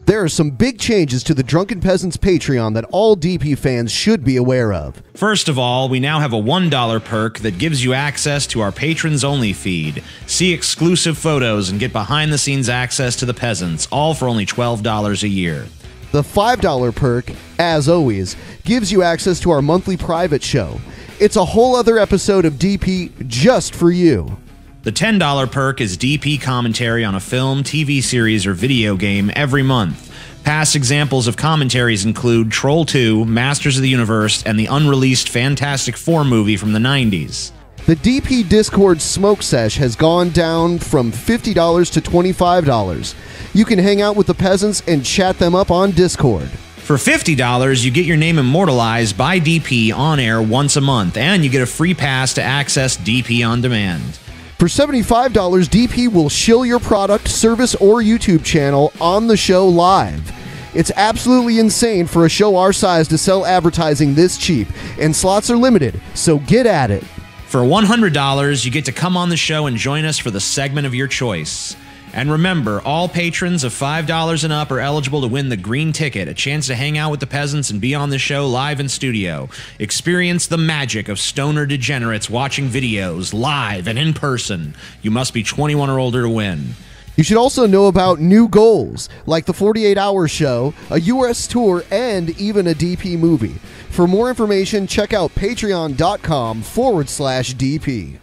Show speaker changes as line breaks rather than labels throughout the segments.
There are some big changes to the Drunken Peasants Patreon that all DP fans should be aware of.
First of all, we now have a $1 perk that gives you access to our patrons-only feed. See exclusive photos and get behind-the-scenes access to the peasants, all for only $12 a year.
The $5 perk, as always, gives you access to our monthly private show. It's a whole other episode of DP just for you.
The $10 perk is DP commentary on a film, TV series, or video game every month. Past examples of commentaries include Troll 2, Masters of the Universe, and the unreleased Fantastic Four movie from the 90s.
The DP Discord Smoke Sesh has gone down from $50 to $25. You can hang out with the peasants and chat them up on Discord.
For $50, you get your name immortalized by DP on air once a month, and you get a free pass to access DP on demand.
For $75, DP will shill your product, service, or YouTube channel on the show live. It's absolutely insane for a show our size to sell advertising this cheap, and slots are limited, so get at it.
For $100, you get to come on the show and join us for the segment of your choice. And remember, all patrons of $5 and up are eligible to win the green ticket, a chance to hang out with the peasants and be on the show live in studio. Experience the magic of stoner degenerates watching videos live and in person. You must be 21 or older to win.
You should also know about new goals, like the 48-hour show, a US tour, and even a DP movie. For more information, check out patreon.com/DP.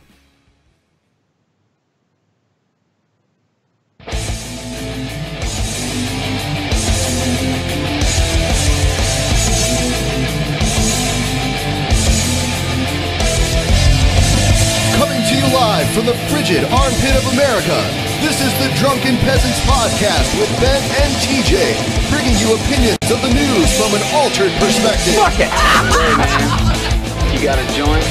Live from the frigid armpit of America, this is the Drunken Peasants Podcast with Ben and TJ, bringing you opinions of the news from an altered perspective.
Fuck it! Hey man, you got a joint?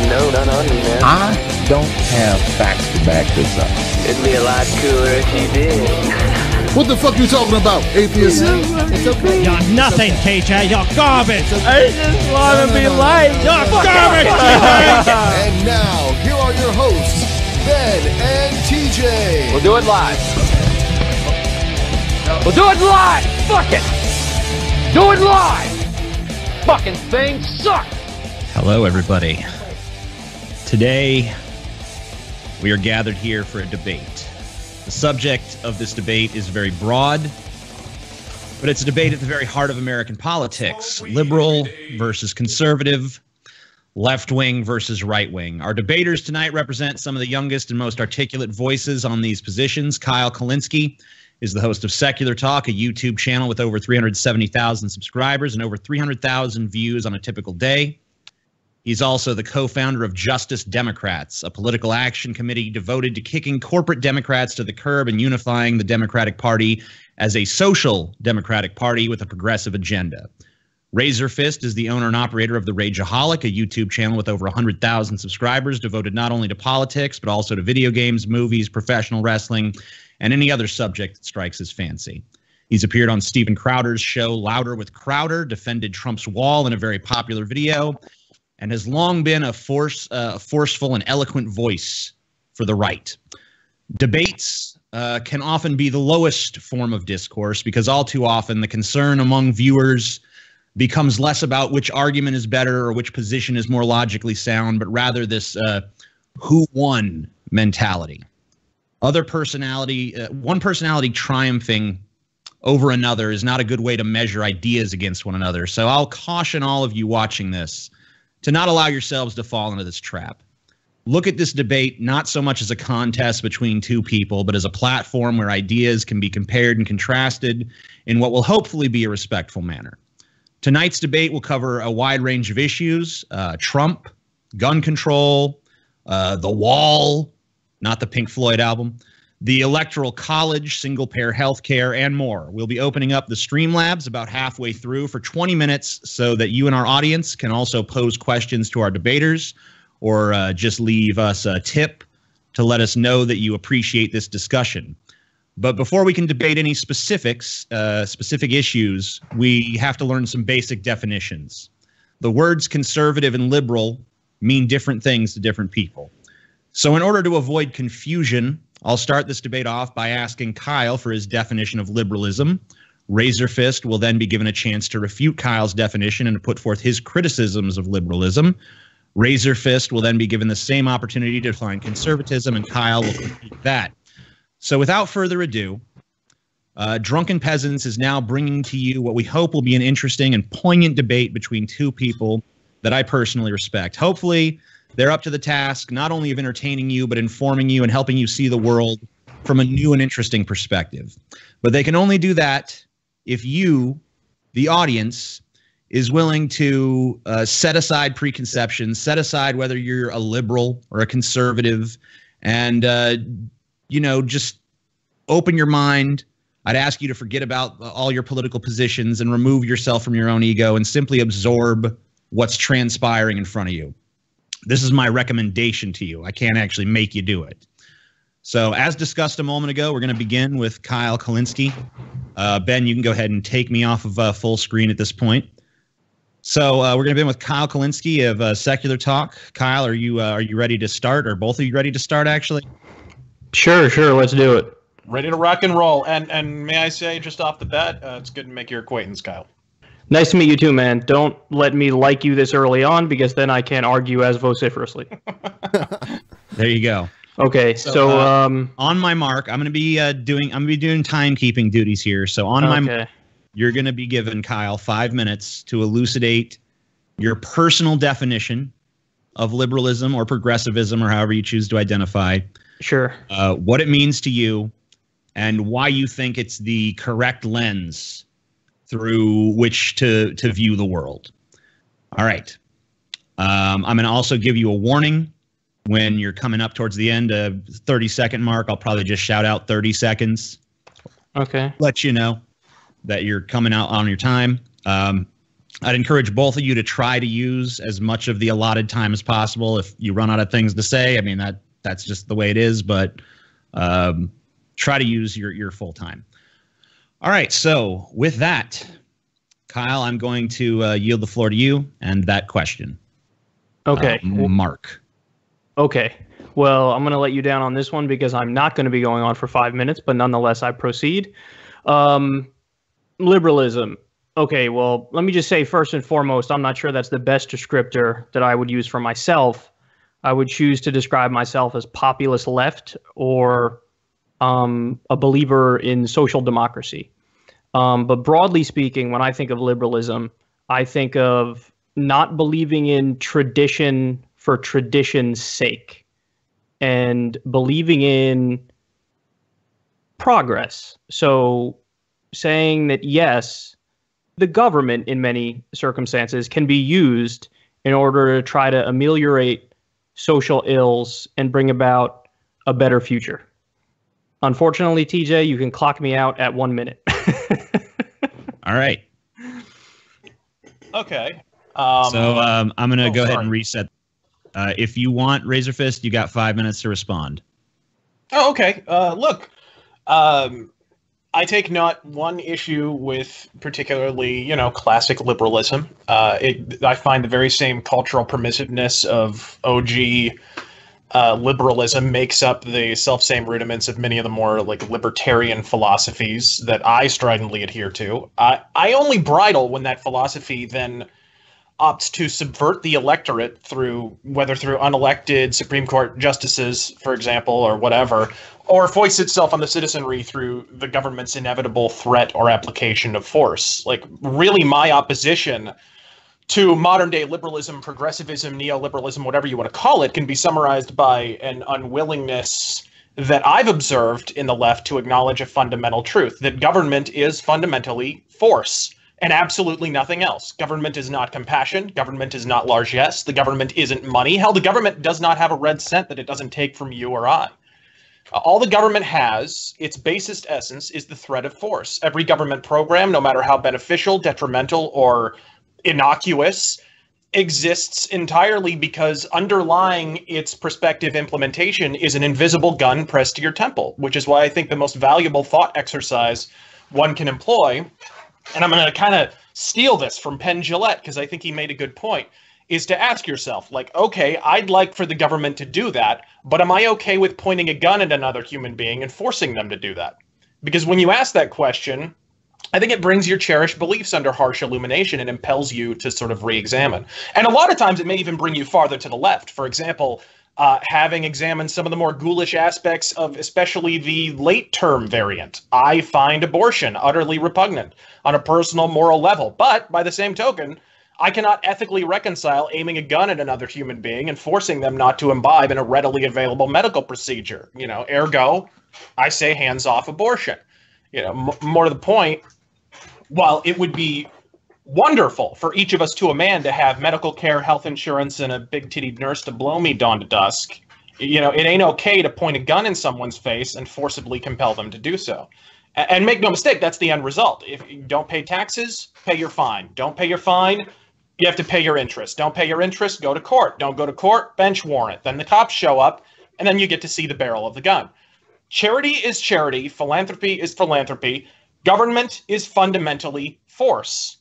No, not on me, man.
I don't have facts to back this up.
It'd be a lot cooler if you did.
What the fuck you talking about, atheist?
It's okay.
You're nothing, TJ. You're garbage.
I just want to be light.
You're garbage.
And now, here are your hosts, Ben and TJ.
We'll do it live. We'll do it live. Fuck it. Do it live. Fucking thing sucks.
Hello, everybody. Today, we are gathered here for a debate. The subject of this debate is very broad, but it's a debate at the very heart of American politics. Liberal versus conservative, left-wing versus right-wing. Our debaters tonight represent some of the youngest and most articulate voices on these positions. Kyle Kulinski is the host of Secular Talk, a YouTube channel with over 370,000 subscribers and over 300,000 views on a typical day. He's also the co-founder of Justice Democrats, a political action committee devoted to kicking corporate Democrats to the curb and unifying the Democratic Party as a social Democratic Party with a progressive agenda. Razorfist is the owner and operator of The Rageaholic, a YouTube channel with over 100,000 subscribers devoted not only to politics, but also to video games, movies, professional wrestling, and any other subject that strikes his fancy. He's appeared on Steven Crowder's show Louder with Crowder, defended Trump's wall in a very popular video, and has long been a forceful and eloquent voice for the right. Debates can often be the lowest form of discourse because all too often the concern among viewers becomes less about which argument is better or which position is more logically sound, but rather this who won mentality. One personality triumphing over another is not a good way to measure ideas against one another. So I'll caution all of you watching this to not allow yourselves to fall into this trap. Look at this debate not so much as a contest between two people, but as a platform where ideas can be compared and contrasted in what will hopefully be a respectful manner. Tonight's debate will cover a wide range of issues: Trump, gun control, the wall, not the Pink Floyd album, the Electoral College, single-payer health care, and more. We'll be opening up the Streamlabs about halfway through for 20 minutes so that you and our audience can also pose questions to our debaters or just leave us a tip to let us know that you appreciate this discussion. But before we can debate any specific issues, we have to learn some basic definitions. The words conservative and liberal mean different things to different people. So in order to avoid confusion, I'll start this debate off by asking Kyle for his definition of liberalism. Razorfist will then be given a chance to refute Kyle's definition and to put forth his criticisms of liberalism. Razorfist will then be given the same opportunity to define conservatism, and Kyle will critique that. So without further ado, Drunken Peasants is now bringing to you what we hope will be an interesting and poignant debate between two people that I personally respect. Hopefully, they're up to the task not only of entertaining you, but informing you and helping you see the world from a new and interesting perspective. But they can only do that if you, the audience, is willing to set aside preconceptions, set aside whether you're a liberal or a conservative, and, just open your mind. I'd ask you to forget about all your political positions and remove yourself from your own ego and simply absorb what's transpiring in front of you. This is my recommendation to you. I can't actually make you do it. So as discussed a moment ago, we're going to begin with Kyle Kulinski. Ben, you can go ahead and take me off of full screen at this point. So we're going to begin with Kyle Kulinski of Secular Talk. Kyle, are you ready to start? Or both of you ready to start, actually?
Sure. Let's do it.
Ready to rock and roll. And may I say, just off the bat, it's good to make your acquaintance, Kyle.
Nice to meet you too, man. Don't let me like you this early on, because then I can't argue as vociferously.
There you go.
Okay, so
on my mark, I'm going to be doing timekeeping duties here. So on my mark, you're going to be given, Kyle, 5 minutes to elucidate your personal definition of liberalism or progressivism, or however you choose to identify.
Sure.
What it means to you, and why you think it's the correct lens through which to view the world. All right. I'm going to also give you a warning when you're coming up towards the end, 30-second mark. I'll probably just shout out 30 seconds.
Okay.
Let you know that you're coming out on your time. I'd encourage both of you to try to use as much of the allotted time as possible. If you run out of things to say, I mean, that's just the way it is, but try to use your full time. All right, so with that, Kyle, I'm going to yield the floor to you and that question.
Okay.
Mark.
Okay. Well, I'm going to let you down on this one because I'm not going to be going on for 5 minutes, but nonetheless, I proceed. Liberalism. Okay, well, let me just say first and foremost, I'm not sure that's the best descriptor that I would use for myself. I would choose to describe myself as populist left or a believer in social democracy. But broadly speaking, when I think of liberalism, I think of not believing in tradition for tradition's sake and believing in progress. So saying that, yes, the government in many circumstances can be used in order to try to ameliorate social ills and bring about a better future. Unfortunately, TJ, you can clock me out at 1 minute.
All right.
Okay.
So I'm going to go ahead and reset. If you want, Razorfist, you got 5 minutes to respond.
Oh, okay. Look, I take not one issue with particularly, classic liberalism. I find the very same cultural permissiveness of OG liberalism makes up the self-same rudiments of many of the more libertarian philosophies that I stridently adhere to. I only bridle when that philosophy then opts to subvert the electorate whether through unelected Supreme Court justices, for example, or whatever, or foists itself on the citizenry through the government's inevitable threat or application of force. Really, my opposition to modern-day liberalism, progressivism, neoliberalism, whatever you want to call it, can be summarized by an unwillingness that I've observed in the left to acknowledge a fundamental truth, that government is fundamentally force and absolutely nothing else. Government is not compassion. Government is not largesse. The government isn't money. Hell, the government does not have a red cent that it doesn't take from you or I. All the government has, its basest essence, is the threat of force. Every government program, no matter how beneficial, detrimental, or innocuous, exists entirely because underlying its prospective implementation is an invisible gun pressed to your temple, which is why I think the most valuable thought exercise one can employ, and I'm going to kind of steal this from Penn Jillette because I think he made a good point, is to ask yourself, like, okay, I'd like for the government to do that, but am I okay with pointing a gun at another human being and forcing them to do that? Because when you ask that question, I think it brings your cherished beliefs under harsh illumination and impels you to sort of re-examine. And a lot of times it may even bring you farther to the left. For example, having examined some of the more ghoulish aspects of especially the late-term variant, I find abortion utterly repugnant on a personal moral level. But by the same token, I cannot ethically reconcile aiming a gun at another human being and forcing them not to imbibe in a readily available medical procedure. You know, ergo, I say hands off abortion. You know, more to the point, while it would be wonderful for each of us to a man to have medical care, health insurance, and a big-tittied nurse to blow me dawn to dusk, you know, it ain't okay to point a gun in someone's face and forcibly compel them to do so. And make no mistake, that's the end result. If you don't pay taxes, pay your fine. Don't pay your fine, you have to pay your interest. Don't pay your interest, go to court. Don't go to court, bench warrant. Then the cops show up, and then you get to see the barrel of the gun. Charity is charity. Philanthropy is philanthropy. Government is fundamentally force.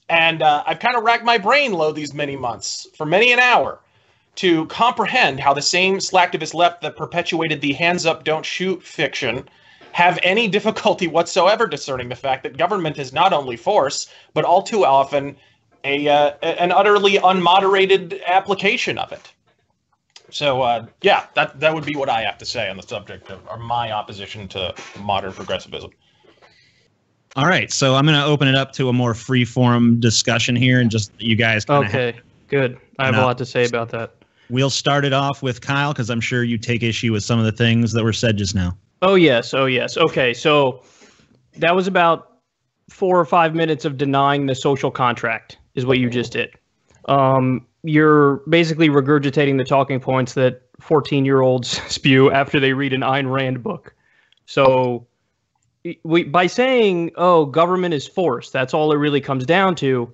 And I've kind of racked my brain low these many months, for many an hour, to comprehend how the same slacktivist left that perpetuated the hands up, don't shoot fiction have any difficulty whatsoever discerning the fact that government is not only force, but all too often an utterly unmoderated application of it. So, yeah, that would be what I have to say on the subject of my opposition to modern progressivism.
All right, so I'm going to open it up to a more free-form discussion here, and just you guys kind of...
Okay, good. I have a lot to say about that.
We'll start it off with Kyle, because I'm sure you take issue with some of the things that were said just now.
Oh, yes. Okay, so that was about 4 or 5 minutes of denying the social contract, is what you just did. You're basically regurgitating the talking points that 14-year-olds spew after they read an Ayn Rand book. So... by saying, oh, government is force, that's all it really comes down to,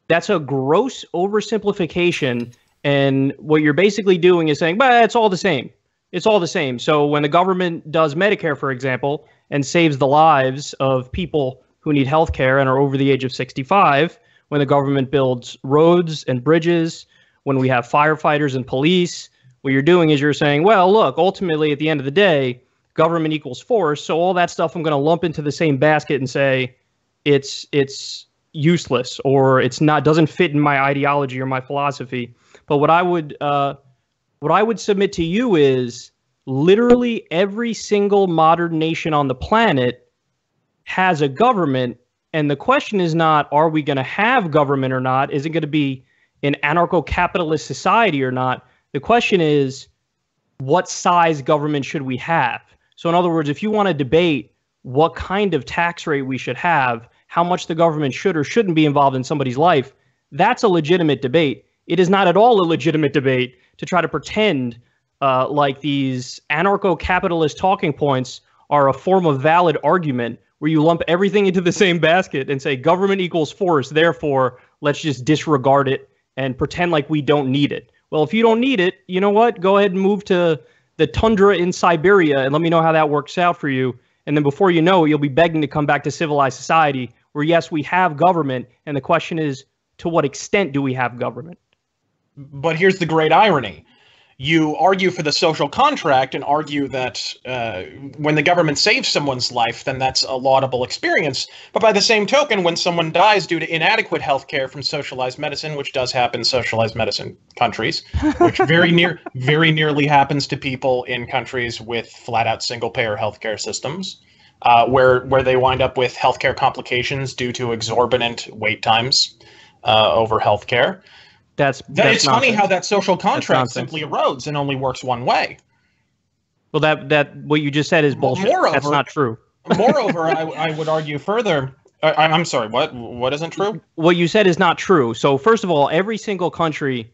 that's a gross oversimplification. And what you're basically doing is saying, but it's all the same. It's all the same. So when the government does Medicare, for example, and saves the lives of people who need health care and are over the age of 65, when the government builds roads and bridges, when we have firefighters and police, what you're doing is you're saying, well, look, ultimately, at the end of the day, government equals force, so all that stuff I'm going to lump into the same basket and say it's useless, or it's not, doesn't fit in my ideology or my philosophy. But what I would submit to you is literally every single modern nation on the planet has a government, and the question is not, are we going to have government or not? Is it going to be an anarcho-capitalist society or not? The question is, what size government should we have? So in other words, if you want to debate what kind of tax rate we should have, how much the government should or shouldn't be involved in somebody's life, that's a legitimate debate. It is not at all a legitimate debate to try to pretend like these anarcho-capitalist talking points are a form of valid argument where you lump everything into the same basket and say government equals force, therefore let's just disregard it and pretend like we don't need it. Well, if you don't need it, you know what? Go ahead and move to the tundra in Siberia and let me know how that works out for you. And then before you know it, you'll be begging to come back to civilized society where, yes, we have government. And the question is, to what extent do we have government?
But here's the great irony. You argue for the social contract and argue that when the government saves someone's life, then that's a laudable experience. But by the same token, when someone dies due to inadequate health care from socialized medicine, which does happen in socialized medicine countries, which very nearly happens to people in countries with flat-out single-payer healthcare systems, where they wind up with healthcare complications due to exorbitant wait times over healthcare. It's funny how that social contract simply erodes and only works one way.
Well, that what you just said is bullshit. Moreover, that's not true.
Moreover, I would argue further. I'm sorry. What isn't true?
What you said is not true. So first of all, every single country,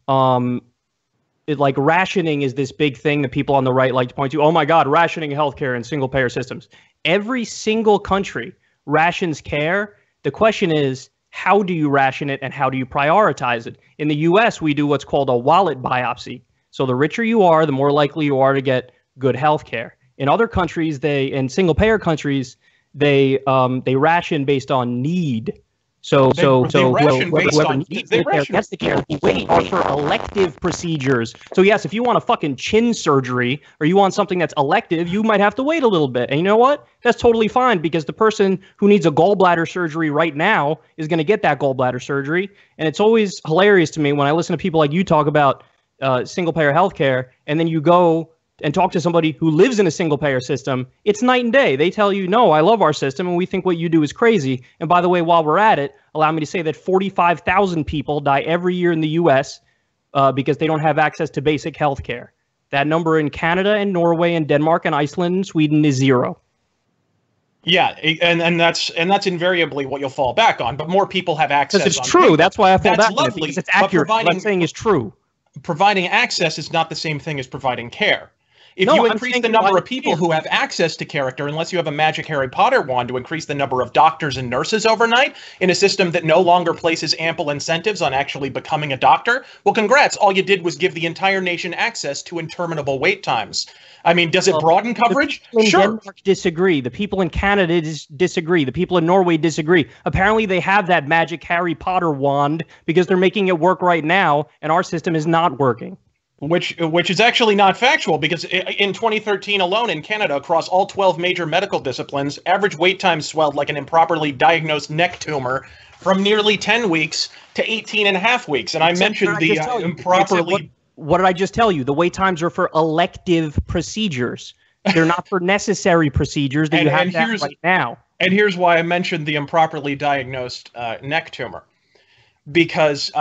like rationing is this big thing that people on the right like to point to. Oh my God, rationing healthcare and single payer systems. Every single country rations care. The question is, how do you ration it and how do you prioritize it? In the U.S., we do what's called a wallet biopsy. So the richer you are, the more likely you are to get good health care. In other countries, in single-payer countries, they ration based on need. Whoever needs the care gets the care. Wait, are for elective procedures. So yes, if you want a fucking chin surgery or you want something that's elective, you might have to wait a little bit. And you know what? That's totally fine because the person who needs a gallbladder surgery right now is going to get that gallbladder surgery. And it's always hilarious to me when I listen to people like you talk about single-payer healthcare, and then you go and talk to somebody who lives in a single-payer system. It's night and day. They tell you, no, I love our system, and we think what you do is crazy. And by the way, while we're at it, allow me to say that 45,000 people die every year in the U.S. Because they don't have access to basic health care. That number in Canada and Norway and Denmark and Iceland and Sweden is 0.
Yeah, and that's invariably what you'll fall back on. But more people have access.
Because it's true.
Paper.
That's why I fall
that's
back on it, because it's accurate. What I'm saying is true.
Providing access is not the same thing as providing care. If you increase the number of people who have access to character, unless you have a magic Harry Potter wand to increase the number of doctors and nurses overnight in a system that no longer places ample incentives on actually becoming a doctor, well, congrats. All you did was give the entire nation access to interminable wait times. I mean, does it broaden coverage?
The people in
Sure.
Denmark disagree. The people in Canada disagree. The people in Norway disagree. Apparently, they have that magic Harry Potter wand because they're making it work right now, and our system is not working.
Which is actually not factual, because in 2013 alone in Canada, across all 12 major medical disciplines, average wait time swelled like an improperly diagnosed neck tumor from nearly 10 weeks to 18 and a half weeks. And I mentioned the improperly...
What did I just tell you? The wait times are for elective procedures. They're not for necessary procedures that you have to have right now.
And here's why I mentioned the improperly diagnosed neck tumor. Because...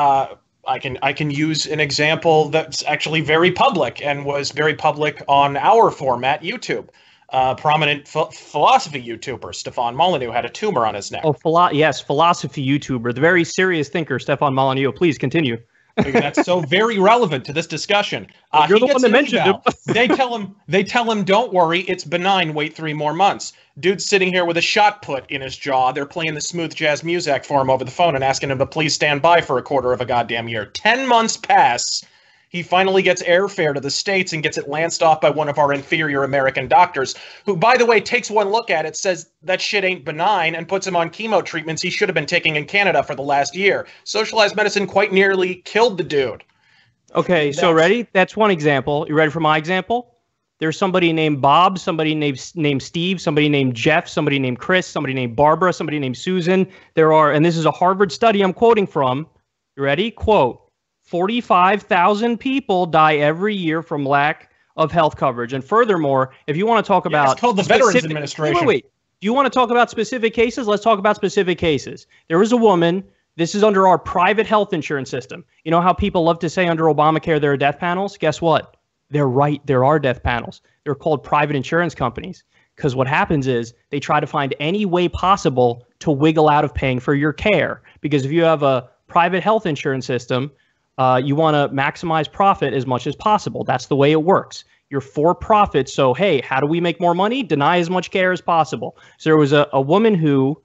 I can use an example that's actually very public and was very public on our format, YouTube. Prominent philosophy YouTuber Stefan Molyneux had a tumor on his neck.
Oh, yes, philosophy YouTuber, the very serious thinker Stefan Molyneux. Please continue.
That's so very relevant to this discussion.
You're the one that mentioned him.
They tell him, don't worry, it's benign. Wait 3 more months. Dude's sitting here with a shot put in his jaw. They're playing the smooth jazz music for him over the phone and asking him to please stand by for a quarter of a goddamn year. 10 months pass. He finally gets airfare to the States and gets it lanced off by one of our inferior American doctors, who, by the way, takes one look at it, says that shit ain't benign, and puts him on chemo treatments he should have been taking in Canada for the last year. Socialized medicine quite nearly killed the dude.
Okay, so ready? That's one example. You ready for my example? There's somebody named Bob, somebody named Steve, somebody named Jeff, somebody named Chris, somebody named Barbara, somebody named Susan. And this is a Harvard study I'm quoting from. You ready? Quote, 45,000 people die every year from lack of health coverage. And furthermore, if you want to talk about...
It's called the Veterans Administration.
Wait. Do you want to talk about specific cases? Let's talk about specific cases. There was a woman... This is under our private health insurance system. You know how people love to say under Obamacare there are death panels? Guess what? They're right. There are death panels. They're called private insurance companies. Because what happens is they try to find any way possible to wiggle out of paying for your care. Because if you have a private health insurance system... you want to maximize profit as much as possible. That's the way it works. You're for profit, so hey, how do we make more money? Deny as much care as possible. So there was a woman who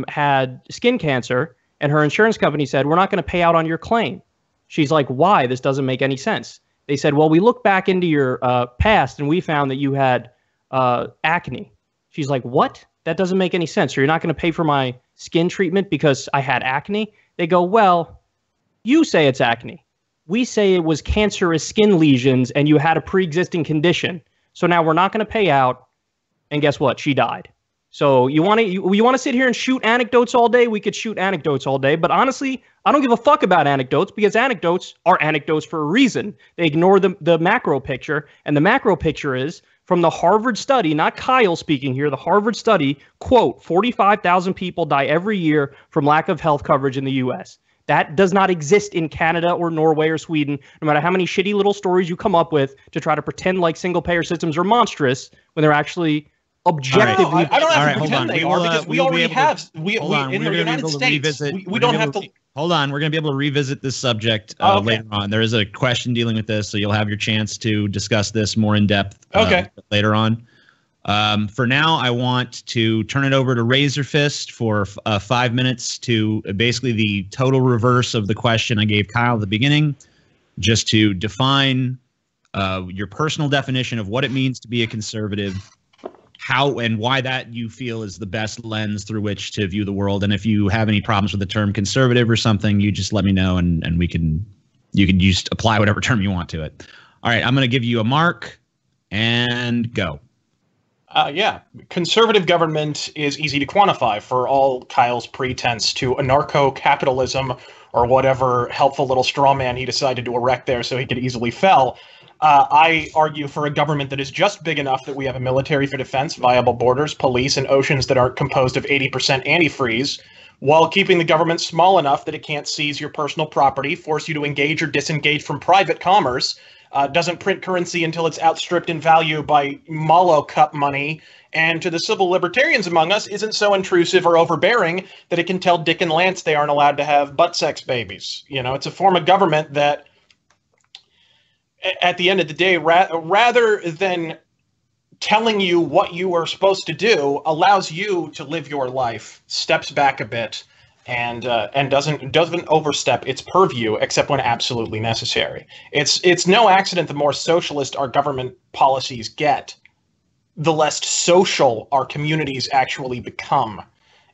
had skin cancer, and her insurance company said, we're not going to pay out on your claim. She's like, why? This doesn't make any sense. They said, well, we looked back into your past, and we found that you had acne. She's like, what? That doesn't make any sense. So you're not going to pay for my skin treatment because I had acne? They go, well... You say it's acne. We say it was cancerous skin lesions and you had a pre-existing condition. So now we're not going to pay out. And guess what? She died. So you want to sit here and shoot anecdotes all day? We could shoot anecdotes all day. But honestly, I don't give a fuck about anecdotes because anecdotes are anecdotes for a reason. They ignore the macro picture. And the macro picture is from the Harvard study, not Kyle speaking here, the Harvard study, quote, 45,000 people die every year from lack of health coverage in the U.S. That does not exist in Canada or Norway or Sweden, no matter how many shitty little stories you come up with to try to pretend like single-payer systems are monstrous when they're actually objectively...
I don't have to pretend they are, because we already have... In the United States, we don't have to...
Hold on, we're going to be able to revisit this subject later on. There is a question dealing with this, so you'll have your chance to discuss this more in depth later on. For now, I want to turn it over to Razorfist for 5 minutes to basically the total reverse of the question I gave Kyle at the beginning, just to define your personal definition of what it means to be a conservative how and why that you feel is the best lens through which to view the world. And if you have any problems with the term conservative or something, you just let me know, and you can just apply whatever term you want to it. All right, I'm going to give you a mark and go.
Yeah, conservative government is easy to quantify for all Kyle's pretense to anarcho-capitalism or whatever helpful little straw man he decided to erect there so he could easily fell. I argue for a government that is just big enough that we have a military for defense, viable borders, police, and oceans that aren't composed of 80% antifreeze, while keeping the government small enough that it can't seize your personal property, force you to engage or disengage from private commerce, doesn't print currency until it's outstripped in value by Malo Cup money, and to the civil libertarians among us, isn't so intrusive or overbearing that it can tell Dick and Lance they aren't allowed to have butt sex babies. You know, it's a form of government that, at the end of the day, rather than telling you what you are supposed to do, allows you to live your life, steps back a bit, and doesn't overstep its purview except when absolutely necessary. It's no accident the more socialist our government policies get, the less social our communities actually become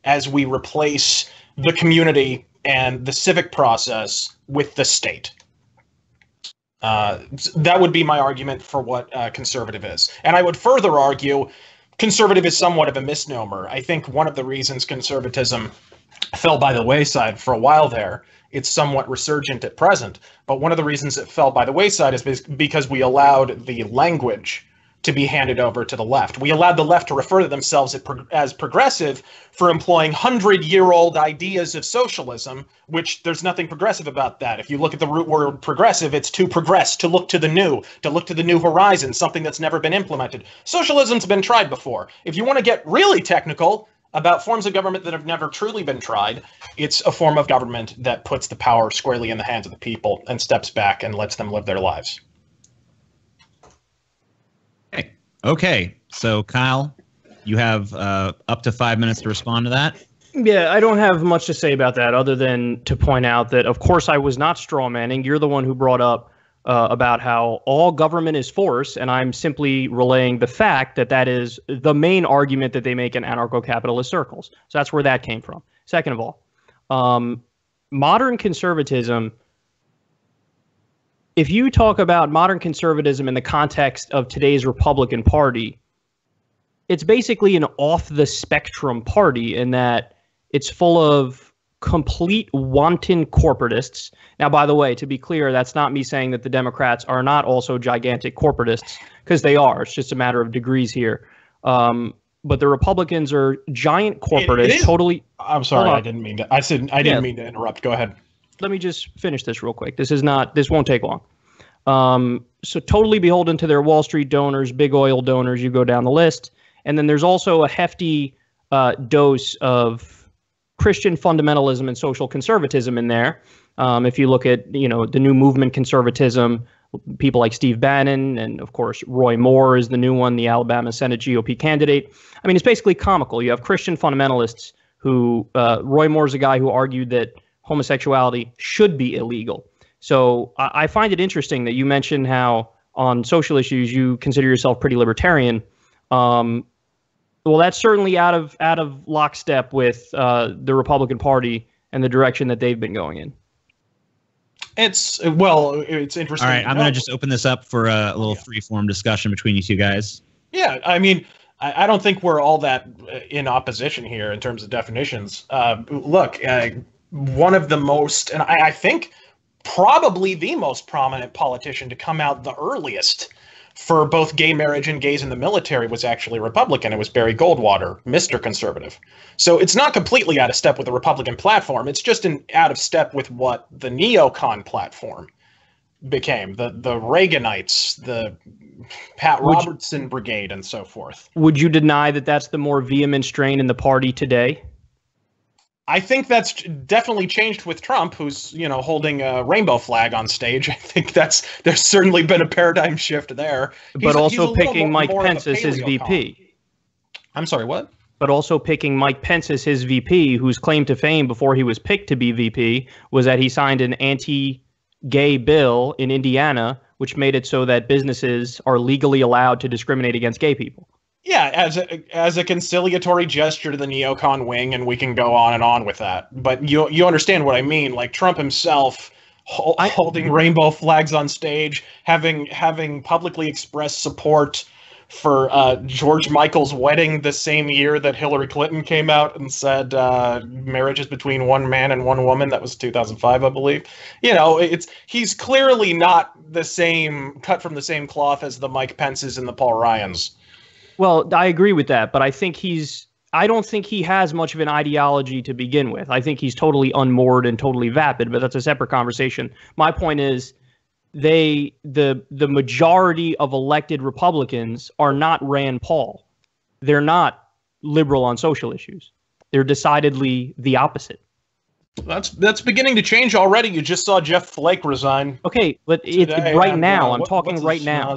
as we replace the community and the civic process with the state. That would be my argument for what conservative is. And I would further argue conservative is somewhat of a misnomer. I think one of the reasons conservatism fell by the wayside for a while there, it's somewhat resurgent at present, but one of the reasons it fell by the wayside is because we allowed the language to be handed over to the left. We allowed the left to refer to themselves as progressive for employing 100-year-old ideas of socialism, which there's nothing progressive about that. If you look at the root word progressive, it's to progress, to look to the new horizon, something that's never been implemented. Socialism's been tried before. If you want to get really technical about forms of government that have never truly been tried, it's a form of government that puts the power squarely in the hands of the people and steps back and lets them live their lives.
Okay, so Kyle, you have up to 5 minutes to respond to that.
Yeah, I don't have much to say about that other than to point out that, of course, I was not strawmanning. You're the one who brought up about how all government is force, and I'm simply relaying the fact that that is the main argument that they make in anarcho-capitalist circles. So that's where that came from. Second of all, modern conservatism, if you talk about modern conservatism in the context of today's Republican Party, it's basically an off-the-spectrum party in that it's full of complete wanton corporatists. Now, by the way, to be clear, that's not me saying that the Democrats are not also gigantic corporatists, because they are. It's just a matter of degrees here. But the Republicans are giant corporatists, totally.
I'm sorry, I didn't mean to. I didn't mean to interrupt. Go ahead.
Let me just finish this real quick. This won't take long. So totally beholden to their Wall Street donors, big oil donors, you go down the list. And then there's also a hefty dose of Christian fundamentalism and social conservatism in there. If you look at, the new movement conservatism, people like Steve Bannon, and of course, Roy Moore is the new one, the Alabama Senate GOP candidate. I mean, it's basically comical. You have Christian fundamentalists who, Roy Moore's a guy who argued that homosexuality should be illegal. So I find it interesting that you mentioned how on social issues you consider yourself pretty libertarian. Well, that's certainly out of lockstep with the Republican Party and the direction that they've been going in.
It's interesting.
All right, I'm going to just open this up for a little free-form discussion between you two guys.
Yeah, I mean, I don't think we're all that in opposition here in terms of definitions. Look, one of the most, and I think probably the most prominent politician to come out the earliest for both gay marriage and gays in the military was actually Republican. It was Barry Goldwater, Mr. Conservative. So it's not completely out of step with the Republican platform. It's just out of step with what the neocon platform became, the Reaganites, the Pat Robertson Brigade, and so forth.
Would you deny that that's the more vehement strain in the party today?
I think that's definitely changed with Trump, who's, holding a rainbow flag on stage. I think there's certainly been a paradigm shift there.
But also picking Mike Pence as his VP.
I'm sorry, what?
But also picking Mike Pence as his VP, whose claim to fame before he was picked to be VP was that he signed an anti-gay bill in Indiana, which made it so that businesses are legally allowed to discriminate against gay people.
Yeah, as a conciliatory gesture to the neocon wing, and we can go on and on with that. But you understand what I mean? Like Trump himself holding rainbow flags on stage, having publicly expressed support for George Michael's wedding the same year that Hillary Clinton came out and said marriage is between one man and one woman. That was 2005, I believe. You know, he's clearly not the same, cut from the same cloth as the Mike Pences and the Paul Ryans.
Well, I agree with that, but I don't think he has much of an ideology to begin with. I think he's totally unmoored and totally vapid, but that's a separate conversation. My point is the majority of elected Republicans are not Rand Paul. They're not liberal on social issues. They're decidedly the opposite.
That's beginning to change already. You just saw Jeff Flake resign.
Okay, but it's right now. I'm talking right now.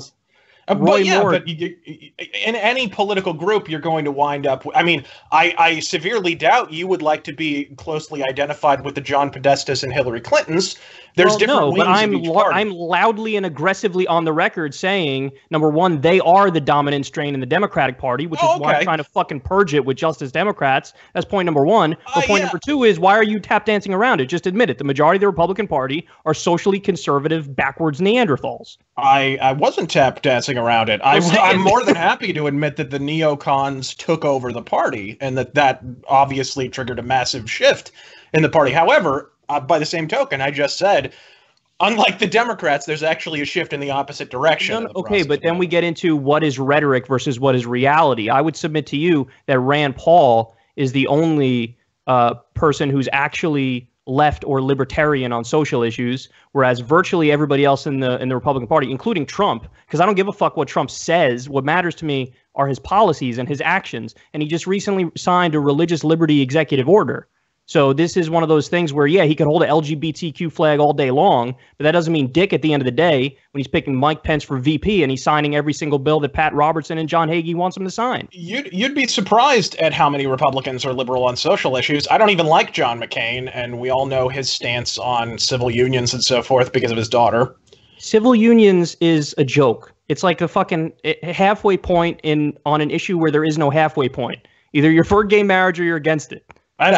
But yeah, but in any political group, you're going to wind up. I mean, I severely doubt you would like to be closely identified with the John Podestas and Hillary Clintons. There's different wings of each party.
I'm loudly and aggressively on the record saying, number one, they are the dominant strain in the Democratic Party, which is why I'm trying to fucking purge it with Justice Democrats. That's point number one. But point number two is, why are you tap dancing around it? Just admit it. The majority of the Republican Party are socially conservative, backwards Neanderthals.
I wasn't tap dancing around it. I'm more than happy to admit that the neocons took over the party, and that obviously triggered a massive shift in the party. However, by the same token, I just said, unlike the Democrats, there's actually a shift in the opposite direction.
Okay, but then we get into what is rhetoric versus what is reality. I would submit to you that Rand Paul is the only person who's actually left or libertarian on social issues, whereas virtually everybody else in the Republican Party, including Trump, because I don't give a fuck what Trump says. What matters to me are his policies and his actions. And he just recently signed a religious liberty executive order. So this is one of those things where, yeah, he could hold an LGBTQ flag all day long, but that doesn't mean dick at the end of the day when he's picking Mike Pence for VP and he's signing every single bill that Pat Robertson and John Hagee wants him to sign.
You'd be surprised at how many Republicans are liberal on social issues. I don't even like John McCain, and we all know his stance on civil unions and so forth because of his daughter.
Civil unions is a joke. It's like a fucking halfway point on an issue where there is no halfway point. Either you're for gay marriage or you're against it.
And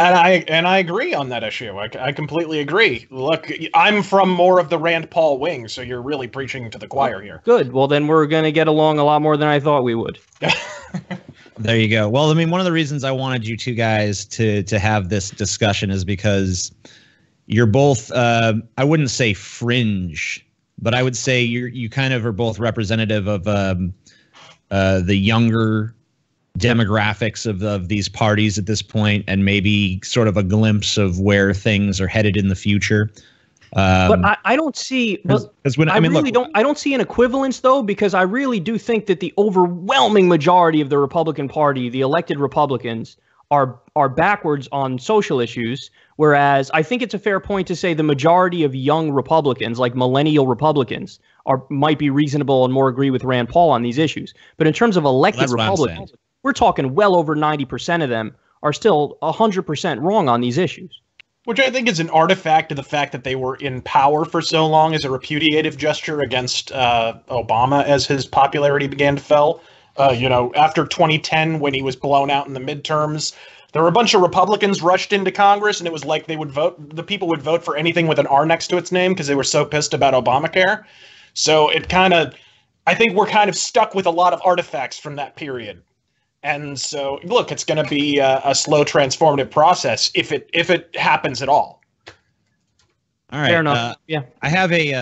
I agree on that issue. I completely agree. Look, I'm from more of the Rand Paul wing, so you're really preaching to the choir here.
Good. Well, then we're going to get along a lot more than I thought we would.
There you go. Well, I mean, one of the reasons I wanted you two guys to have this discussion is because you're both, I wouldn't say fringe, but I would say you kind of are both representative of the younger demographics of these parties at this point, and maybe sort of a glimpse of where things are headed in the future.
But I don't see. I don't see an equivalence though, because I really do think that the overwhelming majority of the Republican Party, the elected Republicans, are backwards on social issues. Whereas I think it's a fair point to say the majority of young Republicans, like millennial Republicans, might be reasonable and more agree with Rand Paul on these issues. But in terms of elected Republicans, we're talking well over 90% of them are still 100% wrong on these issues.
Which I think is an artifact of the fact that they were in power for so long as a repudiative gesture against Obama as his popularity began to fall. After 2010, when he was blown out in the midterms, there were a bunch of Republicans rushed into Congress, and it was like the people would vote for anything with an R next to its name because they were so pissed about Obamacare. So I think we're kind of stuck with a lot of artifacts from that period. And so, look, it's going to be a slow transformative process if it happens at all.
All right.
Fair enough. Yeah.
I have you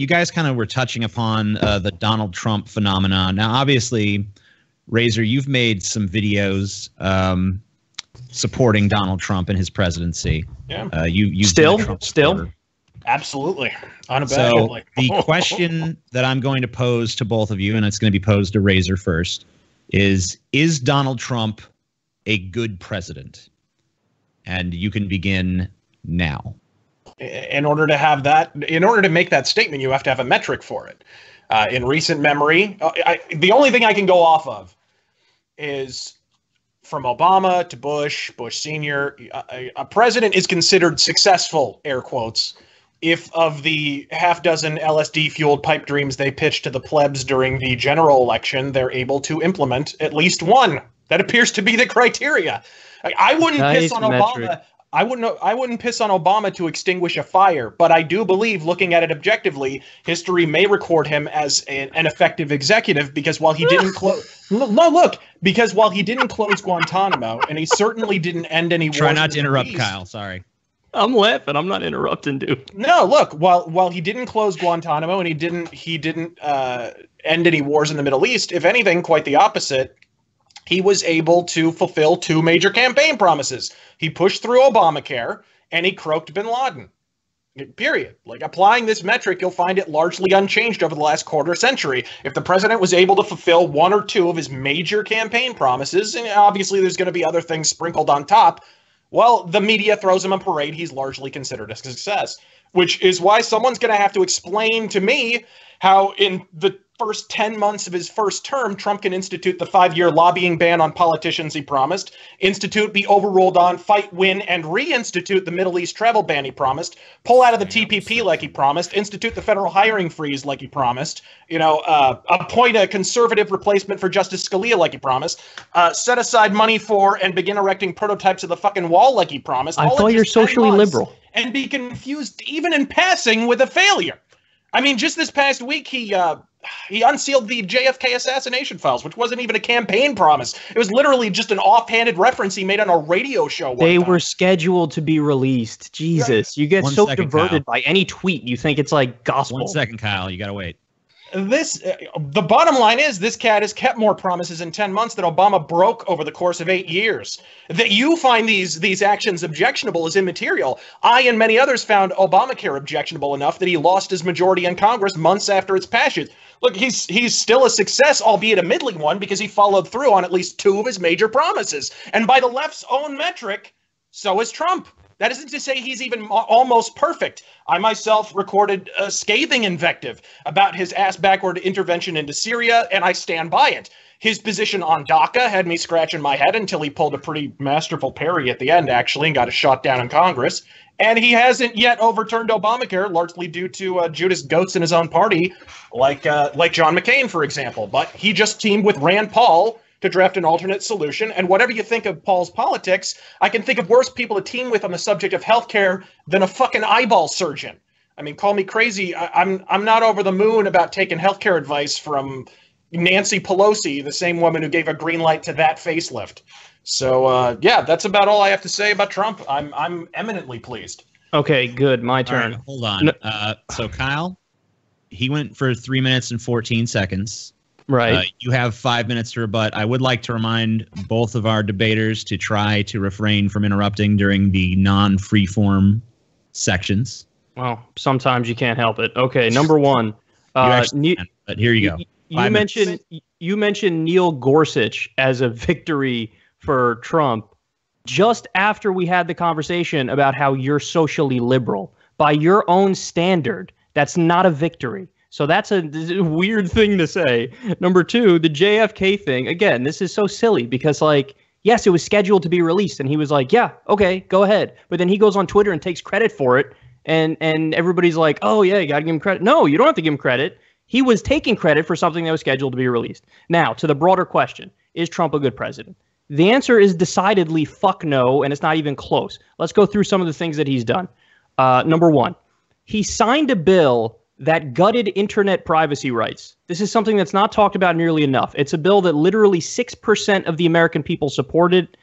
guys kind of were touching upon the Donald Trump phenomenon. Now, obviously, Razor, you've made some videos supporting Donald Trump and his presidency.
Yeah.
You
still.
Absolutely.
So the question that I'm going to pose to both of you, and it's going to be posed to Razor first, is Donald Trump a good president? And you can begin now.
In order to make that statement, you have to have a metric for it. In recent memory, the only thing I can go off of is from Obama to Bush Senior, a president is considered successful, air quotes, if of the half dozen LSD-fueled pipe dreams they pitched to the plebs during the general election, they're able to implement at least one. That appears to be the criteria. I wouldn't piss on Obama. I wouldn't piss on Obama to extinguish a fire, but I do believe, looking at it objectively, history may record him as an effective executive because while he didn't because while he didn't close Guantanamo and he certainly didn't end any wars.
Try not to interrupt, Kyle. Sorry.
I'm laughing. I'm not interrupting, dude.
No, look, while he didn't close Guantanamo and he didn't end any wars in the Middle East, if anything, quite the opposite. He was able to fulfill two major campaign promises. He pushed through Obamacare, and he croaked bin Laden. Period. Like, applying this metric, you'll find it largely unchanged over the last quarter century. If the president was able to fulfill one or two of his major campaign promises, and obviously there's going to be other things sprinkled on top, well, the media throws him a parade. He's largely considered a success, which is why someone's going to have to explain to me how in the first 10 months of his first term, Trump can institute the 5-year lobbying ban on politicians he promised, institute the overruled on fight, win, and reinstitute the Middle East travel ban he promised, pull out of the TPP like he promised, institute the federal hiring freeze like he promised, appoint a conservative replacement for Justice Scalia like he promised, set aside money for and begin erecting prototypes of the fucking wall like he promised.
I thought you're socially liberal.
And be confused even in passing with a failure. I mean, just this past week, he unsealed the JFK assassination files, which wasn't even a campaign promise. It was literally just an offhanded reference he made on a radio show.
They were scheduled to be released. Jesus, you get so diverted by any tweet. You think it's like gospel.
1 second, Kyle. You got to wait.
The bottom line is this cat has kept more promises in 10 months than Obama broke over the course of 8 years. That you find these actions objectionable is immaterial. I and many others found Obamacare objectionable enough that he lost his majority in Congress months after its passage. Look, he's still a success, albeit a middling one, because he followed through on at least 2 of his major promises. And by the left's own metric, so is Trump. That isn't to say he's even almost perfect. I myself recorded a scathing invective about his ass-backward intervention into Syria, and I stand by it. His position on DACA had me scratching my head until he pulled a pretty masterful parry at the end, actually, and got a shot down in Congress. And he hasn't yet overturned Obamacare, largely due to Judas goats in his own party, like John McCain, for example. But he just teamed with Rand Paul to draft an alternate solution. And whatever you think of Paul's politics, I can think of worse people to team with on the subject of healthcare than a fucking eyeball surgeon. I mean, call me crazy. I'm not over the moon about taking healthcare advice from Nancy Pelosi, the same woman who gave a green light to that facelift. So yeah, that's about all I have to say about Trump. I'm eminently pleased.
Okay, good. My turn.
Right, hold on. So Kyle, he went for 3 minutes and 14 seconds.
Right.
You have 5 minutes to rebut. I would like to remind both of our debaters to try to refrain from interrupting during the non-freeform sections.
Well, sometimes you can't help it. Okay, number one.
But here you go.
You mentioned Neil Gorsuch as a victory for Trump just after we had the conversation about how you're socially liberal. By your own standard, that's not a victory. So that's a weird thing to say. Number two, the JFK thing. Again, this is so silly because, like, yes, it was scheduled to be released. And he was like, yeah, okay, go ahead. But then he goes on Twitter and takes credit for it. And everybody's like, oh, yeah, you got to give him credit. No, you don't have to give him credit. He was taking credit for something that was scheduled to be released. Now, to the broader question, is Trump a good president? The answer is decidedly fuck no, and it's not even close. Let's go through some of the things that he's done. Number one, he signed a bill that gutted internet privacy rights. This is something that's not talked about nearly enough. It's a bill that literally 6% of the American people supported.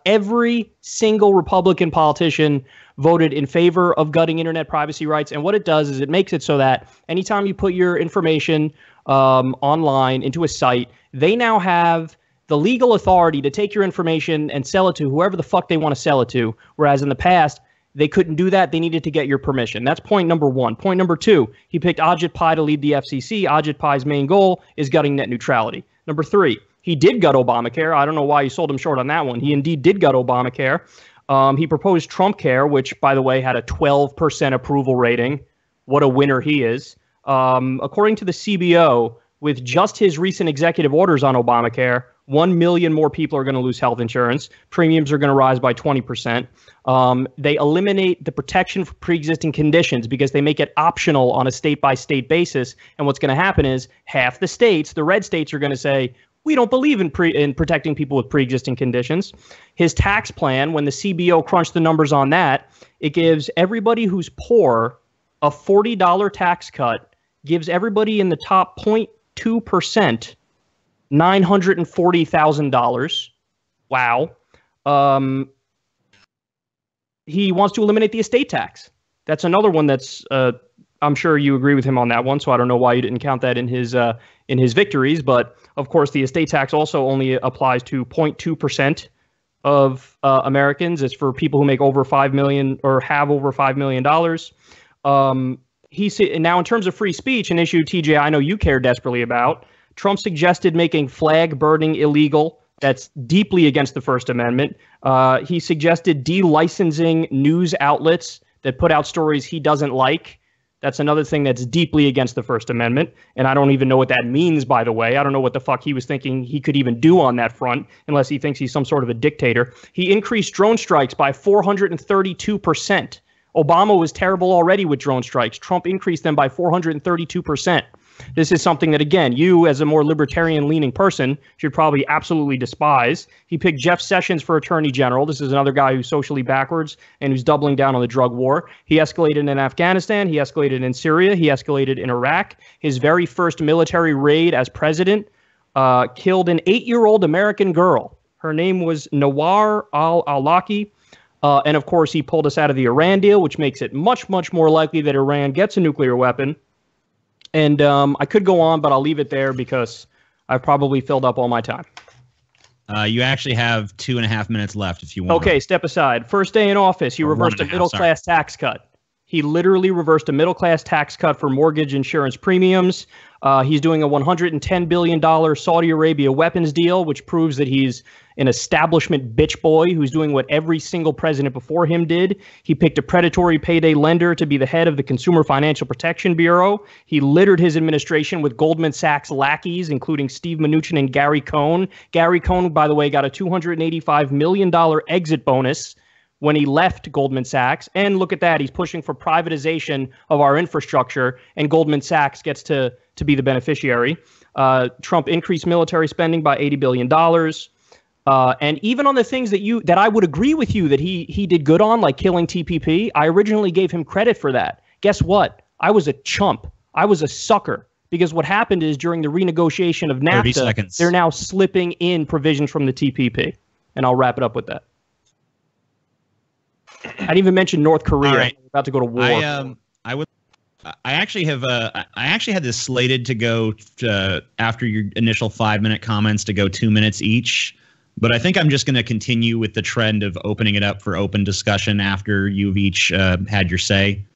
Every single Republican politician voted in favor of gutting internet privacy rights. And what it does is it makes it so that anytime you put your information online into a site, they now have the legal authority to take your information and sell it to whoever the fuck they want to sell it to. Whereas in the past, they couldn't do that. They needed to get your permission. That's point number one. Point number two, he picked Ajit Pai to lead the FCC. Ajit Pai's main goal is gutting net neutrality. Number three, he did gut Obamacare. I don't know why you sold him short on that one. He indeed did gut Obamacare. He proposed Trump Care, which, by the way, had a 12% approval rating. What a winner he is. According to the CBO, with just his recent executive orders on Obamacare, 1 million more people are going to lose health insurance. Premiums are going to rise by 20%. They eliminate the protection for pre-existing conditions because they make it optional on a state-by-state basis. And what's going to happen is half the states, the red states, are going to say, we don't believe in protecting people with pre-existing conditions. His tax plan, when the CBO crunched the numbers on that, it gives everybody who's poor a $40 tax cut, gives everybody in the top 0.2% $940,000. Wow. He wants to eliminate the estate tax. That's another one that's, I'm sure you agree with him on that one, so I don't know why you didn't count that in his victories. But, of course, the estate tax also only applies to 0.2% of Americans. It's for people who make over $5 million or have over $5 million. Now, in terms of free speech, an issue, TJ, I know you care desperately about, Trump suggested making flag burning illegal. That's deeply against the First Amendment. He suggested delicensing news outlets that put out stories he doesn't like. That's another thing that's deeply against the First Amendment. And I don't even know what that means, by the way. I don't know what the fuck he was thinking he could even do on that front, unless he thinks he's some sort of a dictator. He increased drone strikes by 432%. Obama was terrible already with drone strikes. Trump increased them by 432%. This is something that, again, you as a more libertarian-leaning person should probably absolutely despise. He picked Jeff Sessions for Attorney General. This is another guy who's socially backwards and who's doubling down on the drug war. He escalated in Afghanistan. He escalated in Syria. He escalated in Iraq. His very first military raid as president killed an 8-year-old American girl. Her name was Nawar al-Awlaki. And, of course, he pulled us out of the Iran deal, which makes it much, much more likely that Iran gets a nuclear weapon. And I could go on, but I'll leave it there because I've probably filled up all my time.
You actually have 2.5 minutes left if you want.
Okay, step aside. First day in office, he reversed a middle-class tax cut. He literally reversed a middle-class tax cut for mortgage insurance premiums. He's doing a $110 billion Saudi Arabia weapons deal, which proves that he's an establishment bitch boy who's doing what every single president before him did. He picked a predatory payday lender to be the head of the Consumer Financial Protection Bureau. He littered his administration with Goldman Sachs lackeys, including Steve Mnuchin and Gary Cohn. Gary Cohn, by the way, got a $285 million exit bonus when he left Goldman Sachs. And look at that, he's pushing for privatization of our infrastructure, and Goldman Sachs gets to be the beneficiary. Trump increased military spending by $80 billion. And even on the things that I would agree with you that he did good on, like killing TPP, I originally gave him credit for that. Guess what? I was a chump. I was a sucker. Because what happened is during the renegotiation of NAFTA, they're now slipping in provisions from the TPP. And I'll wrap it up with that. I didn't even mention North Korea.
Right.
We're about to go to war.
I actually had this slated to go after your initial 5-minute comments to go 2 minutes each. But I think I'm just going to continue with the trend of opening it up for open discussion after you've each had your say.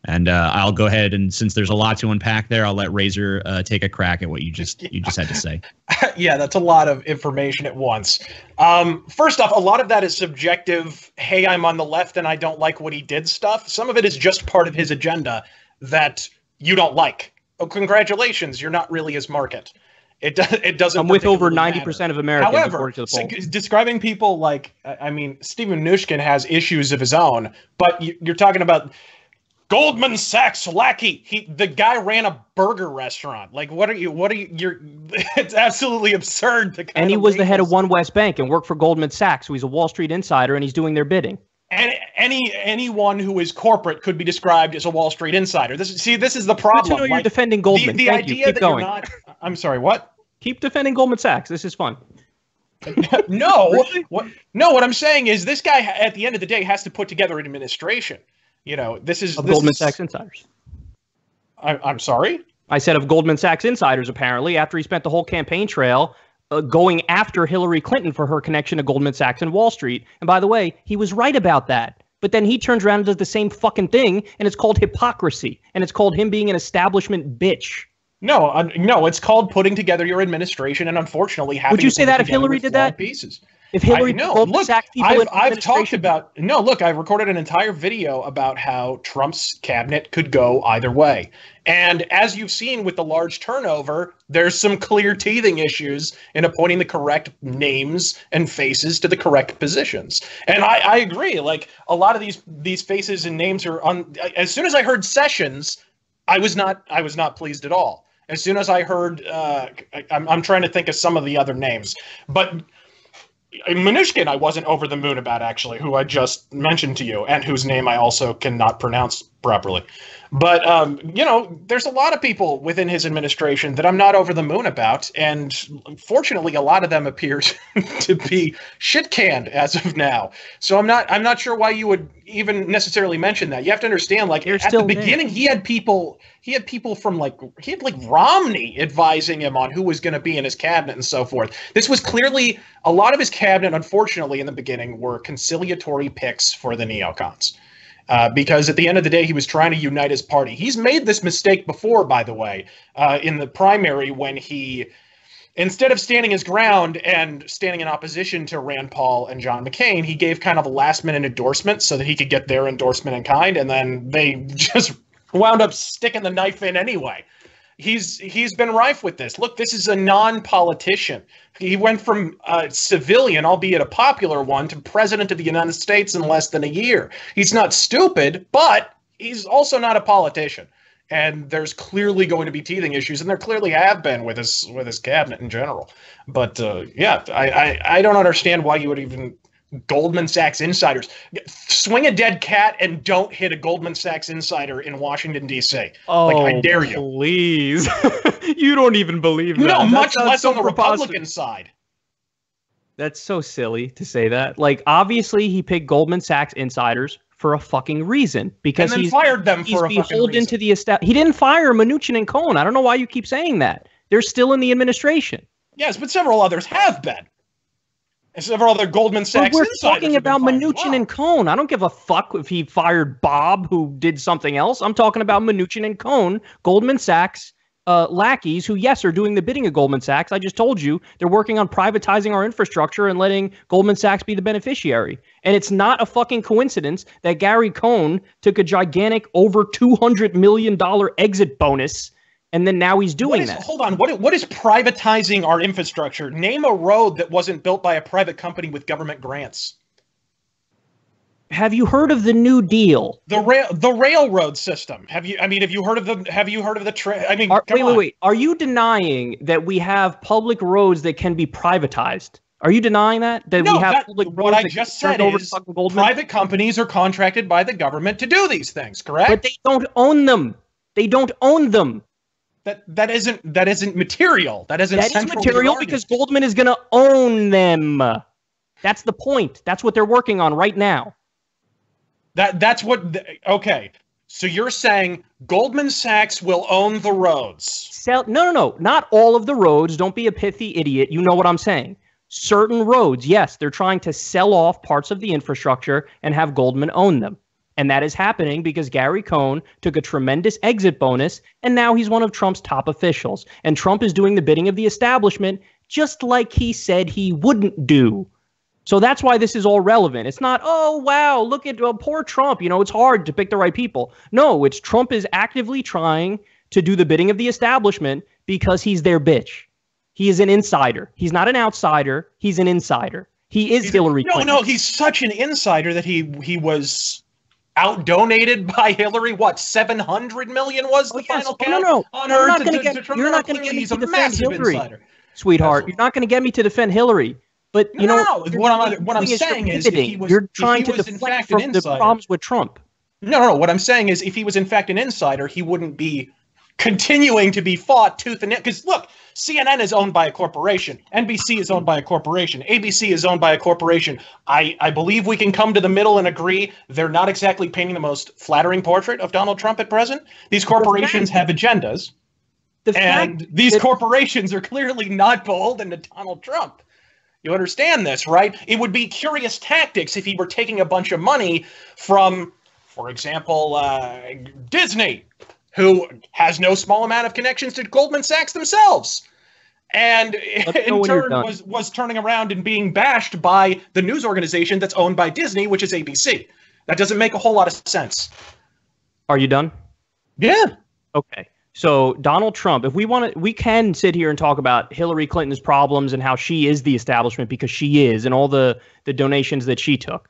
And I'll go ahead, and since there's a lot to unpack there, I'll let Razor take a crack at what you just had to say.
Yeah, that's a lot of information at once. First off, a lot of that is subjective. Hey, I'm on the left and I don't like what he did stuff. Some of it is just part of his agenda that you don't like. Oh, congratulations, you're not really his market. It doesn't.
I'm with over 90% of Americans.
However,
according to the poll.
Describing people like, I mean, Stephen Mnuchin has issues of his own, but you're talking about Goldman Sachs lackey. The guy ran a burger restaurant. Like, what are you? You're. It's absolutely absurd to.
And he was the head of One West Bank and worked for Goldman Sachs, so he's a Wall Street insider, and he's doing their bidding.
And anyone who is corporate could be described as a Wall Street insider. This is the problem.
Good to know you're defending Goldman.
The idea that
going.
you're not. I'm sorry. What?
Keep defending Goldman Sachs. This is fun.
No.
Really?
What I'm saying is this guy, at the end of the day, has to put together an administration. This is
Goldman Sachs insiders.
I'm sorry?
I said of Goldman Sachs insiders, apparently, after he spent the whole campaign trail going after Hillary Clinton for her connection to Goldman Sachs and Wall Street. And by the way, he was right about that. But then he turns around and does the same fucking thing, and it's called hypocrisy. And it's called him being an establishment bitch.
No, it's called putting together your administration, and unfortunately, having
would you say that if Hillary did that?
Pieces.
If Hillary
look,
sacked people
I've talked about look, I recorded an entire video about how Trump's cabinet could go either way. And as you've seen with the large turnover, there's some clear teething issues in appointing the correct names and faces to the correct positions. And I agree. Like, a lot of these faces and names are as soon as I heard Sessions, I was not pleased at all. As soon as I heard I'm trying to think of some of the other names, but Mnuchin I wasn't over the moon about, actually, who I just mentioned to you, and whose name I also cannot pronounce properly. But, there's a lot of people within his administration that I'm not over the moon about, and fortunately a lot of them appear to be shit-canned as of now. So I'm not sure why you would even necessarily mention that. You have to understand, like, at the beginning, he had people from, like, Romney advising him on who was going to be in his cabinet and so forth. This was clearly, a lot of his cabinet, unfortunately, in the beginning, were conciliatory picks for the neocons. Because at the end of the day, he was trying to unite his party. He's made this mistake before, by the way, in the primary, when he, instead of standing his ground and standing in opposition to Rand Paul and John McCain, he gave kind of a last-minute endorsement so that he could get their endorsement in kind, and then they just wound up sticking the knife in anyway. He's been rife with this. Look, this is a non-politician. He went from civilian, albeit a popular one, to president of the United States in less than a year. He's not stupid, but he's also not a politician. And there's clearly going to be teething issues, and there clearly have been with his cabinet in general. But I don't understand why you would even Goldman Sachs insiders. Swing a dead cat and don't hit a Goldman Sachs insider in Washington, D.C.
Oh,
like, I dare you.
Please. You don't even believe that.
No, much less on the Republican side.
That's so silly to say that. Like, obviously, he picked Goldman Sachs insiders for a fucking reason. Because
and then fired them for a fucking reason.
To the he didn't fire Mnuchin and Cohen. I don't know why you keep saying that. They're still in the administration.
Yes, but several others have been. And several other Goldman Sachs
we're
insiders
talking about Mnuchin and Cohen. I don't give a fuck if he fired Bob, who did something else. I'm talking about Mnuchin and Cohen, Goldman Sachs lackeys who, yes, are doing the bidding of Goldman Sachs. I just told you they're working on privatizing our infrastructure and letting Goldman Sachs be the beneficiary. And it's not a fucking coincidence that Gary Cohn took a gigantic over $200 million exit bonus, and then now he's doing that.
Hold on. What is privatizing our infrastructure? Name a road that wasn't built by a private company with government grants.
Have you heard of the New Deal?
The railroad system. Have you heard of the
wait. Are you denying that we have public roads that can be privatized? Are you denying that? We have public roads
what I just said is private companies are contracted by the government to do these things, correct?
But they don't own them. They don't own them.
That isn't material. That is
material because Goldman is going to own them. That's the point. That's what they're working on right now.
Okay. So you're saying Goldman Sachs will own the roads?
No. Not all of the roads. Don't be a pithy idiot. You know what I'm saying. Certain roads, yes, they're trying to sell off parts of the infrastructure and have Goldman own them. And that is happening because Gary Cohn took a tremendous exit bonus, and now he's one of Trump's top officials. And Trump is doing the bidding of the establishment, just like he said he wouldn't do. So that's why this is all relevant. It's not, oh, wow, look at poor Trump. It's hard to pick the right people. No, it's Trump is actively trying to do the bidding of the establishment because he's their bitch. He is an insider. He's not an outsider. He's an insider. He's Hillary Clinton.
No, he's such an insider that he was out-donated by Hillary. What, 700 million was the final count?
No. You're not going to get me to defend Hillary, sweetheart. You're not going to get me to defend Hillary. But
what I'm saying is,
you're trying to deflect from the problems with Trump.
No. What I'm saying is, if he was in fact an insider, he wouldn't be continuing to be fought tooth and nail. Because look, CNN is owned by a corporation. NBC is owned by a corporation. ABC is owned by a corporation. I believe we can come to the middle and agree they're not exactly painting the most flattering portrait of Donald Trump at present. These corporations have agendas. And these corporations are clearly not beholden to Donald Trump. You understand this, right? It would be curious tactics if he were taking a bunch of money from, for example, Disney, who has no small amount of connections to Goldman Sachs themselves. And in turn was turning around and being bashed by the news organization that's owned by Disney, which is ABC. That doesn't make a whole lot of sense.
Are you done?
Yeah.
Okay. So Donald Trump, if we want to, we can sit here and talk about Hillary Clinton's problems and how she is the establishment, because she is, and all the donations that she took.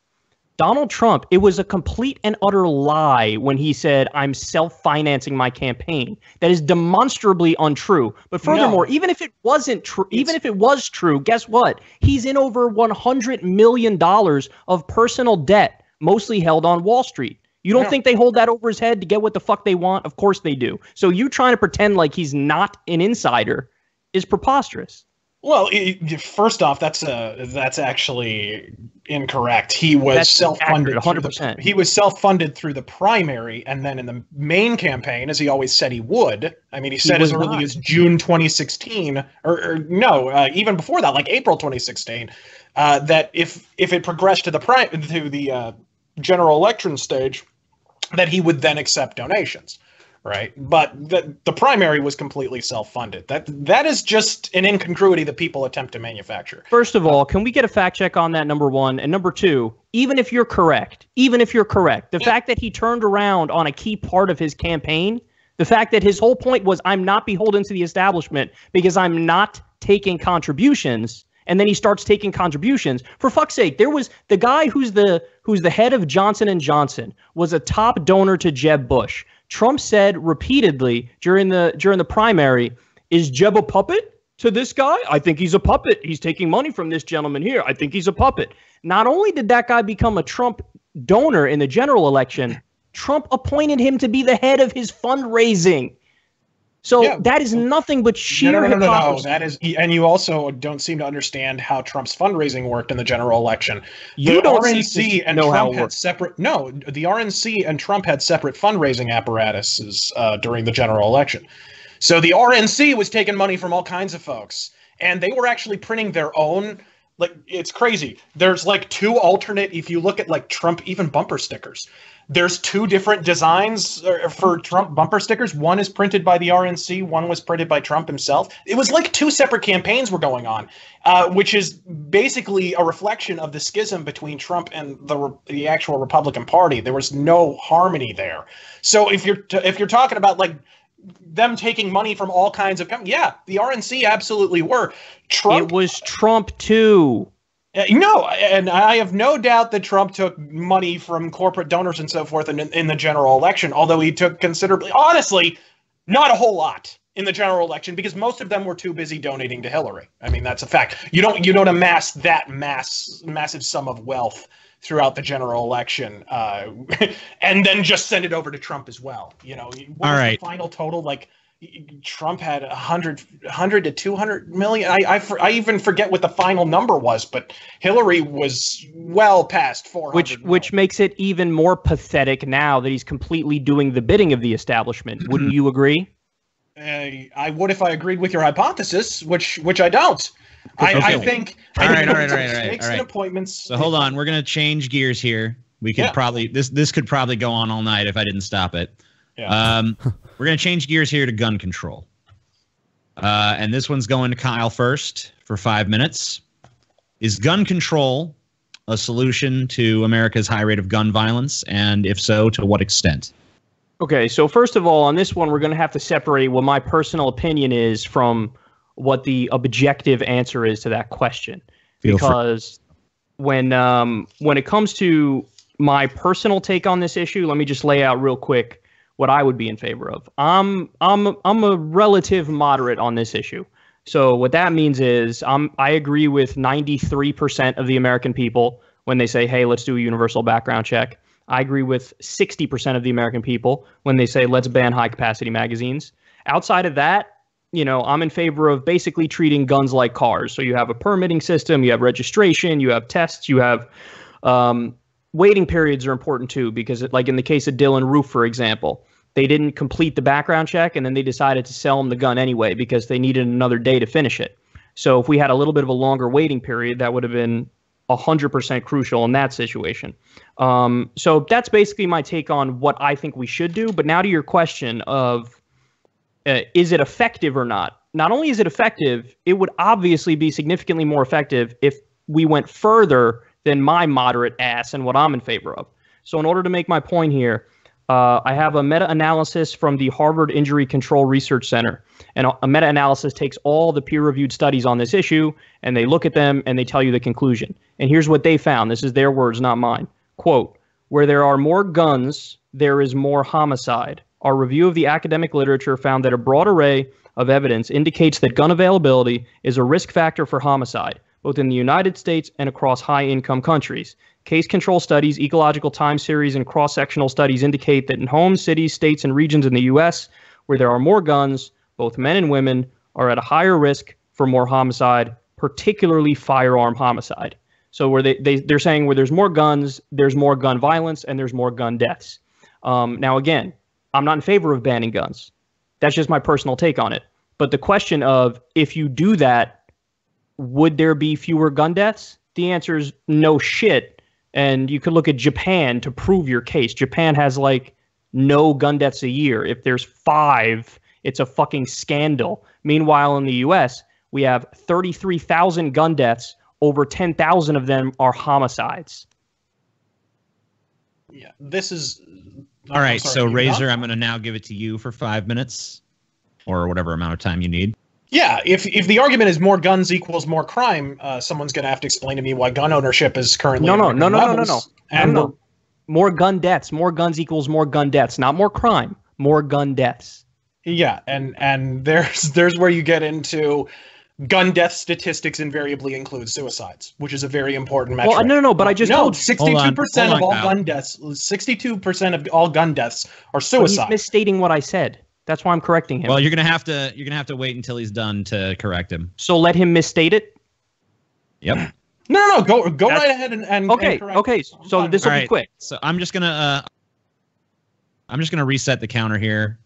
Donald Trump, it was a complete and utter lie when he said, I'm self-financing my campaign. That is demonstrably untrue. But furthermore, even if it wasn't true, even if it was true, guess what? He's in over $100 million of personal debt, mostly held on Wall Street. You don't think they hold that over his head to get what the fuck they want? Of course they do. So you trying to pretend like he's not an insider is preposterous.
Well, first off, that's actually incorrect. He was self-funded.
100%.
He was self-funded through the primary, and then in the main campaign, as he always said he would. I mean, he said as early as June 2016, or no, even before that, like April 2016, that if it progressed to the general election stage, that he would then accept donations. Right, but the primary was completely self-funded. That is just an incongruity that people attempt to manufacture.
First of all, can we get a fact check on that? Number one, and number two, even if you're correct, the fact that he turned around on a key part of his campaign, the fact that his whole point was, I'm not beholden to the establishment because I'm not taking contributions. And then he starts taking contributions. For fuck's sake, there was the guy who's the head of Johnson & Johnson was a top donor to Jeb Bush. Trump said repeatedly during the primary, is Jeb a puppet to this guy? I think he's a puppet. He's taking money from this gentleman here. I think he's a puppet. Not only did that guy become a Trump donor in the general election, Trump appointed him to be the head of his fundraising. So that is nothing but sheer hypocrisy.
No. That is, and you also don't seem to understand how Trump's fundraising worked in the general election. The RNC and Trump had separate. No, the RNC and Trump had separate fundraising apparatuses during the general election. So the RNC was taking money from all kinds of folks, and they were actually printing their own. Like, it's crazy. There's like two alternate. If you look at like Trump, even bumper stickers. There's two different designs for Trump bumper stickers. One is printed by the RNC. One was printed by Trump himself. It was like two separate campaigns were going on, which is basically a reflection of the schism between Trump and the actual Republican Party. There was no harmony there. So if you're talking about like them taking money from all kinds of companies, yeah, the RNC absolutely were.
It was Trump too.
No, and I have no doubt that Trump took money from corporate donors and so forth in the general election, although he took considerably, honestly, not a whole lot in the general election because most of them were too busy donating to Hillary. I mean, that's a fact. You don't amass that massive sum of wealth throughout the general election and then just send it over to Trump as well. What was the final total? Like, Trump had 100 to 200 million. I even forget what the final number was, but Hillary was well past 400.
Which makes it even more pathetic now that he's completely doing the bidding of the establishment. Wouldn't you agree?
I would if I agreed with your hypothesis, which I don't. I think.
All right.
Appointments.
So hold on, we're gonna change gears here. We could probably this could probably go on all night if I didn't stop it. Yeah. We're going to change gears here to gun control. And this one's going to Kyle first for 5 minutes. Is gun control a solution to America's high rate of gun violence? And if so, to what extent?
Okay, so first of all, on this one, we're going to have to separate what my personal opinion is from what the objective answer is to that question. Because when it comes to my personal take on this issue, let me just lay out real quick what I would be in favor of. I'm a relative moderate on this issue. So what that means is I agree with 93% of the American people when they say, hey, let's do a universal background check. I agree with 60% of the American people when they say, let's ban high-capacity magazines. Outside of that, I'm in favor of basically treating guns like cars. So you have a permitting system, you have registration, you have tests, you have waiting periods are important too, because like in the case of Dylan Roof, for example, they didn't complete the background check and then they decided to sell him the gun anyway because they needed another day to finish it. So if we had a little bit of a longer waiting period, that would have been 100% crucial in that situation. So that's basically my take on what I think we should do. But now to your question of is it effective or not? not only is it effective, it would obviously be significantly more effective if we went further than my moderate ass and what I'm in favor of. So in order to make my point here, I have a meta-analysis from the Harvard Injury Control Research Center. And a meta-analysis takes all the peer-reviewed studies on this issue, and they look at them, and they tell you the conclusion. And here's what they found. This is their words, not mine. Quote, where there are more guns, there is more homicide. Our review of the academic literature found that a broad array of evidence indicates that gun availability is a risk factor for homicide, both in the United States and across high-income countries. Case control studies, ecological time series, and cross-sectional studies indicate that in homes, cities, states, and regions in the U.S. where there are more guns, both men and women are at a higher risk for more homicide, particularly firearm homicide. So where they're saying where there's more guns, there's more gun violence, and there's more gun deaths. Now, again, I'm not in favor of banning guns. That's just my personal take on it. But the question of if you do that, would there be fewer gun deaths? The answer is no shit. And you could look at Japan to prove your case. Japan has like no gun deaths a year. If there's 5, it's a fucking scandal. Meanwhile, in the U.S., we have 33,000 gun deaths. Over 10,000 of them are homicides.
Yeah, this is...
All right, so Razor, I'm going to now give it to you for 5 minutes or whatever amount of time you need.
Yeah, if the argument is more guns equals more crime, someone's going to have to explain to me why gun ownership is currently
no.
And
more gun deaths. More guns equals more gun deaths. Not more crime. More gun deaths.
Yeah, and there's where you get into gun death statistics invariably include suicides, which is a very important metric.
Well, no, but I just told
62% of all gun deaths. 62% of all gun deaths are suicide.
He's misstating what I said. That's why I'm correcting him.
Well, you're gonna have to wait until he's done to correct him.
So let him misstate it.
Yep.
No, go right ahead and
okay.
correct.
Okay. So this will be quick.
So I'm just gonna reset the counter here.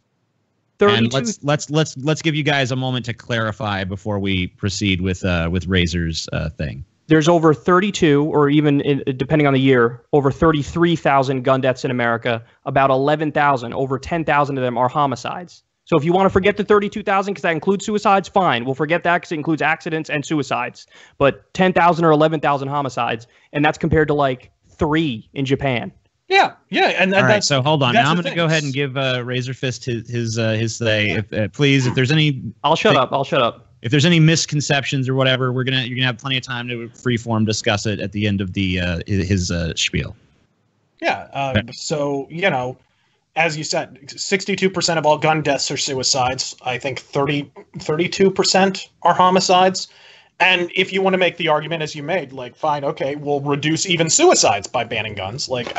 32.
And let's give you guys a moment to clarify before we proceed with Razor's thing.
There's over 32, or even depending on the year, over 33,000 gun deaths in America. About 11,000, over 10,000 of them are homicides. So if you want to forget the 32,000 because that includes suicides, fine. We'll forget that because it includes accidents and suicides. But 10,000 or 11,000 homicides, and that's compared to like 3 in Japan.
Yeah, and
all right. So hold on. Now I'm going to go ahead and give Razorfist his say. If please, if there's any,
I'll shut up.
If there's any misconceptions or whatever, you're gonna have plenty of time to freeform discuss it at the end of the his spiel.
Yeah. So as you said, 62% of all gun deaths are suicides. I think 32% are homicides. And if you want to make the argument as you made, like, fine, okay, we'll reduce even suicides by banning guns. Let's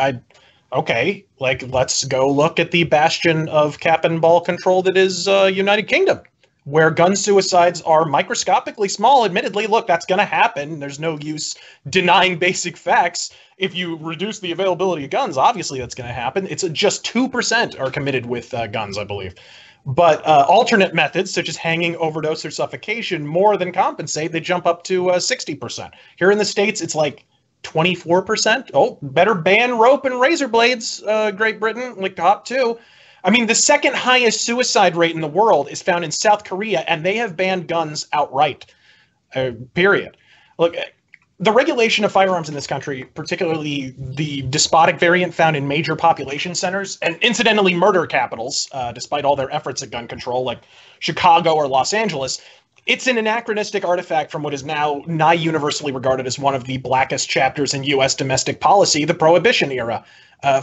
go look at the bastion of cap and ball control that is United Kingdom, where gun suicides are microscopically small. Admittedly, look, that's going to happen. There's no use denying basic facts. If you reduce the availability of guns, obviously that's going to happen. It's just 2% are committed with guns, I believe. But alternate methods, such as hanging, overdose, or suffocation, more than compensate. They jump up to 60%. Here in the States, it's like 24%. Oh, better ban rope and razor blades, Great Britain, like top 2. I mean, the second highest suicide rate in the world is found in South Korea, and they have banned guns outright, period. Look, the regulation of firearms in this country, particularly the despotic variant found in major population centers, and incidentally murder capitals, despite all their efforts at gun control, like Chicago or Los Angeles, it's an anachronistic artifact from what is now nigh universally regarded as one of the blackest chapters in U.S. domestic policy, the Prohibition era.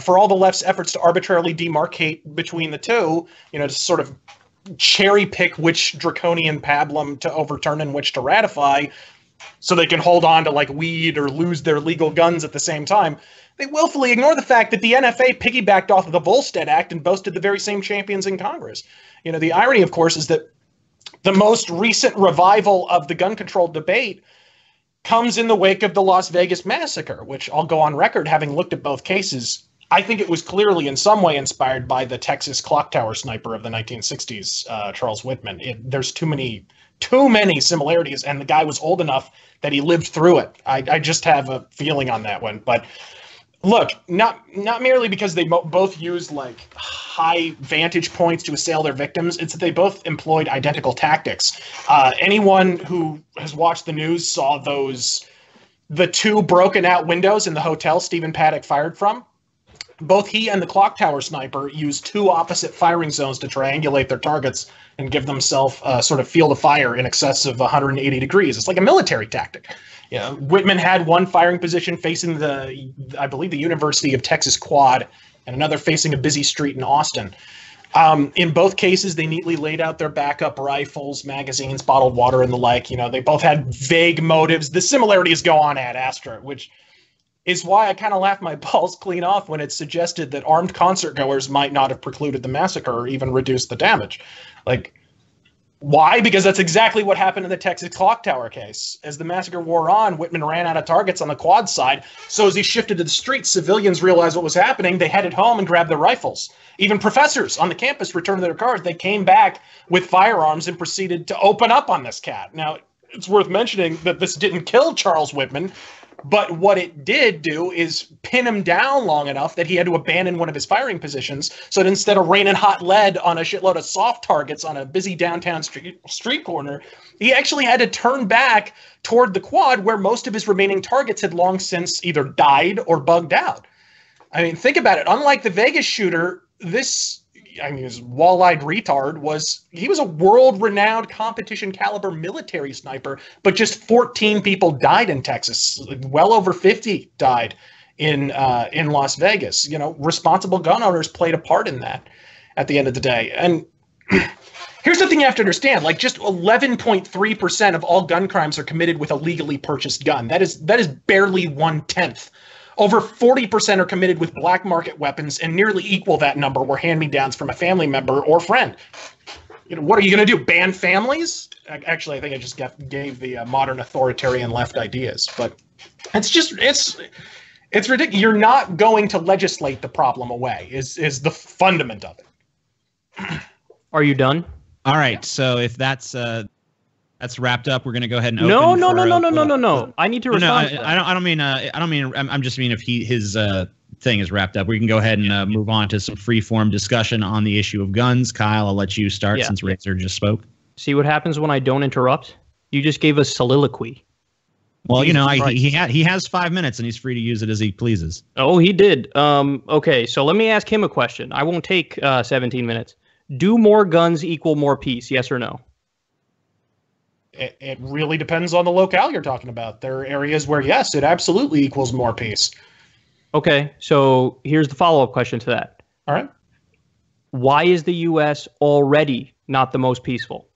For all the left's efforts to arbitrarily demarcate between the two, to sort of cherry pick which draconian pablum to overturn and which to ratify, so they can hold on to like weed or lose their legal guns at the same time, they willfully ignore the fact that the NFA piggybacked off of the Volstead Act and boasted the very same champions in Congress. The irony, of course, is that the most recent revival of the gun control debate comes in the wake of the Las Vegas massacre, which I'll go on record, having looked at both cases, I think it was clearly in some way inspired by the Texas clock tower sniper of the 1960s, Charles Whitman. There's too many similarities, and the guy was old enough that he lived through it. I just have a feeling on that one. But Look, not merely because they both used like high vantage points to assail their victims. It's that they both employed identical tactics. Anyone who has watched the news saw the two broken out windows in the hotel Stephen Paddock fired from. Both he and the clock tower sniper used two opposite firing zones to triangulate their targets and give themselves a sort of field of fire in excess of 180 degrees. It's like a military tactic. Yeah, Whitman had one firing position facing I believe, the University of Texas Quad, and another facing a busy street in Austin. In both cases, they neatly laid out their backup rifles, magazines, bottled water, and the like. They both had vague motives. The similarities go on ad astra, which is why I kind of laughed my balls clean off when it suggested that armed concertgoers might not have precluded the massacre or even reduced the damage. Like, why? Because that's exactly what happened in the Texas clock tower case. As the massacre wore on, Whitman ran out of targets on the quad side, so as he shifted to the streets, civilians realized what was happening. They headed home and grabbed their rifles. Even professors on the campus returned to their cars. They came back with firearms and proceeded to open up on this cat. Now, it's worth mentioning that this didn't kill Charles Whitman, but what it did do is pin him down long enough that he had to abandon one of his firing positions, so that instead of raining hot lead on a shitload of soft targets on a busy downtown street corner, he actually had to turn back toward the quad where most of his remaining targets had long since either died or bugged out. I mean, think about it. Unlike the Vegas shooter, this wall-eyed retard was a world-renowned competition caliber military sniper, but just 14 people died in Texas. Well over 50 died in Las Vegas. Responsible gun owners played a part in that at the end of the day. And here's the thing you have to understand, like just 11.3% of all gun crimes are committed with a legally purchased gun. That is barely 1/10. Over 40% are committed with black market weapons, and nearly equal that number were hand-me-downs from a family member or friend. What are you going to do? Ban families? Actually, I think I just gave the modern authoritarian left ideas, but it's ridiculous. You're not going to legislate the problem away. Is the fundament of it.
Are you done?
All right. So if that's wrapped up, we're going to go ahead and
open.
No.
I need to respond.
No, I don't mean. I'm just mean if his thing is wrapped up, we can go ahead and move on to some free-form discussion on the issue of guns. Kyle, I'll let you start since Razor just spoke.
See what happens when I don't interrupt? You just gave us soliloquy.
Well, he has 5 minutes and he's free to use it as he pleases.
Oh, he did. Okay, so let me ask him a question. I won't take 17 minutes. Do more guns equal more peace? Yes or no?
It really depends on the locale you're talking about. There are areas where, yes, it absolutely equals more peace.
Okay, so here's the follow-up question to that.
All right.
Why is the U.S. already not the most peaceful?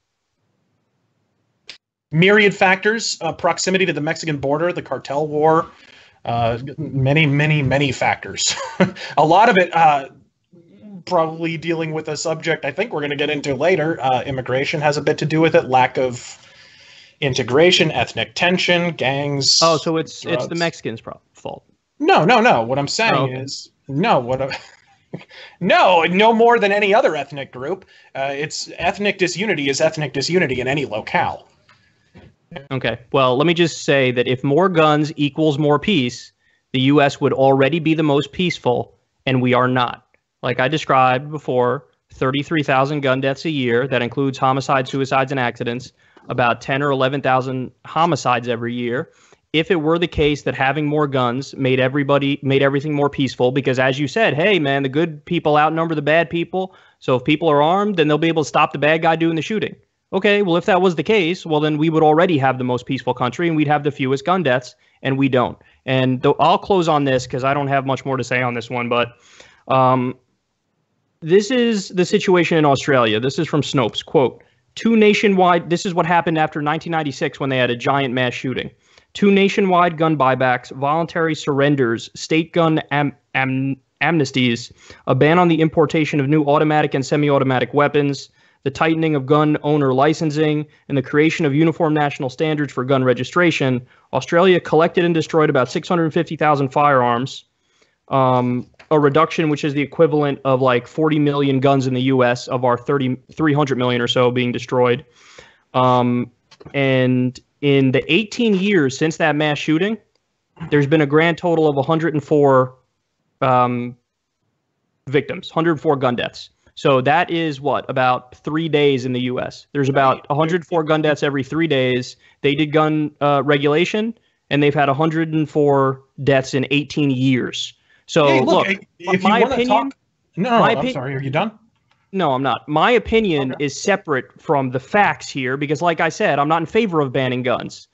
Myriad factors, proximity to the Mexican border, the cartel war, many factors. A lot of it probably dealing with a subject I think we're going to get into later. Immigration has a bit to do with it, lack of integration, ethnic tension, gangs.
Oh, so it's the Mexicans' fault.
No. What I'm saying is no more than any other ethnic group. It's ethnic disunity is ethnic disunity in any locale.
Okay. Well, let me just say that if more guns equals more peace, the U.S. would already be the most peaceful, and we are not. Like I described before, 33,000 gun deaths a year. That includes homicides, suicides, and accidents. About 10 or 11,000 homicides every year. If it were the case that having more guns made everything more peaceful, because as you said, hey man, the good people outnumber the bad people. So if people are armed, then they'll be able to stop the bad guy doing the shooting. Okay, well if that was the case, well then we would already have the most peaceful country and we'd have the fewest gun deaths, and we don't. And I'll close on this because I don't have much more to say on this one, but this is the situation in Australia. This is from Snopes, quote, this is what happened after 1996 when they had a giant mass shooting. 2 nationwide gun buybacks, voluntary surrenders, state gun amnesties, a ban on the importation of new automatic and semi-automatic weapons, the tightening of gun owner licensing, and the creation of uniform national standards for gun registration. Australia collected and destroyed about 650,000 firearms, a reduction which is the equivalent of like 40 million guns in the U.S. of our 300 million or so being destroyed. And in the 18 years since that mass shooting, there's been a grand total of 104 victims, 104 gun deaths. So that is what, about 3 days in the U.S. There's about 104 gun deaths every 3 days. They did gun regulation, and they've had 104 deaths in 18 years. So
hey,
look,
if
my
you want to
opinion.
talk, I'm sorry. Are you done?
No, I'm not. My opinion is separate from the facts here because, like I said, I'm not in favor of banning guns.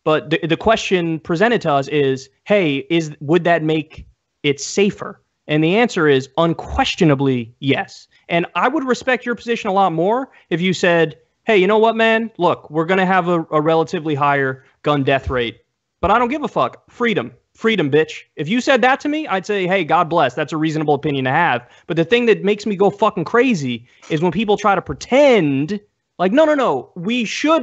But the question presented to us is, hey, would that make it safer? And the answer is unquestionably yes. And I would respect your position a lot more if you said, hey, you know what, man? Look, we're going to have a relatively higher gun death rate, but I don't give a fuck. Freedom, bitch. If you said that to me, I'd say, hey, God bless. That's a reasonable opinion to have. But the thing that makes me go fucking crazy is when people try to pretend like, no,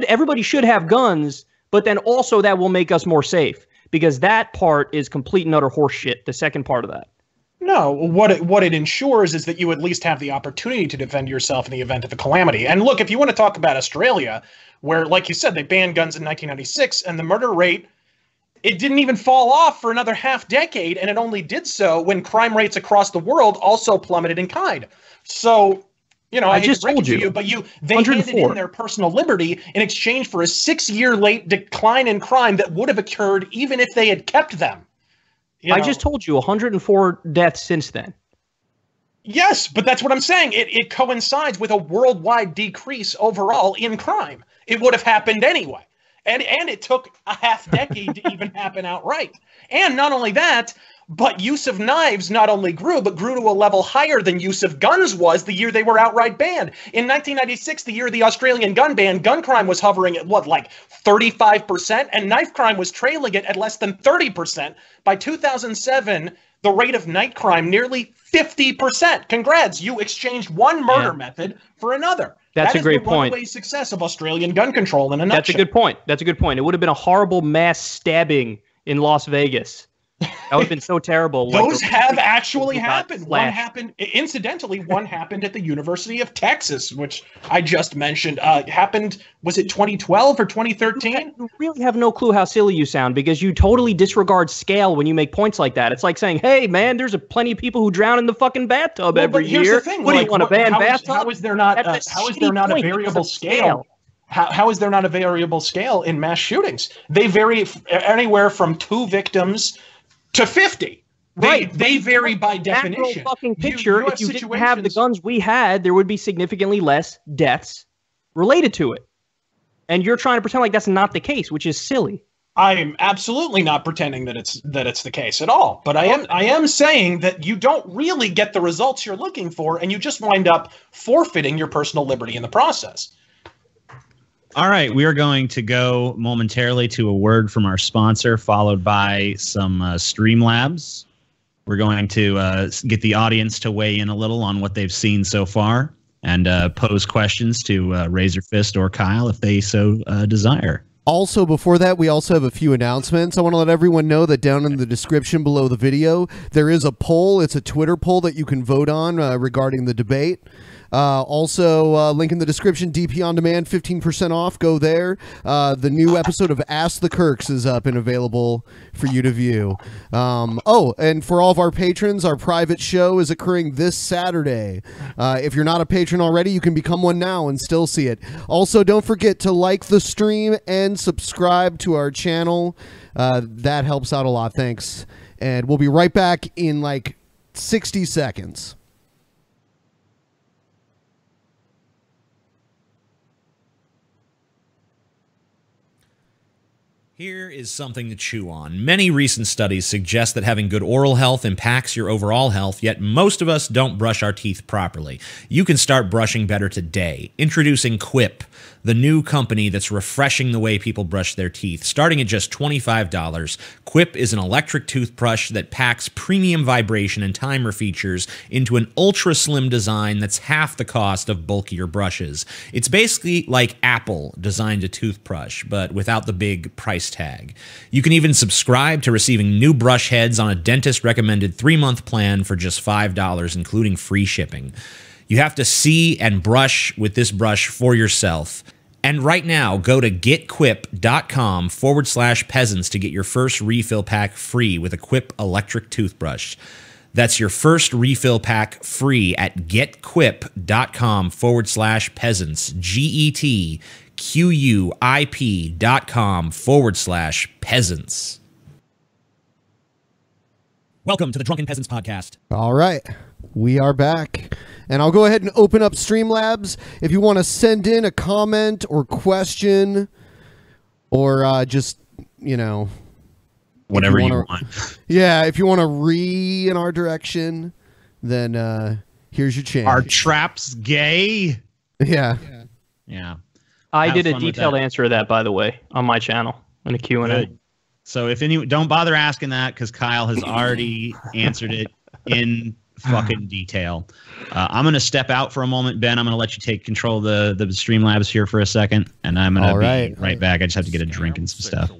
everybody should have guns, but then also that will make us more safe, because that part is complete and utter horseshit, the second part of that.
No, what it ensures is that you at least have the opportunity to defend yourself in the event of a calamity. And look, if you want to talk about Australia, where, like you said, they banned guns in 1996, and the murder rate, it didn't even fall off for another half decade, and it only did so when crime rates across the world also plummeted in kind. So, I just told you, but they handed in their personal liberty in exchange for a 6-year late decline in crime that would have occurred even if they had kept them.
I just told you 104 deaths since then.
Yes, but that's what I'm saying. It coincides with a worldwide decrease overall in crime. It would have happened anyway. And it took a half decade to even happen outright. And not only that, but use of knives not only grew, but grew to a level higher than use of guns was the year they were outright banned. In 1996, the year of the Australian gun ban, gun crime was hovering at like 35%, and knife crime was trailing it at less than 30%. By 2007, the rate of night crime nearly 50%. Congrats, you exchanged one murder method for another.
That's a great point.
That is the runaway success of Australian gun control in a nutshell.
That's a good point. That's a good point. It would have been a horrible mass stabbing in Las Vegas. That would have been so terrible.
Those have actually happened. One happened, incidentally, one happened at the University of Texas, which I just mentioned. Happened, was it 2012 or 2013?
You really have no clue how silly you sound, because you totally disregard scale when you make points like that. It's like saying, hey, man, there's plenty of people who drown in the fucking bathtub every year.
Here's the thing.
What do you want to ban bathtub?
How is there not a variable scale? How is there not a variable scale in mass shootings? They vary anywhere from 2 victims to 50. They vary by definition.
Fucking picture. If you didn't have the guns we had, there would be significantly less deaths related to it. And you're trying to pretend like that's not the case, which is silly.
I'm absolutely not pretending that it's the case at all. But I am saying that you don't really get the results you're looking for, and you just wind up forfeiting your personal liberty in the process.
All right, we are going to go momentarily to a word from our sponsor, followed by some Streamlabs. We're going to get the audience to weigh in a little on what they've seen so far, and pose questions to Razorfist or Kyle if they so desire.
Also, before that, we also have a few announcements. I want to let everyone know that down in the description below the video, there is a poll. It's a Twitter poll that you can vote on regarding the debate. Also, link in the description, DP On Demand, 15% off. Go there. The new episode of Ask the Kirks is up and available for you to view. Oh, and for all of our patrons, our private show is occurring this Saturday. If you're not a patron already, you can become one now and still see it. Also, don't forget to like the stream and subscribe to our channel. That helps out a lot. Thanks. And we'll be right back in like 60 seconds.
Here is something to chew on. Many recent studies suggest that having good oral health impacts your overall health, yet most of us don't brush our teeth properly. You can start brushing better today. Introducing Quip, the new company that's refreshing the way people brush their teeth. Starting at just $25, Quip is an electric toothbrush that packs premium vibration and timer features into an ultra-slim design that's half the cost of bulkier brushes. It's basically like Apple designed a toothbrush, but without the big price tag. You can even subscribe to receiving new brush heads on a dentist-recommended 3-month plan for just $5, including free shipping. You have to see and brush with this brush for yourself. And right now, go to getquip.com/peasants to get your first refill pack free with a Quip electric toothbrush. That's your first refill pack free at getquip.com/peasants. GETQUIP.com/peasants. Welcome to the Drunken Peasants podcast.
All right, we are back. And I'll go ahead and open up Streamlabs. If you want to send in a comment or question or just, you know,
whatever you want.
Yeah, if you want to read in our direction, then here's your chance.
Are traps gay?
Yeah.
Yeah.
I did a detailed answer to that, by the way, on my channel in a Q&A.
Good. So if any, don't bother asking that because Kyle has already answered it in fucking detail. I'm going to step out for a moment, Ben. I'm going to let you take control of the Streamlabs here for a second, and I'm going to be right back. I just have to get a drink and some stuff.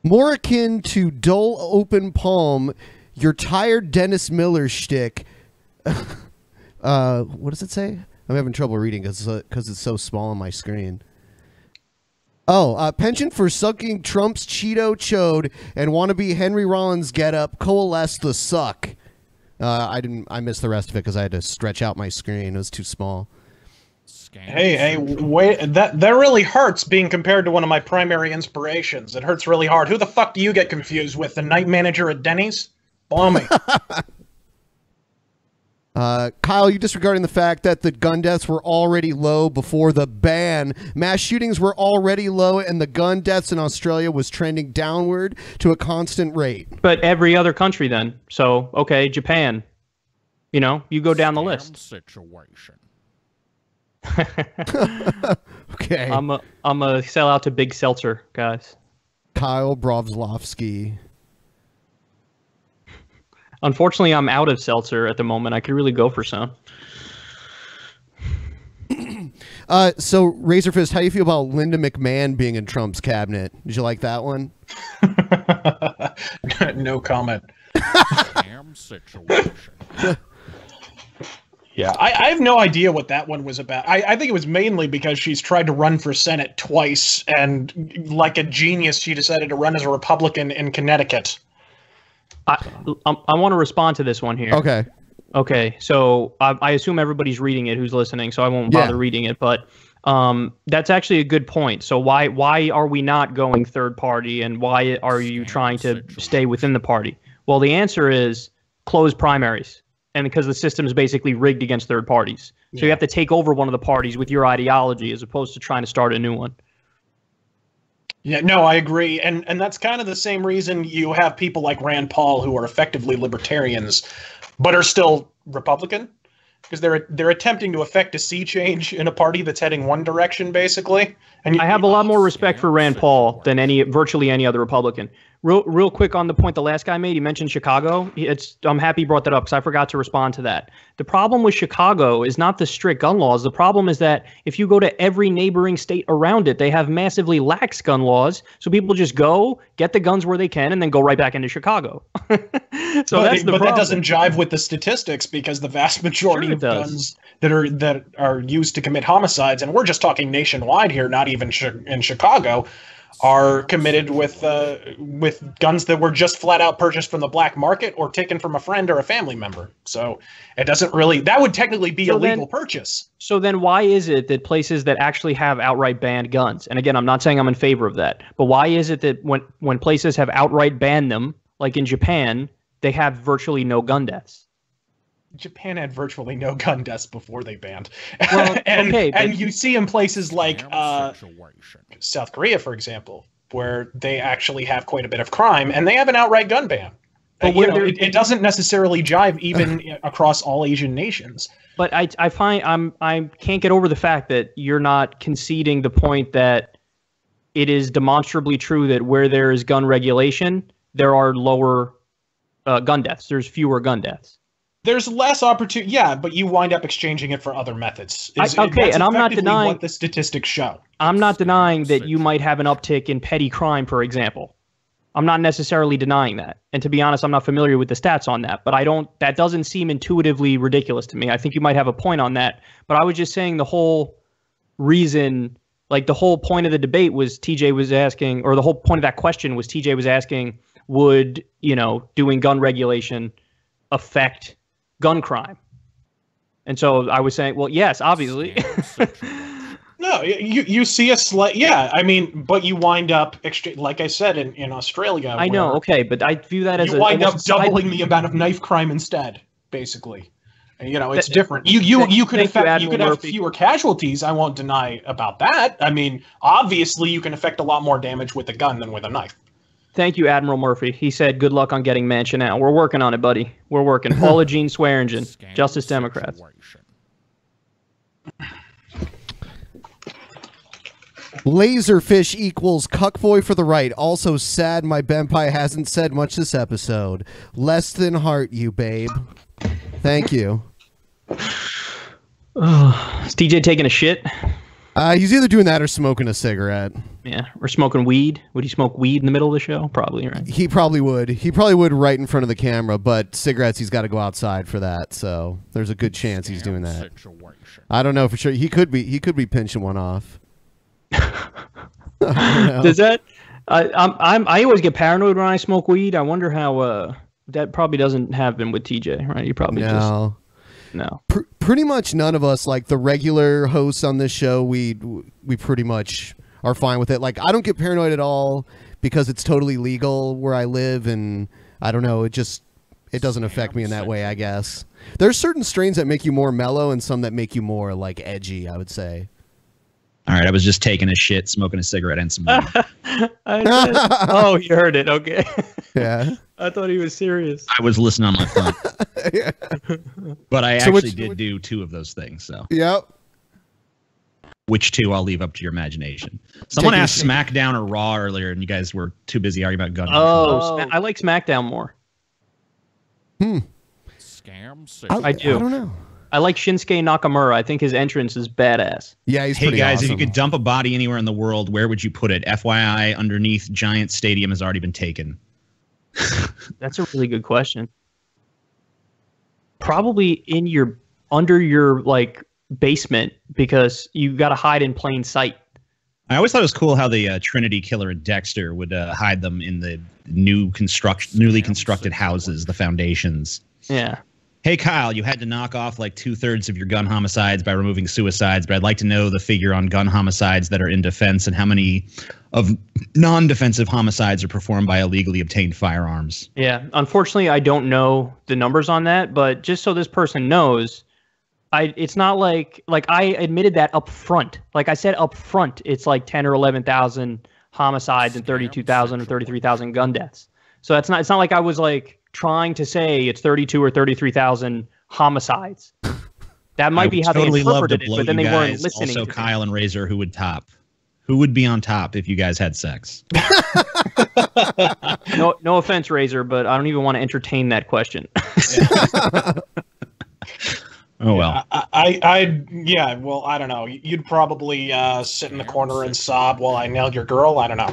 More akin to dull open palm, your tired Dennis Miller shtick. What does it say? I'm having trouble reading because it's so small on my screen. Oh, penchant for sucking Trump's Cheeto chode and wannabe Henry Rollins getup coalesce the suck. I missed the rest of it because I had to stretch out my screen. It was too small.
Hey, wait, that really hurts being compared to one of my primary inspirations. It hurts really hard. Who the fuck do you get confused with? The night manager at Denny's? Blow me.
Kyle, you disregarding the fact that the gun deaths were already low before the ban. Mass shootings were already low, and the gun deaths in Australia was trending downward to a constant rate.
But every other country then. So, okay, Japan. You know, you go down the list.
Situation.
Okay.
I'm a sell out to Big Seltzer, guys.
Kyle Brovslovsky.
Unfortunately, I'm out of seltzer at the moment. I could really go for some.
So, Razorfist, how do you feel about Linda McMahon being in Trump's cabinet? Did you like that one?
No comment.
Damn situation.
Yeah, I have no idea what that one was about. I think it was mainly because she's tried to run for Senate twice, and like a genius, she decided to run as a Republican in Connecticut.
I want to respond to this one here.
Okay.
Okay, so I assume everybody's reading it who's listening, so I won't bother reading it. But that's actually a good point. So why are we not going third party, and why are you trying to stay within the party? Well, the answer is close primaries, and because the system is basically rigged against third parties. So you have to take over one of the parties with your ideology as opposed to trying to start a new one.
Yeah, no, I agree. And that's kind of the same reason you have people like Rand Paul who are effectively libertarians, but are still Republican, because they're attempting to effect a sea change in a party that's heading one direction, basically. And
I have a lot more respect for Rand Paul than virtually any other Republican. Real quick on the point the last guy made, he mentioned Chicago. I'm happy he brought that up because I forgot to respond to that. The problem with Chicago is not the strict gun laws. The problem is that if you go to every neighboring state around it, they have massively lax gun laws. So people just go, get the guns where they can, and then go right back into Chicago. That's the problem.
That doesn't jive with the statistics, because the vast majority of guns that are used to commit homicides, and we're just talking nationwide here, not even in Chicago, are committed with guns that were just flat out purchased from the black market or taken from a friend or a family member. So it doesn't really, that would technically be a legal purchase.
So then why is it that places that actually have outright banned guns, and again, I'm not saying I'm in favor of that, but why is it that when places have outright banned them, like in Japan, they have virtually no gun deaths?
Japan had virtually no gun deaths before they banned.
Well,
and you see in places like South Korea, for example, where they actually have quite a bit of crime, and they have an outright gun ban. But it doesn't necessarily jive even across all Asian nations.
But I find I can't get over the fact that you're not conceding the point that it is demonstrably true that where there is gun regulation, there are lower gun deaths. There's fewer gun deaths.
There's less opportunity, yeah, but you wind up exchanging it for other methods.
And I'm not denying
what the statistics show.
I'm not denying that you might have an uptick in petty crime, for example. I'm not necessarily denying that. And to be honest, I'm not familiar with the stats on that, but that doesn't seem intuitively ridiculous to me. I think you might have a point on that, but I was just saying the whole reason, like the whole point of the debate was TJ was asking, or the whole point of that question was TJ was asking, would, doing gun regulation affect gun crime? And so I was saying, well, yes, obviously.
No, you see a slight, yeah. I mean, but you wind up, like I said, in Australia.
I know, okay, but I view that as
you wind up doubling the amount of knife crime instead, basically. It's different. You could have fewer casualties. I won't deny about that. I mean, obviously, you can affect a lot more damage with a gun than with a knife.
Thank you, Admiral Murphy. He said, good luck on getting Manchin out. We're working on it, buddy. We're working. Paula Jean Swearingen, Justice Democrats.
Laserfish equals cuckboy for the right. Also sad my Benpai hasn't said much this episode. Less than heart, you babe. Thank you.
Is TJ taking a shit?
He's either doing that or smoking a cigarette.
Yeah, or smoking weed. Would he smoke weed in the middle of the show? Probably, right?
He probably would. He probably would right in front of the camera, but cigarettes, he's got to go outside for that. So there's a good chance he's doing that. I don't know for sure. He could be pinching one off.
Does that? I always get paranoid when I smoke weed. I wonder how that probably doesn't happen with TJ, right? You probably
no. Pretty much none of us, like the regular hosts on this show, we pretty much are fine with it. Like I don't get paranoid at all because it's totally legal where I live, and I don't know. It doesn't affect me in that way. I guess there's certain strains that make you more mellow and some that make you more like edgy, I would say.
All right, I was just taking a shit, smoking a cigarette, and some weed.
Oh, you heard it. Okay.
Yeah.
I thought he was serious.
I was listening on my phone.
Yeah.
But I actually did do two of those things. So.
Yep.
Which two I'll leave up to your imagination. Someone asked SmackDown or Raw earlier, and you guys were too busy arguing about gun.
I like SmackDown more. I do.
I don't know.
I like Shinsuke Nakamura. I think his entrance is badass.
Yeah, he's
pretty
awesome.
If you could dump a body anywhere in the world, where would you put it? FYI, underneath Giant Stadium has already been taken.
That's a really good question. Probably under your like basement, because you got to hide in plain sight.
I always thought it was cool how the Trinity Killer and Dexter would hide them in the newly constructed houses, the foundations.
Yeah.
Hey, Kyle, you had to knock off like 2/3 of your gun homicides by removing suicides, but I'd like to know the figure on gun homicides that are in defense and how many of non-defensive homicides are performed by illegally obtained firearms.
Yeah, unfortunately, I don't know the numbers on that, but just so this person knows, it's not like I admitted that up front. Like I said up front, it's like 10 or 11,000 homicides and 32,000 or 33,000 gun deaths. So it's not like I was like trying to say it's 32 or 33,000 homicides. That might be how they interpreted it, but then they weren't listening.
Also, Kyle and Razor, who would top? Who would be on top if you guys had sex?
No offense, Razor, but I don't even want to entertain that question.
Oh well.
Well, I don't know. You'd probably sit in the corner and sob while I nailed your girl. I don't know.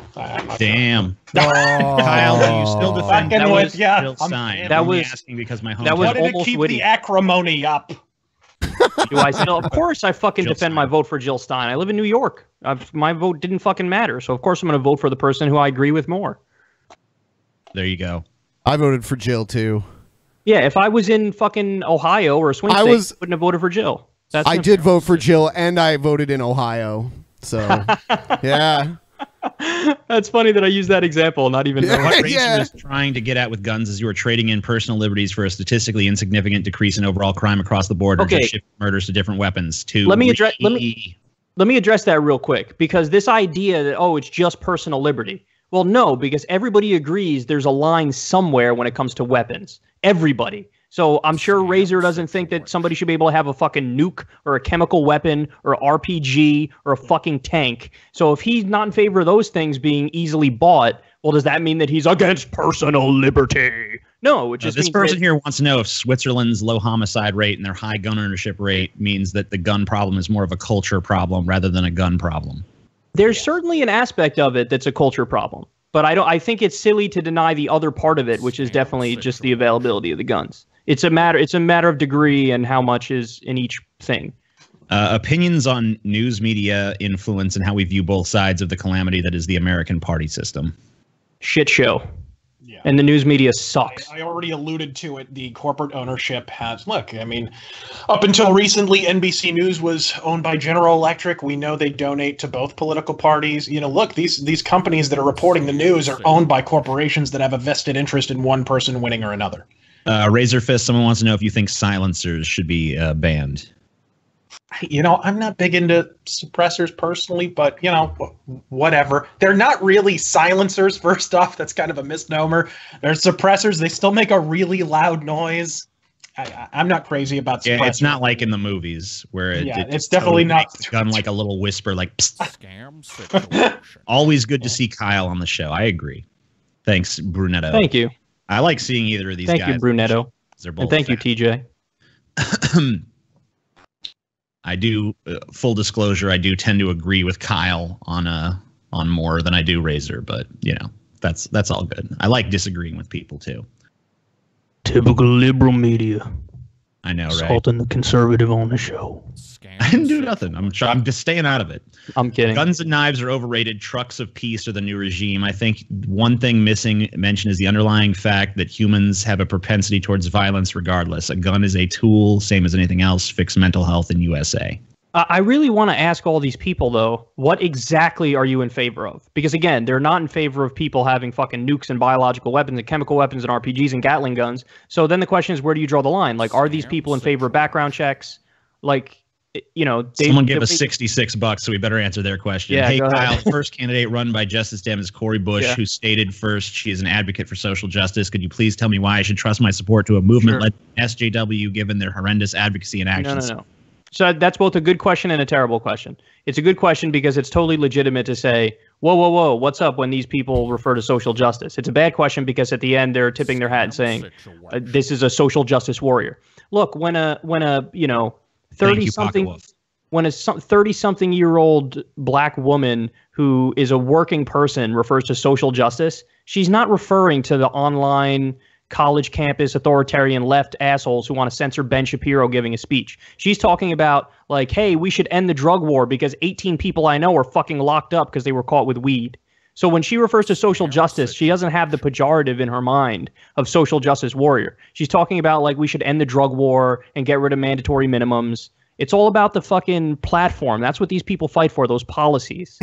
Damn. Kyle, do you still defend
that?
That was asking because my home.
That was almost to keep witty. The acrimony up.
Do I still? Of course, I fucking defend my vote for Jill Stein. I live in New York. My vote didn't fucking matter, so of course I'm going to vote for the person who I agree with more.
There you go.
I voted for Jill too.
Yeah, if I was in fucking Ohio or swing state, I wouldn't have voted for Jill.
I did vote for Jill, and I voted in Ohio. So, yeah.
That's funny that I used that example, not even knowing.
What Razor is trying to get at with guns is you are trading in personal liberties for a statistically insignificant decrease in overall crime across the board, or just shifting murders to different weapons.
Let me address that real quick, because this idea that, it's just personal liberty. Well, no, because everybody agrees there's a line somewhere when it comes to weapons. Everybody. So I'm sure Razor doesn't think that somebody should be able to have a fucking nuke or a chemical weapon or RPG or a fucking tank. So if he's not in favor of those things being easily bought, well, does that mean that he's against personal liberty? No, it just
this person here wants to know if Switzerland's low homicide rate and their high gun ownership rate means that the gun problem is more of a culture problem rather than a gun problem.
There's certainly an aspect of it that's a culture problem. But I think it's silly to deny the other part of it, which is definitely just the availability of the guns. It's a matter of degree and how much is in each thing.
Opinions on news media influence and how we view both sides of the calamity that is the American party system.
Shit show.
Yeah.
And the news media sucks.
I already alluded to it. The corporate ownership has, look, I mean, up until recently, NBC News was owned by General Electric. We know they donate to both political parties. You know, look, these companies that are reporting the news are owned by corporations that have a vested interest in one person winning or another.
Razorfist, someone wants to know if you think silencers should be banned.
You know, I'm not big into suppressors personally, but, you know, whatever. They're not really silencers, first off. That's kind of a misnomer. They're suppressors. They still make a really loud noise. I'm not crazy about suppressors.
Yeah, it's not like in the movies where
it's definitely not
done like a little whisper, like psst.
Scam situation.
Always good to see Kyle on the show. I agree. Thanks, Brunetto.
Thank you.
I like seeing either of these guys.
Thank you, Brunetto.
They're both
and thank you, TJ.
I do, full disclosure, I do tend to agree with Kyle on more than I do Razor, but you know, that's all good. I like disagreeing with people too.
Typical liberal media.
I know, right?
Assaulting the conservative on the show.
I didn't do nothing. I'm just staying out of it.
I'm kidding.
Guns and knives are overrated. Trucks of peace are the new regime. I think one thing missing mention is the underlying fact that humans have a propensity towards violence regardless. A gun is a tool, same as anything else. Fix mental health in USA.
I really want to ask all these people, though, what exactly are you in favor of? Because, again, they're not in favor of people having fucking nukes and biological weapons and chemical weapons and RPGs and Gatling guns. So then the question is, where do you draw the line? Like, are these people in favor of background checks? Like, you know,
someone gave us $66, so we better answer their question.
Yeah,
hey, Kyle, first candidate run by Justice Dem is Cori Bush, who stated first she is an advocate for social justice. Could you please tell me why I should trust my support to a movement led by SJW given their horrendous advocacy and actions?
No. So that's both a good question and a terrible question. It's a good question because it's totally legitimate to say, whoa, what's up when these people refer to social justice? It's a bad question because at the end they're tipping their hat and saying, this is a social justice warrior. Look, when a 30-something-year-old black woman who is a working person refers to social justice, she's not referring to the online college campus authoritarian left assholes who want to censor Ben Shapiro giving a speech. She's talking about, like, hey, we should end the drug war because 18 people I know are fucking locked up because they were caught with weed. So when she refers to social justice, she doesn't have the pejorative in her mind of social justice warrior. She's talking about, like, we should end the drug war and get rid of mandatory minimums. It's all about the fucking platform. That's what these people fight for, those policies.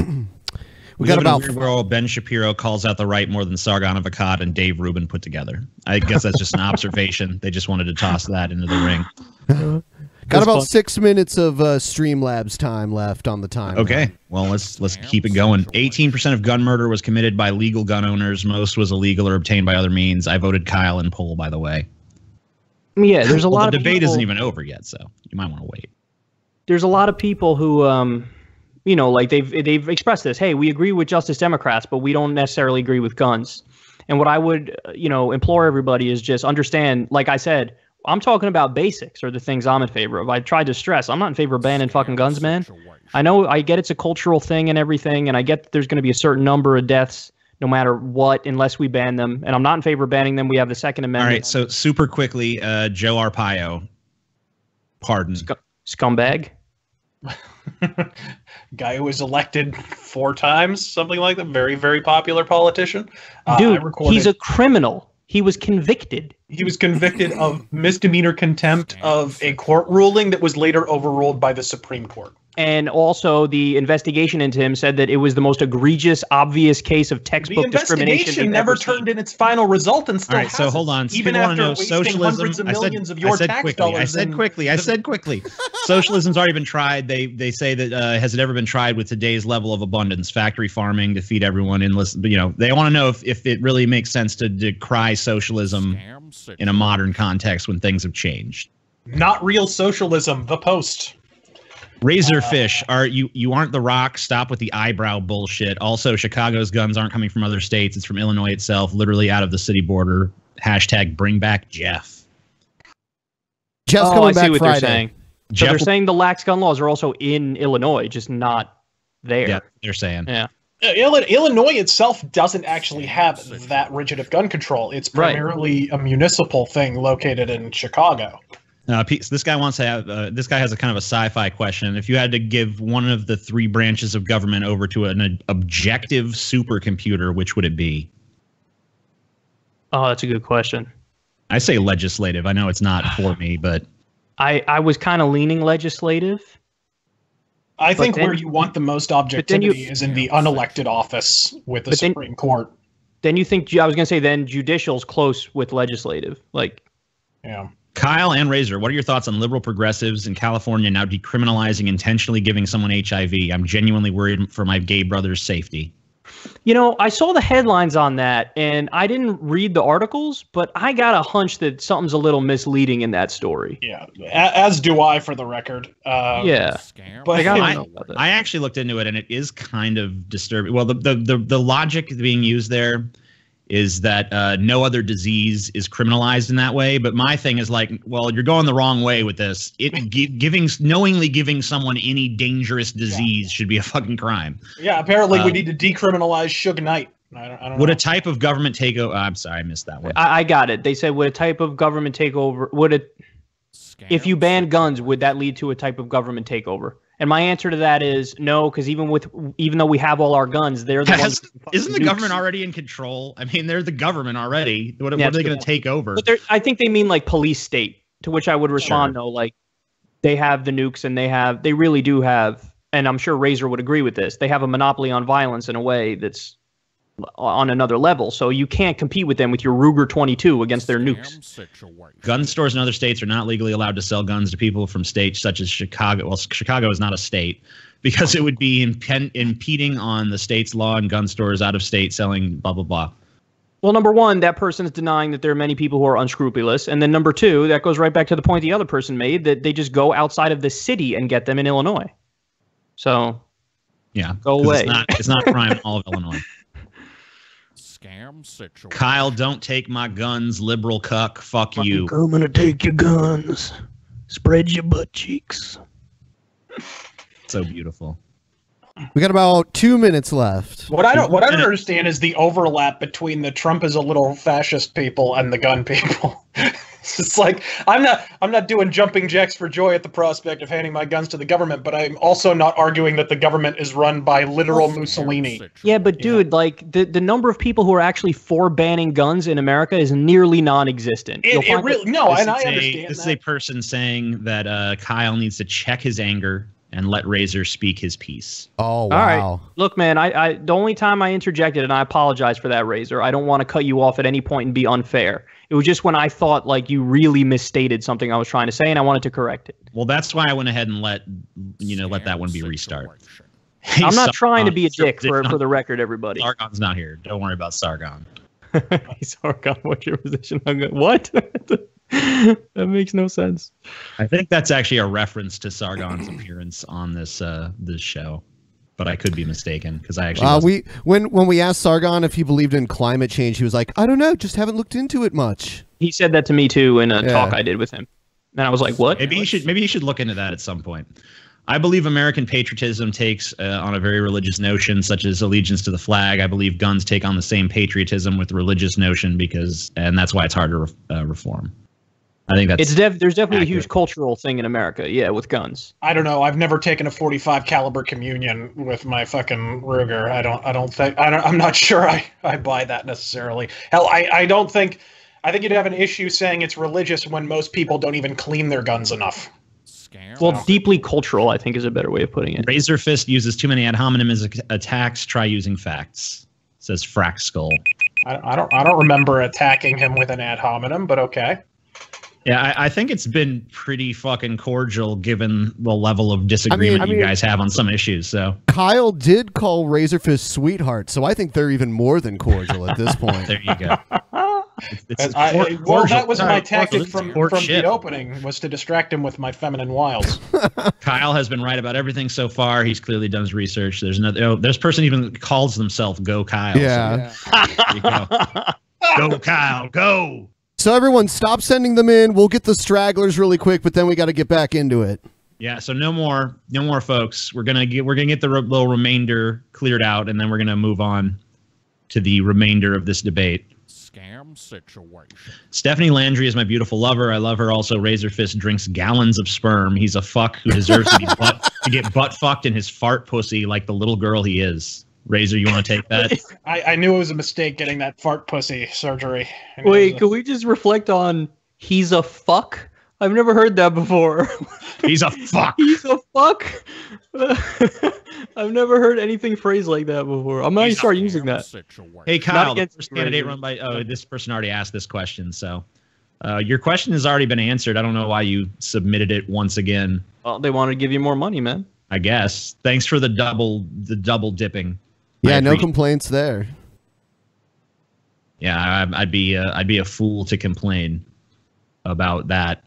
We got about where Ben Shapiro calls out the right more than Sargon of Akkad and Dave Rubin put together. I guess that's just an observation. They just wanted to toss that into the ring.
Got about 6 minutes of Streamlabs time left on the time.
Okay, well let's keep it going. 18% of gun murder was committed by legal gun owners. Most was illegal or obtained by other means. I voted Kyle in poll, by the way.
Yeah, there's a lot of
the debate
people,
isn't even over yet, so you might want to wait.
There's a lot of people who you know, like they've expressed this. Hey, we agree with Justice Democrats, but we don't necessarily agree with guns. And what I would, implore everybody is just understand, like I said, I'm talking about basics or the things I'm in favor of. I tried to stress, I'm not in favor of banning fucking guns, man. I know, I get it's a cultural thing and everything, and I get that there's going to be a certain number of deaths no matter what, unless we ban them. And I'm not in favor of banning them. We have the Second Amendment.
All right, so super quickly, Joe Arpaio, pardon.
Scumbag.
Guy who was elected 4 times, something like that. Very, very popular politician.
Dude, he's a criminal. He was convicted.
He was convicted of misdemeanor contempt of a court ruling that was later overruled by the Supreme Court.
And also, the investigation into him said that it was the most egregious, obvious case of textbook discrimination.
The investigation never turned in its final result and still
hasn't. So hold on.
Even after wasting hundreds of millions of your tax dollars.
I said quickly. Socialism's already been tried. They say that has it ever been tried with today's level of abundance? Factory farming to feed everyone. Endless. They want to know if it really makes sense to decry socialism in a modern context when things have changed.
Not real socialism. The Post.
Razorfish, you aren't The Rock. Stop with the eyebrow bullshit. Also, Chicago's guns aren't coming from other states. It's from Illinois itself, literally out of the city border. # bring back Jeff.
Jeff's coming back
I see what
Friday.
they're saying. So they're saying the lax gun laws are also in Illinois, just not there.
Yeah, they're saying.
Yeah.
Illinois itself doesn't actually have that rigid of gun control. It's primarily a municipal thing located in Chicago.
This guy wants to have. This guy has a kind of a sci-fi question. If you had to give one of the 3 branches of government over to an objective supercomputer, which would it be?
Oh, that's a good question.
I say legislative. I know it's not for me, but
I was kind of leaning legislative.
I think where you want the most objectivity is in the unelected office with the Supreme Court.
Then you think, I was going to say, then judicial's close with legislative. Like,
yeah.
Kyle and Razor, what are your thoughts on liberal progressives in California now decriminalizing intentionally giving someone HIV? I'm genuinely worried for my gay brother's safety.
You know, I saw the headlines on that, and I didn't read the articles, but I got a hunch that something's a little misleading in that story.
Yeah, as do I, for the record.
Yeah,
but
I actually looked into it, and it is kind of disturbing. Well, the logic being used there is that no other disease is criminalized in that way. But my thing is like, well, you're going the wrong way with this. Knowingly giving someone any dangerous disease should be a fucking crime.
Yeah, apparently we need to decriminalize Suge Knight. I don't
would
know.
A type of government takeover? I'm sorry, I missed that one.
I got it. They said, would a type of government takeover? If you ban guns, would that lead to a type of government takeover? And my answer to that is no, because even though we have all our guns, they're the ones.
Isn't the government already in control? I mean, they're the government already. What are they going to take over?
But I think they mean like police state. To which I would respond, no, like they have the nukes, and they really do have, and I'm sure Razor would agree with this. They have a monopoly on violence in a way that's on another level. So you can't compete with them with your Ruger 22 against their nukes.
Gun stores in other states are not legally allowed to sell guns to people from states such as Chicago. Well, Chicago is not a state because it would be impeding on the state's law and gun stores out of state selling blah, blah, blah.
Well, number one, that person is denying that there are many people who are unscrupulous. And then number two, that goes right back to the point the other person made, that they just go outside of the city and get them in Illinois. So
yeah,
go away.
It's not crime in all of Illinois.
Scam situation.
Kyle, don't take my guns, liberal cuck. Fuck you.
I'm gonna take your guns. Spread your butt cheeks.
So beautiful.
We got about 2 minutes left.
What I don't understand is the overlap between the Trump is a little fascist people and the gun people. It's like I'm not doing jumping jacks for joy at the prospect of handing my guns to the government, but I'm also not arguing that the government is run by literal Mussolini.
Yeah, but dude, like the number of people who are actually for banning guns in America is nearly non-existent.
I understand.
This is a person saying that Kyle needs to check his anger and let Razor speak his piece.
Oh, wow.
All right. Look, man, I the only time I interjected, and I apologize for that, Razor, I don't want to cut you off at any point and be unfair. It was just when I thought like you really misstated something I was trying to say, and I wanted to correct it.
Well, that's why I went ahead and let that one be restarted.
Hey, I'm not trying to be a dick for the record, everybody.
Sargon's not here. Don't worry about Sargon.
Hey, Sargon, what's your position on gun? What? That makes no sense.
I think that's actually a reference to Sargon's appearance on this show, but I could be mistaken because I actually
when we asked Sargon if he believed in climate change, he was like, I don't know, just haven't looked into it much.
He said that to me too in a talk I did with him, and I was like, what?
Maybe you should look into that at some point. I believe American patriotism takes on a very religious notion, such as allegiance to the flag. I believe guns take on the same patriotism with religious notion and that's why it's hard to reform. I think that's
there's definitely a huge cultural thing in America, with guns.
I don't know. I've never taken a .45 caliber communion with my fucking Ruger. I'm not sure I buy that necessarily. Hell, I think you'd have an issue saying it's religious when most people don't even clean their guns enough.
Well, deeply cultural, I think, is a better way of putting it.
Razorfist uses too many ad hominem attacks. Try using facts. Says Frack Skull.
I don't remember attacking him with an ad hominem, but okay.
Yeah, I think it's been pretty fucking cordial given the level of disagreement you guys have on some issues. So
Kyle did call Razorfist sweetheart, so I think they're even more than cordial at this point.
There you go.
That was my tactic from the opening, was to distract him with my feminine wiles.
Kyle has been right about everything so far. He's clearly done his research. This person even calls themselves Go Kyle.
Yeah.
So, there you go. Go Kyle, go.
So everyone, stop sending them in. We'll get the stragglers really quick, but then we got to get back into it.
Yeah, so no more folks. We're gonna get the little remainder cleared out, and then we're gonna move on to the remainder of this debate.
Scam situation.
Stephanie Landry is my beautiful lover. I love her. Also, Razorfist drinks gallons of sperm. He's a fuck who deserves to get butt fucked in his fart pussy like the little girl he is. Razor, you want to take that?
I knew it was a mistake getting that fart pussy surgery. I mean,
Wait, can we just reflect on he's a fuck? I've never heard that before.
He's a fuck.
He's a fuck. I've never heard anything phrased like that before. I'm gonna start using that.
Hey Kyle, the
against
first candidate run by. Oh, this person already asked this question, so your question has already been answered. I don't know why you submitted it once again.
Well, they wanted to give you more money, man.
I guess. Thanks for the double dipping.
Yeah, no complaints there.
Yeah, I'd be a fool to complain about that.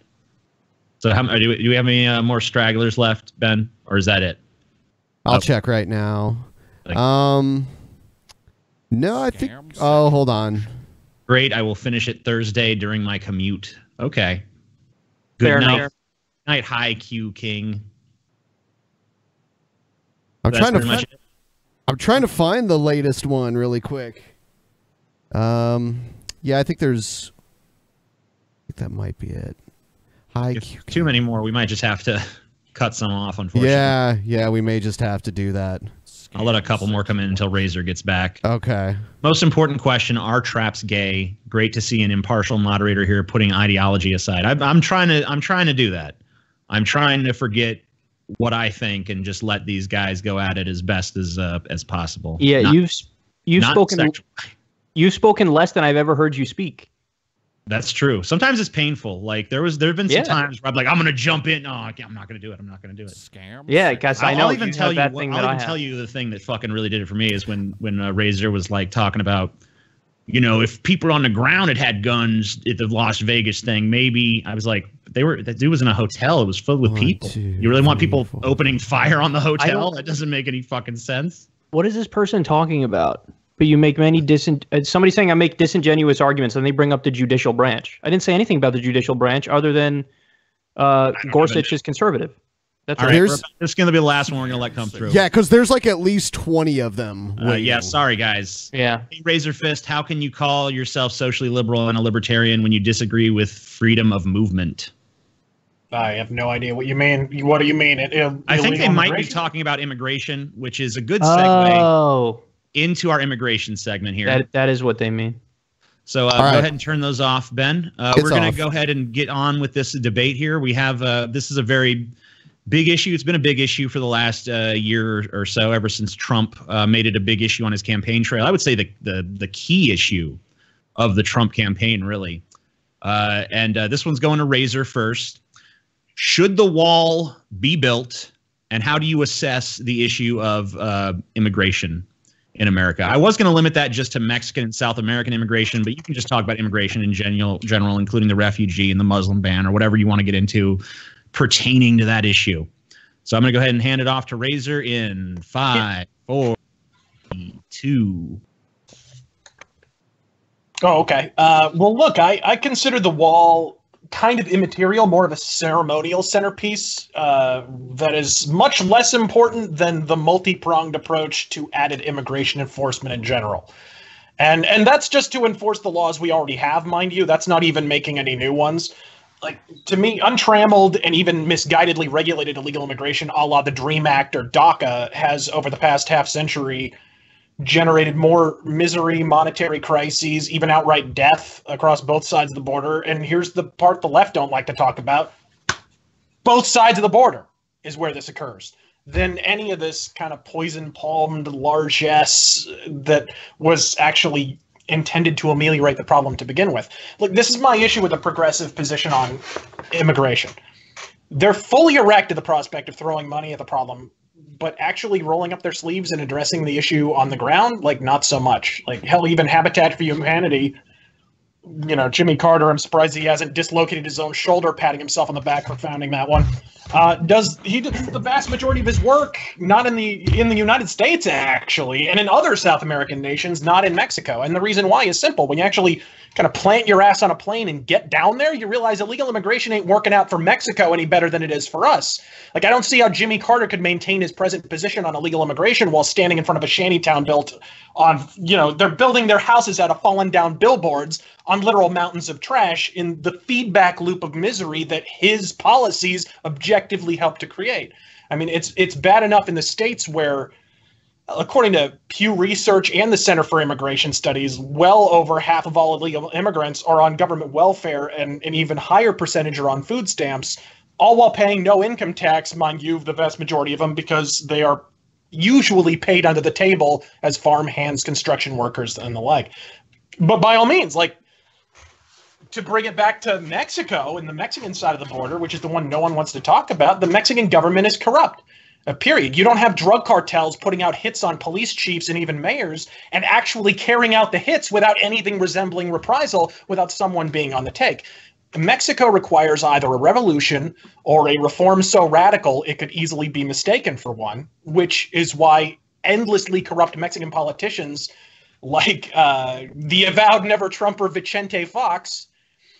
So, do we have any more stragglers left, Ben, or is that it?
I'll check right now. No, I think. Oh, hold on.
Great. I will finish it Thursday during my commute. Okay. Good
Fair
night.
enough.
Night, high Q King.
I'm trying to find the latest one really quick. Yeah, I think that might be it.
If too many more, we might just have to cut some off, unfortunately.
Yeah, we may just have to do that.
I'll let a couple more come in until Razor gets back.
Okay.
Most important question, are traps gay? Great to see an impartial moderator here putting ideology aside. I'm trying to do that. I'm trying to forget what I think and just let these guys go at it as best as possible.
Yeah, you've spoken less than I've ever heard you speak.
That's true. Sometimes it's painful. Like there have been some times where I'm like, I'm gonna jump in. No, I'm not gonna do it. I'm not gonna do it.
Scam.
Yeah, because I know.
I'll even tell you the thing that fucking really did it for me is when Razor was like talking about, if people on the ground had guns at the Las Vegas thing, maybe I was like, that dude was in a hotel. It was filled with people. You really want people opening fire on the hotel? That doesn't make any fucking sense.
What is this person talking about? But you make many somebody saying I make disingenuous arguments, and they bring up the judicial branch. I didn't say anything about the judicial branch other than Gorsuch is conservative. That's
all right. This is going to be the last one we're going to let come through.
Yeah, because there's like at least 20 of them.
Yeah, sorry guys.
Yeah.
Hey, Razorfist, how can you call yourself socially liberal and a libertarian when you disagree with freedom of movement?
I have no idea what you mean. What do you mean?
I think they might be talking about immigration, which is a good segue into our immigration segment here.
That is what they mean.
So go ahead and turn those off, Ben. We're going to go ahead and get on with this debate here. We have this is a very big issue. It's been a big issue for the last year or so, ever since Trump made it a big issue on his campaign trail. I would say the key issue of the Trump campaign, really. And this one's going to Razor first. Should the wall be built, and how do you assess the issue of immigration in America? I was going to limit that just to Mexican and South American immigration, but you can just talk about immigration in general, including the refugee and the Muslim ban or whatever you want to get into pertaining to that issue. So I'm going to go ahead and hand it off to Razor in 5, 4, 3, 2.
Oh, okay. Well, look, I consider the wall kind of immaterial, more of a ceremonial centerpiece that is much less important than the multi-pronged approach to added immigration enforcement in general. And that's just to enforce the laws we already have, mind you. That's not even making any new ones. Like, to me, untrammeled and even misguidedly regulated illegal immigration, a la the DREAM Act or DACA, has over the past half century generated more misery, monetary crises, even outright death across both sides of the border. And here's the part the left don't like to talk about. Both sides of the border is where this occurs. Then any of this kind of poison-palmed largesse that was actually intended to ameliorate the problem to begin with. Look, this is my issue with the progressive position on immigration. They're fully erect to the prospect of throwing money at the problem, but actually rolling up their sleeves and addressing the issue on the ground, like, not so much. Like, hell, even Habitat for Humanity, Jimmy Carter, I'm surprised he hasn't dislocated his own shoulder, patting himself on the back for founding that one. Does the vast majority of his work not in the United States, actually, and in other South American nations, not in Mexico. And the reason why is simple. When you actually kind of plant your ass on a plane and get down there, you realize illegal immigration ain't working out for Mexico any better than it is for us. Like, I don't see how Jimmy Carter could maintain his present position on illegal immigration while standing in front of a shantytown built on, they're building their houses out of fallen down billboards on literal mountains of trash in the feedback loop of misery that his policies objectively help to create. I mean, it's bad enough in the States where according to Pew Research and the Center for Immigration Studies, well over half of all illegal immigrants are on government welfare, and an even higher percentage are on food stamps, all while paying no income tax, mind you, the vast majority of them, because they are usually paid under the table as farm hands, construction workers, and the like. But by all means, like, to bring it back to Mexico and the Mexican side of the border, which is the one no one wants to talk about, the Mexican government is corrupt. Period. You don't have drug cartels putting out hits on police chiefs and even mayors and actually carrying out the hits without anything resembling reprisal, without someone being on the take. Mexico requires either a revolution or a reform so radical it could easily be mistaken for one, which is why endlessly corrupt Mexican politicians like the avowed never-Trumper Vicente Fox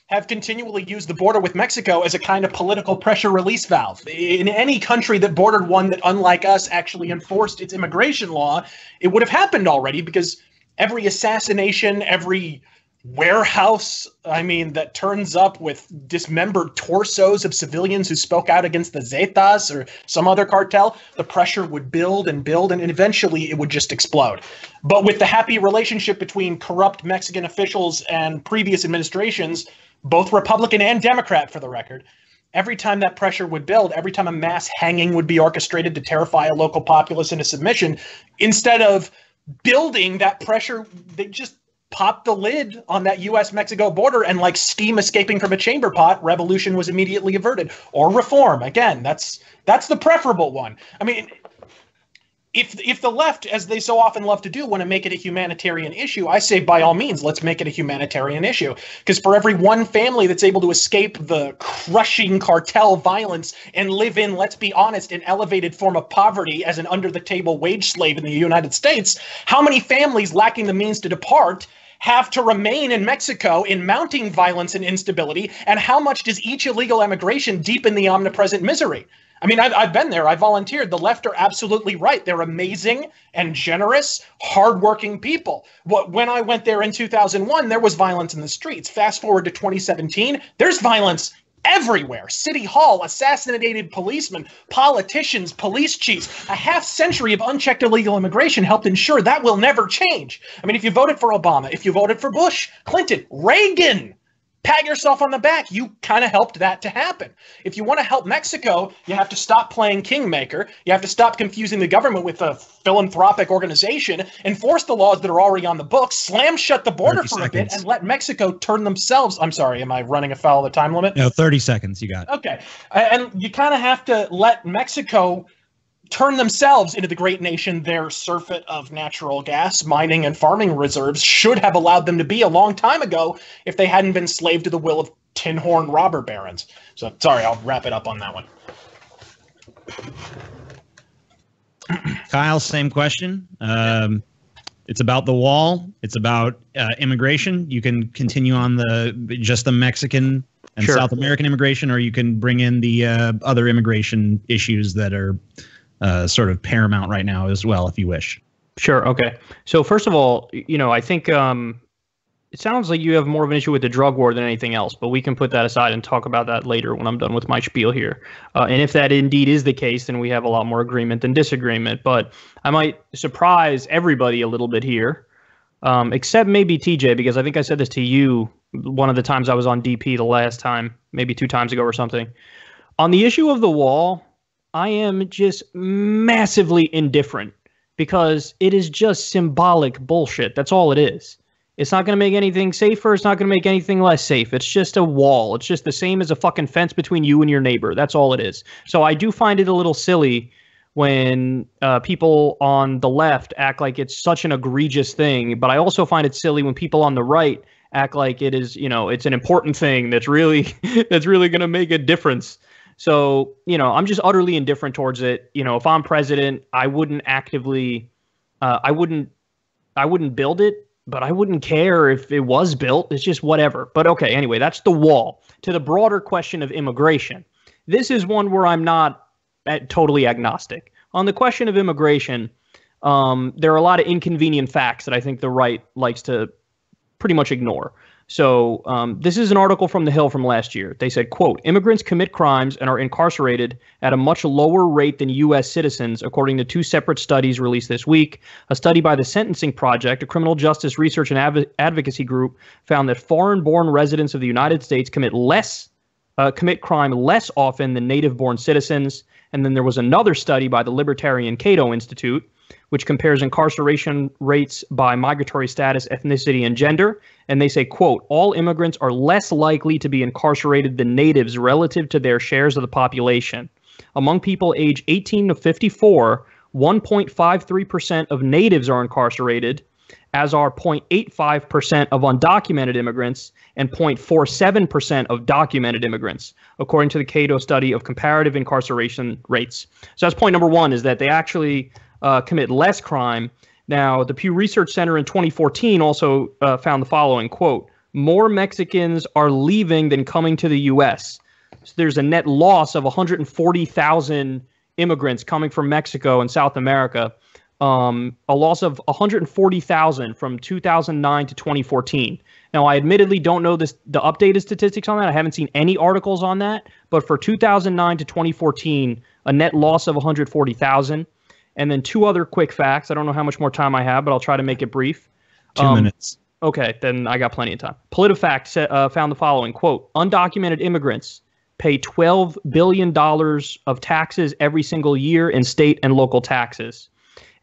have continually used the border with Mexico as a kind of political pressure release valve. In any country that bordered one that, unlike us, actually enforced its immigration law, it would have happened already, because every assassination, every warehouse, that turns up with dismembered torsos of civilians who spoke out against the Zetas or some other cartel, the pressure would build and build, and eventually it would just explode. But with the happy relationship between corrupt Mexican officials and previous administrations, both Republican and Democrat for the record, every time that pressure would build, every time a mass hanging would be orchestrated to terrify a local populace into submission, instead of building that pressure, they just pop the lid on that U.S.-Mexico border, and like steam escaping from a chamber pot, revolution was immediately averted. Or reform. Again, that's the preferable one. If the left, as they so often love to do, want to make it a humanitarian issue, I say by all means, let's make it a humanitarian issue. Because for every one family that's able to escape the crushing cartel violence and live in, let's be honest, an elevated form of poverty as an under-the-table wage slave in the United States, how many families lacking the means to depart have to remain in Mexico in mounting violence and instability? And how much does each illegal immigration deepen the omnipresent misery? I've been there. I volunteered. The left are absolutely right. They're amazing and generous, hardworking people. When I went there in 2001, there was violence in the streets. Fast forward to 2017, there's violence everywhere. City Hall, assassinated policemen, politicians, police chiefs. A half century of unchecked illegal immigration helped ensure that will never change. If you voted for Obama, if you voted for Bush, Clinton, Reagan, pat yourself on the back. You kind of helped that to happen. If you want to help Mexico, you have to stop playing kingmaker. You have to stop confusing the government with a philanthropic organization, enforce the laws that are already on the books, slam shut the border for a bit, and let Mexico turn themselves. I'm sorry, am I running afoul of the time limit?
No, 30 seconds. You got it.
Okay. And you kind of have to let Mexico turn themselves into the great nation their surfeit of natural gas, mining, and farming reserves should have allowed them to be a long time ago if they hadn't been slave to the will of tin horn robber barons. So, sorry, I'll wrap it up on that one.
Kyle, same question. It's about the wall. It's about immigration. You can continue on just the Mexican and South American immigration, or you can bring in the other immigration issues that are sort of paramount right now as well, if you wish.
Sure. Okay. So first of all, I think it sounds like you have more of an issue with the drug war than anything else, but we can put that aside and talk about that later when I'm done with my spiel here. And if that indeed is the case, then we have a lot more agreement than disagreement. But I might surprise everybody a little bit here, except maybe TJ, because I think I said this to you one of the times I was on DP the last time, maybe 2 times ago or something. On the issue of the wall, I am just massively indifferent because it is just symbolic bullshit. That's all it is. It's not going to make anything safer. It's not going to make anything less safe. It's just a wall. It's just the same as a fucking fence between you and your neighbor. That's all it is. So I do find it a little silly when people on the left act like it's such an egregious thing, but I also find it silly when people on the right act like it is, it's an important thing that's really going to make a difference. So, I'm just utterly indifferent towards it. If I'm president, I wouldn't actively, I wouldn't build it, but I wouldn't care if it was built. It's just whatever. But okay, anyway, that's the wall. To the broader question of immigration, this is one where I'm not totally agnostic. On the question of immigration, there are a lot of inconvenient facts that I think the right likes to pretty much ignore. So this is an article from The Hill from last year. They said, quote, immigrants commit crimes and are incarcerated at a much lower rate than U.S. citizens, according to two separate studies released this week. A study by the Sentencing Project, a criminal justice research and advocacy group, found that foreign-born residents of the United States commit crime less often than native-born citizens. And then there was another study by the Libertarian Cato Institute, which compares incarceration rates by migratory status, ethnicity, and gender. And they say, quote, all immigrants are less likely to be incarcerated than natives relative to their shares of the population. Among people age 18 to 54, 1.53% of natives are incarcerated, as are 0.85% of undocumented immigrants and 0.47% of documented immigrants, according to the Cato study of comparative incarceration rates. So that's point number one, is that they actually commit less crime. Now, the Pew Research Center in 2014 also found the following, quote, more Mexicans are leaving than coming to the U.S. So there's a net loss of 140,000 immigrants coming from Mexico and South America, a loss of 140,000 from 2009 to 2014. Now, I admittedly don't know the updated statistics on that. I haven't seen any articles on that. But for 2009 to 2014, a net loss of 140,000. And then two other quick facts. I don't know how much more time I have, but I'll try to make it brief.
2 minutes.
Okay, then I got plenty of time. PolitiFact found the following, quote, undocumented immigrants pay $12 billion of taxes every single year in state and local taxes.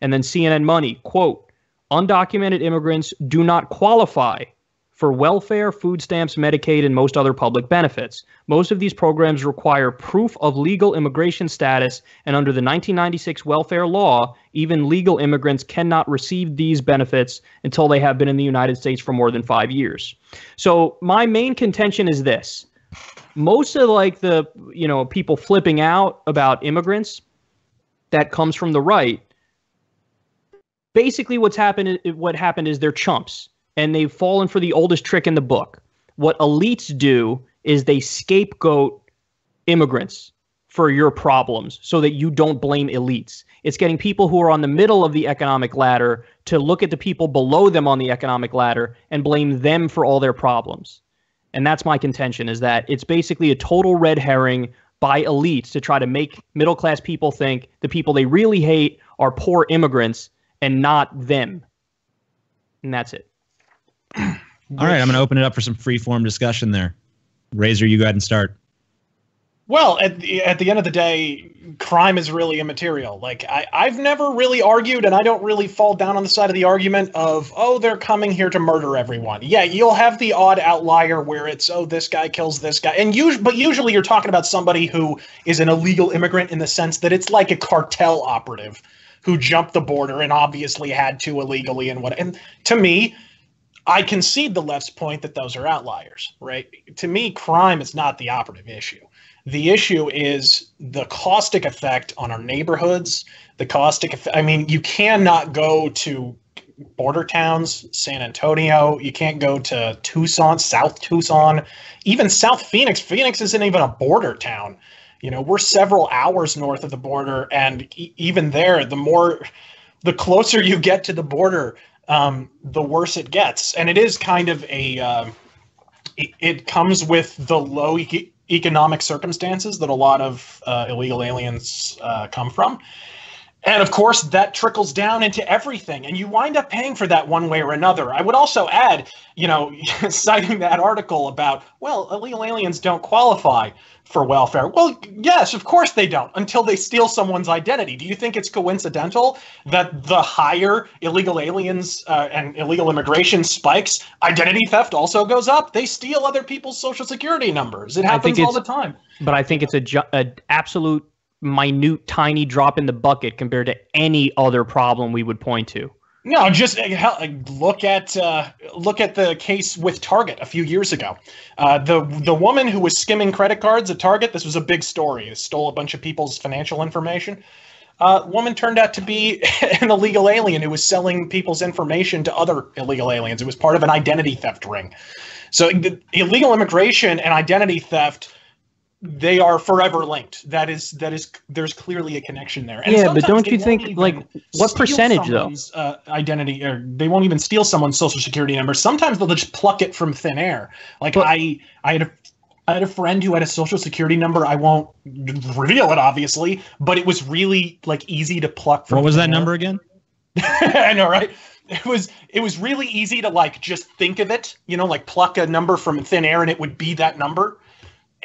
And then CNN Money, quote, undocumented immigrants do not qualify for welfare, food stamps, Medicaid, and most other public benefits. Most of these programs require proof of legal immigration status, and under the 1996 welfare law, even legal immigrants cannot receive these benefits until they have been in the United States for more than 5 years. So my main contention is this. Most of the people flipping out about immigrants that comes from the right, basically what happened is they're chumps. And they've fallen for the oldest trick in the book. What elites do is they scapegoat immigrants for your problems so that you don't blame elites. It's getting people who are on the middle of the economic ladder to look at the people below them on the economic ladder and blame them for all their problems. And that's my contention, is that it's basically a total red herring by elites to try to make middle-class people think the people they really hate are poor immigrants and not them. And that's it.
All right, I'm going to open it up for some free-form discussion there. Razor, you go ahead and start.
Well, at the end of the day, crime is really immaterial. Like, I've never really argued, and I don't really fall down on the side of the argument of, oh, they're coming here to murder everyone. Yeah, you'll have the odd outlier where it's, oh, this guy kills this guy. But usually you're talking about somebody who is an illegal immigrant in the sense that it's like a cartel operative who jumped the border and obviously had to illegally and what. And to me, I concede the left's point that those are outliers, right? To me, crime is not the operative issue. The issue is the caustic effect on our neighborhoods, the caustic effect. I mean, you cannot go to border towns, San Antonio. You can't go to Tucson, South Tucson, even South Phoenix. Phoenix isn't even a border town. You know, we're several hours north of the border, and even there, the closer you get to the border, the worse it gets. And it is kind of it comes with the low economic circumstances that a lot of illegal aliens come from. And of course, that trickles down into everything, and you wind up paying for that one way or another. I would also add, citing that article about, well, illegal aliens don't qualify for welfare. Well, yes, of course they don't, until they steal someone's identity. Do you think it's coincidental that the higher illegal aliens and illegal immigration spikes, identity theft also goes up? They steal other people's social security numbers. It happens all the time.
But I think it's an absolute minute, tiny drop in the bucket compared to any other problem we would point to.
No, just look at the case with Target a few years ago. The woman who was skimming credit cards at Target, this was a big story. It stole a bunch of people's financial information. Woman turned out to be an illegal alien who was selling people's information to other illegal aliens. It was part of an identity theft ring. So illegal immigration and identity theft they are forever linked. That is there's clearly a connection there. And
yeah, but don't you think
even
like what percentage though?
Identity, or they won't even steal someone's social security number. Sometimes they'll just pluck it from thin air. Like I had a friend who had a social security number. I won't reveal it, obviously, but it was really like easy to pluck from.
What was that
air.
number again?
I know, right? It was really easy to like just think of it, you know, like pluck a number from thin air and it would be that number.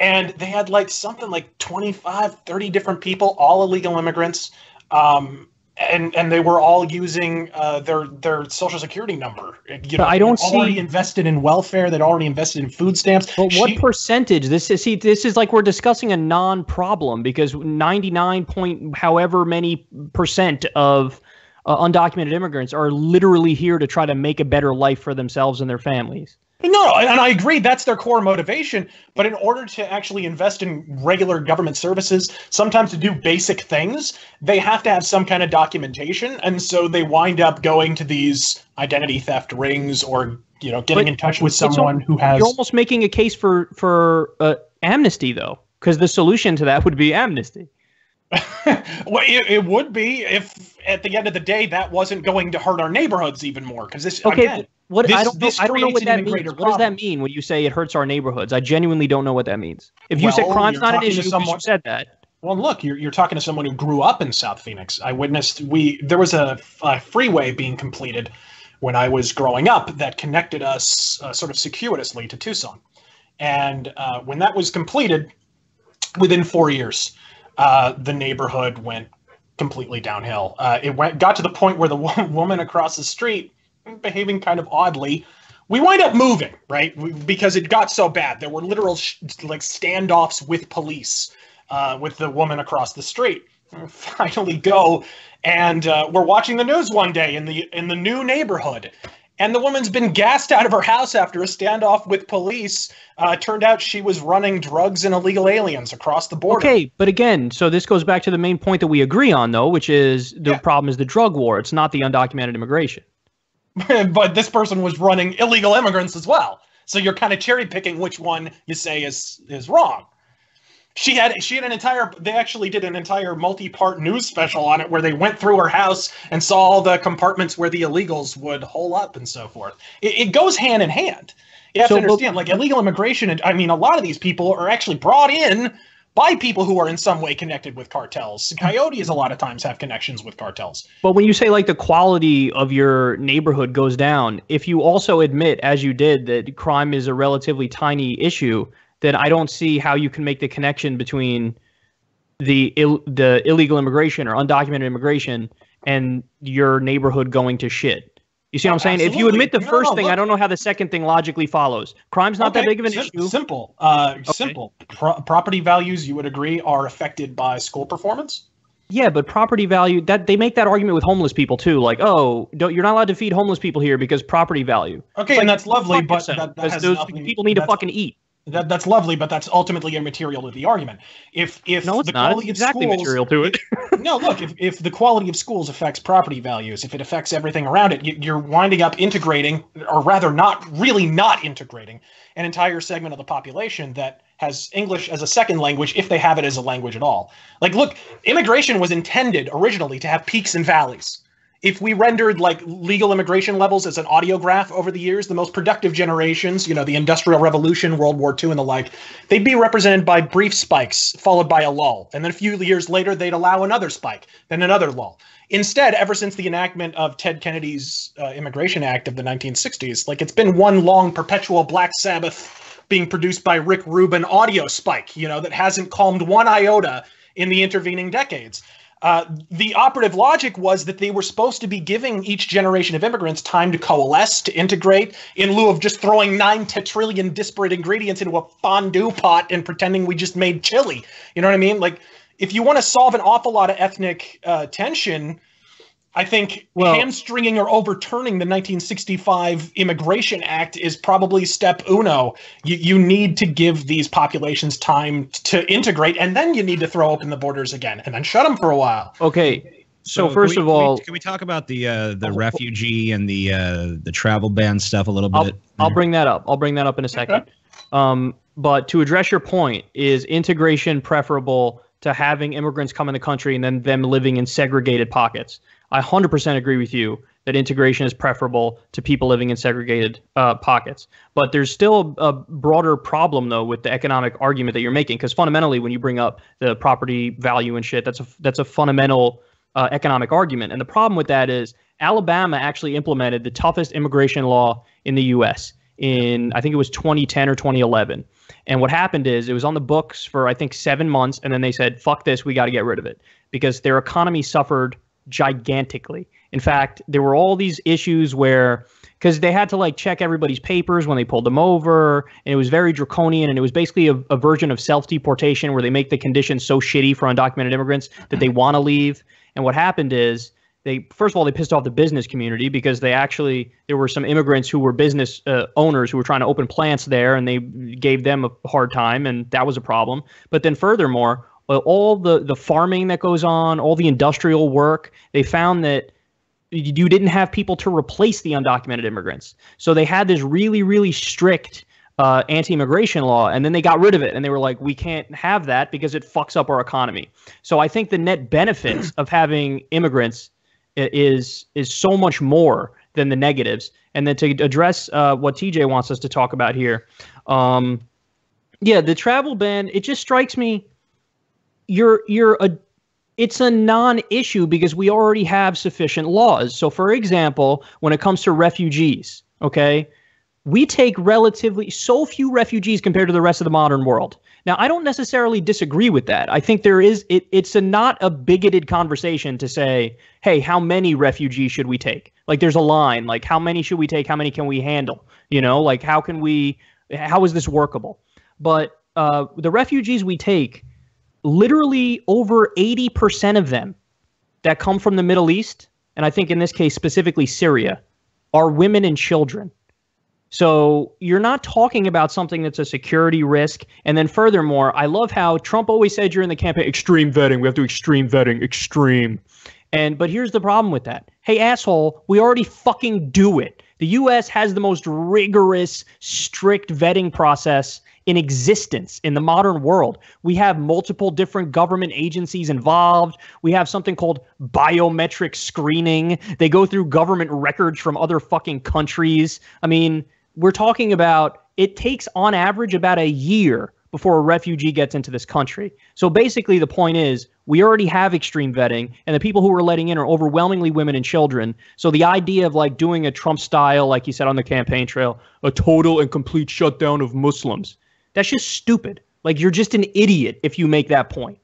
And they had like something like 25, 30 different people, all illegal immigrants. And they were all using their social security number. You know,
I don't
already invested in welfare. They'd already invested in food stamps.
But what percentage? This is like we're discussing a non-problem because 99 point however many percent of undocumented immigrants are literally here to try to make a better life for themselves and their families.
No, and I agree that's their core motivation. But in order to actually invest in regular government services, sometimes to do basic things, they have to have some kind of documentation. And so they wind up going to these identity theft rings or, you know, getting in touch with someone who has...
You're almost making a case for amnesty, though, because the solution to that would be amnesty.
Well, it would be if at the end of the day that wasn't going to hurt our neighborhoods even more. Because this, again,
I don't know what that means. What does that mean when you say it hurts our neighborhoods? I genuinely don't know what that means. If you said crime's not an issue, you said that.
Well, look, you're talking to someone who grew up in South Phoenix. I witnessed there was a freeway being completed when I was growing up that connected us sort of circuitously to Tucson, and when that was completed, within 4 years, the neighborhood went completely downhill. It got to the point where the woman across the street, behaving kind of oddly, we wind up moving, right? Because it got so bad. There were literal like standoffs with police with the woman across the street. We finally go, and we're watching the news one day in the new neighborhood, and the woman's been gassed out of her house after a standoff with police. Turned out she was running drugs and illegal aliens across the border.
Okay, but again, so this goes back to the main point that we agree on, though, which is the problem is the drug war. It's not the undocumented immigration.
But this person was running illegal immigrants as well. So you're kind of cherry picking which one you say is wrong. She had an entire, they actually did an entire multi-part news special on it where they went through her house and saw all the compartments where the illegals would hole up and so forth. It goes hand in hand. You have to understand, like illegal immigration, I mean, a lot of these people are actually brought in by people who are in some way connected with cartels. Coyotes a lot of times have connections with cartels.
But when you say like the quality of your neighborhood goes down, if you also admit, as you did, that crime is a relatively tiny issue, then I don't see how you can make the connection between the illegal immigration or undocumented immigration and your neighborhood going to shit. You see what I'm saying? Absolutely. If you admit the first thing, I don't know how the second thing logically follows. Crime's not that big of an issue.
Simple. Simple. Property values, you would agree, are affected by school performance?
Yeah, but property value, that they make that argument with homeless people too. Like, oh, you're not allowed to feed homeless people here because property value.
Okay, and that's lovely, but that has
those people need to fucking eat.
That's lovely, but that's ultimately immaterial to the argument. If
no, it's
the
not.
quality
It's exactly
of schools,
material to it.
No, look, if the quality of schools affects property values, if it affects everything around it, you're winding up integrating, or rather not integrating, an entire segment of the population that has English as a second language, if they have it as a language at all. Like, look, immigration was intended originally to have peaks and valleys. If we rendered like legal immigration levels as an audiograph over the years, the most productive generations, you know, the Industrial Revolution, World War II and the like, they'd be represented by brief spikes followed by a lull. And then a few years later, they'd allow another spike, then another lull. Instead, ever since the enactment of Ted Kennedy's Immigration Act of the 1960s, like it's been one long perpetual Black Sabbath being produced by Rick Rubin audio spike, you know, that hasn't calmed one iota in the intervening decades. The operative logic was that they were supposed to be giving each generation of immigrants time to coalesce, to integrate, in lieu of just throwing 9 tetrillion disparate ingredients into a fondue pot and pretending we just made chili. You know what I mean? Like, if you want to solve an awful lot of ethnic tension, I think hamstringing or overturning the 1965 Immigration Act is probably step uno. You need to give these populations time to integrate, and then you need to throw open the borders again, and then shut them for a while.
Okay, so first of all,
can we talk about the refugee and the travel ban stuff a little bit?
I'll bring that up. I'll bring that up in a second. But to address your point, is integration preferable to having immigrants come in the country and then them living in segregated pockets? I 100% agree with you that integration is preferable to people living in segregated pockets. But there's still a broader problem, though, with the economic argument that you're making, because fundamentally, when you bring up the property value and shit, that's a fundamental economic argument. And the problem with that is Alabama actually implemented the toughest immigration law in the U.S. in, I think it was 2010 or 2011. And what happened is it was on the books for, I think, 7 months. And then they said, fuck this, we got to get rid of it, because their economy suffered gigantically. In fact, there were all these issues where, because they had to like check everybody's papers when they pulled them over, and it was very draconian, and it was basically a version of self-deportation where they make the conditions so shitty for undocumented immigrants that they want to leave. And what happened is first of all, they pissed off the business community, because there were some immigrants who were business owners who were trying to open plants there, and they gave them a hard time, and that was a problem. But then furthermore, all the farming that goes on, all the industrial work, they found that you didn't have people to replace the undocumented immigrants. So they had this really, really strict anti-immigration law, and then they got rid of it, and they were like, we can't have that because it fucks up our economy. So I think the net benefits of having immigrants is so much more than the negatives. And then to address what TJ wants us to talk about here, the travel ban, it just strikes me, it's a non-issue because we already have sufficient laws. So for example, when it comes to refugees, okay, we take relatively so few refugees compared to the rest of the modern world. Now, I don't necessarily disagree with that. I think it's not a bigoted conversation to say, hey, how many refugees should we take? Like, there's a line, like, how many should we take? How many can we handle? You know, like, how is this workable? But the refugees we take, literally over 80% of them that come from the Middle East, and I think in this case specifically Syria, are women and children. So you're not talking about something that's a security risk. And then furthermore, I love how Trump always said during the campaign, extreme vetting, we have to do extreme vetting, extreme. But here's the problem with that. Hey, asshole, we already fucking do it. The U.S. has the most rigorous, strict vetting process in existence in the modern world. We have multiple different government agencies involved. We have something called biometric screening. They go through government records from other fucking countries. I mean, we're talking about, it takes on average about a year before a refugee gets into this country. So basically the point is, we already have extreme vetting, and the people who we're letting in are overwhelmingly women and children. So the idea of like doing a Trump style, like he said on the campaign trail, a total and complete shutdown of Muslims, that's just stupid. Like, you're just an idiot if you make that point.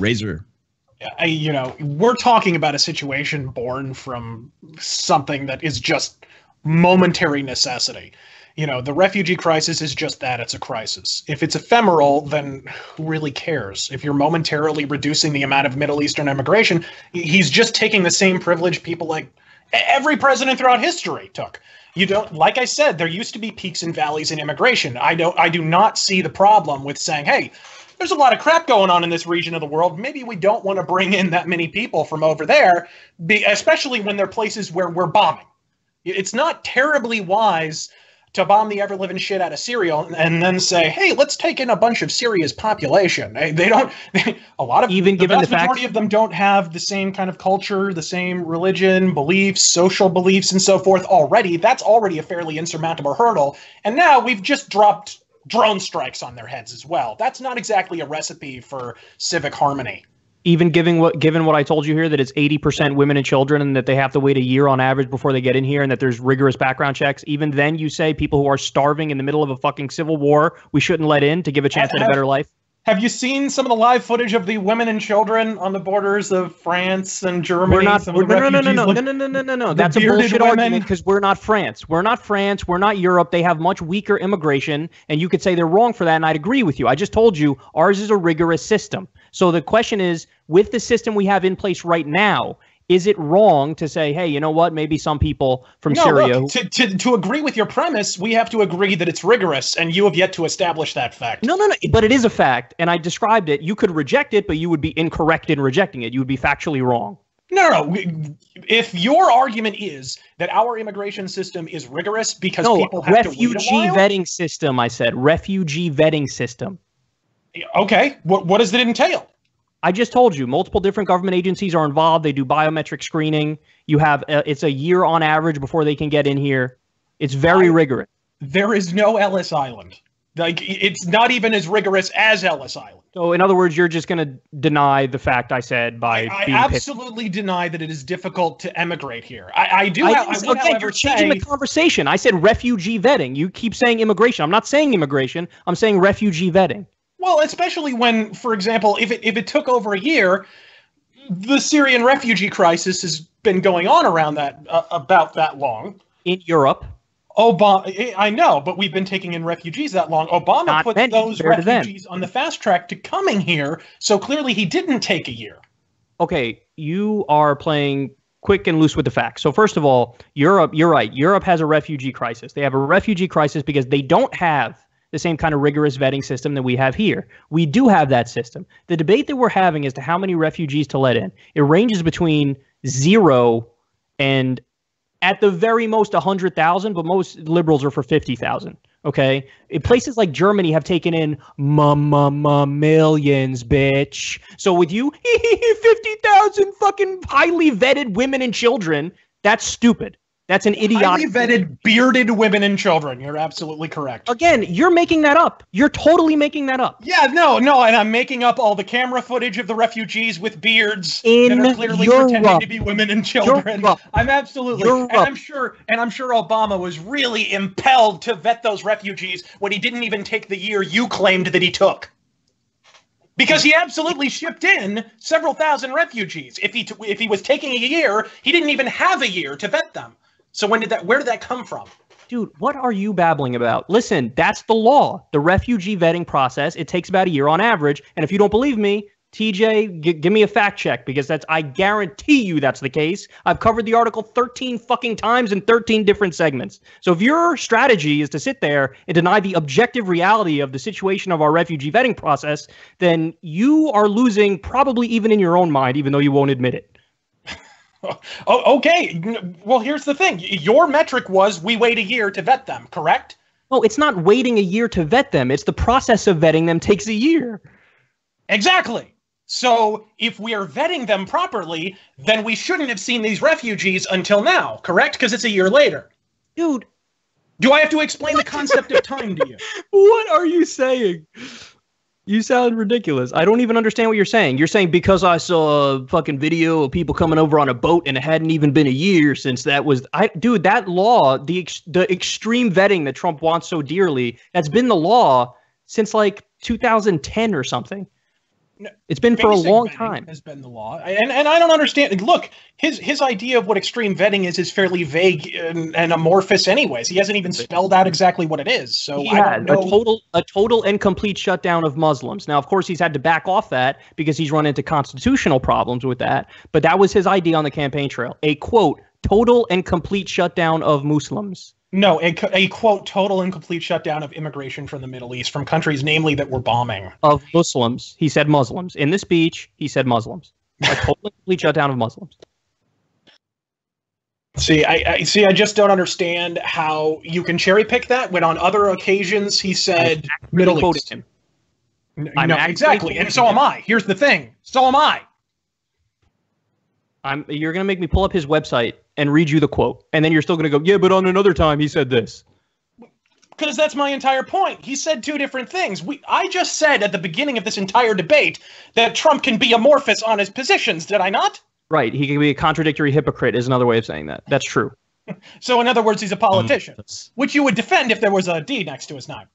Razor.
We're talking about a situation born from something that is just momentary necessity. The refugee crisis is just that. It's a crisis. If it's ephemeral, then who really cares? If you're momentarily reducing the amount of Middle Eastern immigration, he's just taking the same privilege people like every president throughout history took. Like I said, there used to be peaks and valleys in immigration. I do not see the problem with saying, hey, there's a lot of crap going on in this region of the world. Maybe we don't want to bring in that many people from over there, especially when they're places where we're bombing. It's not terribly wise to bomb the ever-living shit out of Syria and then say, hey, let's take in a bunch of Syria's population. A lot of, even the vast majority of them don't have the same kind of culture, the same religion, beliefs, social beliefs, and so forth already. That's already a fairly insurmountable hurdle. And now we've just dropped drone strikes on their heads as well. That's not exactly a recipe for civic harmony.
Even given what I told you here, that it's 80% women and children, and that they have to wait a year on average before they get in here, and that there's rigorous background checks, even then you say people who are starving in the middle of a fucking civil war, we shouldn't let in to give a chance at a better life?
Have you seen some of the live footage of the women and children on the borders of France and Germany?
No. That's a bullshit argument, because we're not France. We're not France. We're not Europe. They have much weaker immigration, and you could say they're wrong for that, and I'd agree with you. I just told you ours is a rigorous system. So the question is, with the system we have in place right now, is it wrong to say, hey, you know what, maybe some people from Syria...
Look, to agree with your premise, we have to agree that it's rigorous, and you have yet to establish that fact.
No, but it is a fact, and I described it. You could reject it, but you would be incorrect in rejecting it. You would be factually wrong.
No. If your argument is that our immigration system is rigorous because people have to wait a
refugee
while,
vetting system. I said refugee vetting system.
okay, what does it entail?
I just told you, multiple different government agencies are involved. They do biometric screening. You have it's a year on average before they can get in here. It's very rigorous.
There is no Ellis Island. Like, it's not even as rigorous as Ellis Island.
So, in other words, you're just going to deny the fact I said by
I
being
absolutely deny that it is difficult to emigrate here. I would,
again,
however,
you're changing the conversation. I said refugee vetting. You keep saying immigration. I'm not saying immigration. I'm saying refugee vetting.
Well, especially when, for example, if it took over a year, the Syrian refugee crisis has been going on around that about that long
in Europe.
Obama, I know, but we've been taking in refugees that long. Obama put those refugees on the fast track to coming here, so clearly he didn't take a year.
Okay, you are playing quick and loose with the facts. So first of all, Europe, you're right. Europe has a refugee crisis. They have a refugee crisis because they don't have the same kind of rigorous vetting system that we have here. We do have that system. The debate that we're having as to how many refugees to let in, it ranges between 0 and at the very most 100,000, but most liberals are for 50,000. Okay, places like Germany have taken in millions, bitch. So with you, 50,000 fucking highly vetted women and children, that's stupid. That's an idiotic.
Highly vetted, bearded women and children. You're absolutely correct.
Again, you're making that up. You're totally making that up.
Yeah, no, and I'm making up all the camera footage of the refugees with beards that are clearly pretending to be women and children. I'm absolutely, and I'm sure Obama was really impelled to vet those refugees when he didn't even take the year you claimed that he took. Because he absolutely shipped in several thousand refugees. If he was taking a year, he didn't even have a year to vet them. So where did that come from?
Dude, what are you babbling about? Listen, that's the law. The refugee vetting process, it takes about a year on average. And if you don't believe me, TJ, give me a fact check, because I guarantee you that's the case. I've covered the article 13 fucking times in 13 different segments. So if your strategy is to sit there and deny the objective reality of the situation of our refugee vetting process, then you are losing probably even in your own mind, even though you won't admit it.
Oh, okay. Well, here's the thing. Your metric was we wait a year to vet them, correct?
No, it's not waiting a year to vet them. It's the process of vetting them takes a year.
Exactly. So if we are vetting them properly, then we shouldn't have seen these refugees until now, correct? Because it's a year later.
Dude.
Do I have to explain the concept of time to you?
What are you saying? You sound ridiculous. I don't even understand what you're saying. You're saying because I saw a fucking video of people coming over on a boat and it hadn't even been a year since that was... Dude, that law, the extreme vetting that Trump wants so dearly, that's been the law since like 2010 or something. It's been for a long time.
Has been the law, and I don't understand. Look, his idea of what extreme vetting is fairly vague and amorphous. Anyways, he hasn't even spelled out exactly what it is. So
he had a total and complete shutdown of Muslims. Now, of course, he's had to back off that because he's run into constitutional problems with that. But that was his idea on the campaign trail: a quote total and complete shutdown of Muslims.
No, a quote, total and complete shutdown of immigration from the Middle East, from countries, namely, that we're bombing.
Of Muslims. He said Muslims. In the speech, he said Muslims. A total and complete shutdown of Muslims.
See, I just don't understand how you can cherry pick that when on other occasions he said Middle East.
Him.
No, exactly, and so am I. Here's the thing. So am I.
You're going to make me pull up his website and read you the quote. And then you're still going to go, yeah, but on another time he said this.
Because that's my entire point. He said two different things. I just said at the beginning of this entire debate that Trump can be amorphous on his positions, did I not?
Right. He can be a contradictory hypocrite is another way of saying that. That's true.
So in other words, he's a politician, which you would defend if there was a D next to his name.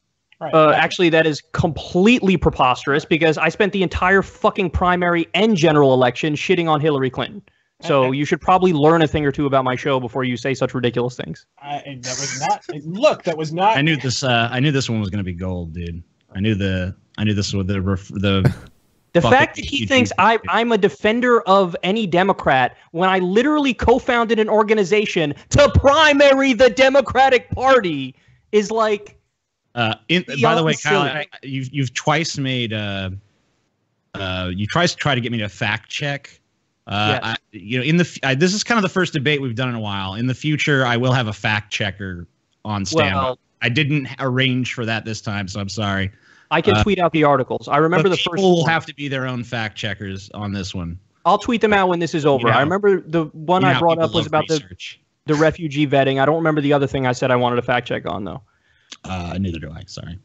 Right.
Actually, that is completely preposterous because I spent the entire fucking primary and general election shitting on Hillary Clinton. So you should probably learn a thing or two about my show before you say such ridiculous things.
That was not. Look, that was not.
I knew this. I knew this one was going to be gold, dude. I knew this was the
fact that he thinks I'm a defender of any Democrat when I literally co-founded an organization to primary the Democratic Party is like.
By the way, Kyle, you've twice made you twice tried to get me to fact check
This is kind of the first debate we've done in a while. In the future, I will have a fact checker on standby.
Well,
I didn't arrange for that this time, so I'm sorry.
I can tweet out the articles. I remember the first.
People will have to be their own fact checkers on this one.
I'll tweet them out when this is over. I remember the one I brought up was about the refugee vetting. I don't remember the other thing I said I wanted a fact check on though.
Neither do I. Sorry.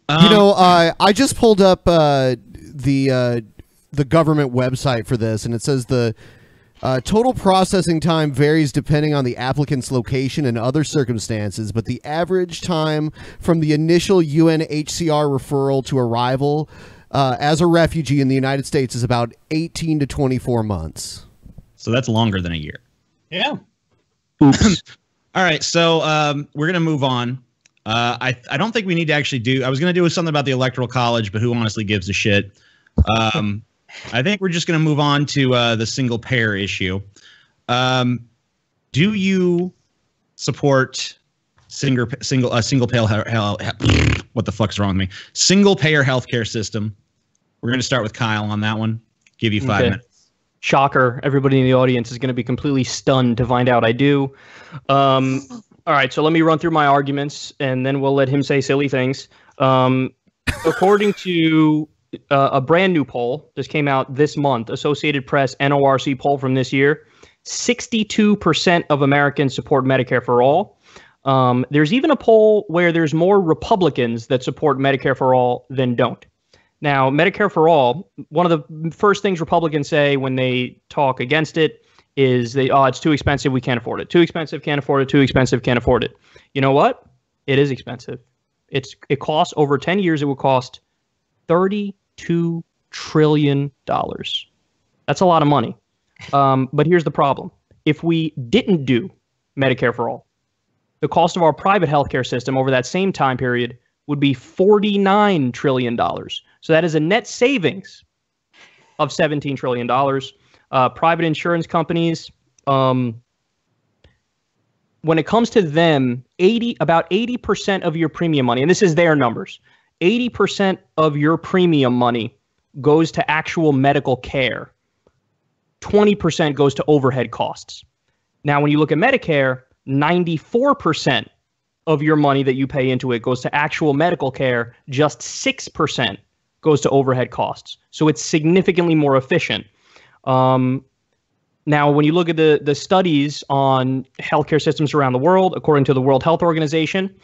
I just pulled up the government website for this, and it says the total processing time varies depending on the applicant's location and other circumstances, but the average time from the initial UNHCR referral to arrival as a refugee in the United States is about 18 to 24 months.
So that's longer than a year.
Yeah.
Oops. All right, so we're going to move on. I don't think we need to actually do – I was going to do something about the Electoral College, but who honestly gives a shit? I think we're just going to move on to the single-payer issue. Do you support single-payer what the fuck's wrong with me? Single-payer healthcare system. We're going to start with Kyle on that one. Give you 5 minutes.
Shocker. Everybody in the audience is going to be completely stunned to find out I do. All right, so let me run through my arguments, and then we'll let him say silly things. According to a brand new poll, this came out this month, Associated Press NORC poll from this year, 62% of Americans support Medicare for all. There's even a poll where there's more Republicans that support Medicare for all than don't. Now, Medicare for all, one of the first things Republicans say when they talk against it is it's too expensive, we can't afford it. Too expensive, can't afford it. Too expensive, can't afford it. You know what? It is expensive. It costs over 10 years, it will cost $32 trillion. That's a lot of money. But here's the problem. If we didn't do Medicare for all, the cost of our private healthcare system over that same time period would be $49 trillion. So that is a net savings of $17 trillion. Private insurance companies, when it comes to them, about 80% of your premium money, and this is their numbers, 80% of your premium money goes to actual medical care. 20% goes to overhead costs. Now, when you look at Medicare, 94% of your money that you pay into it goes to actual medical care. Just 6% goes to overhead costs. So it's significantly more efficient. Now, when you look at the studies on healthcare systems around the world, according to the World Health Organization,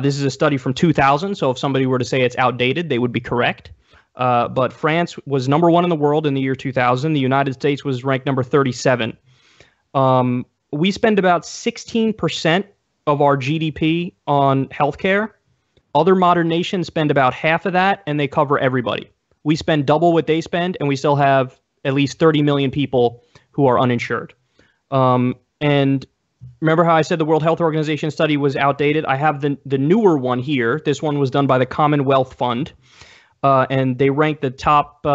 this is a study from 2000. So if somebody were to say it's outdated, they would be correct. But France was number 1 in the world in the year 2000. The United States was ranked number 37. We spend about 16% of our GDP on healthcare. Other modern nations spend about half of that, and they cover everybody. We spend double what they spend, and we still have at least 30 million people who are uninsured. And remember how I said the World Health Organization study was outdated? I have the newer one here. This one was done by the Commonwealth Fund, and they ranked the top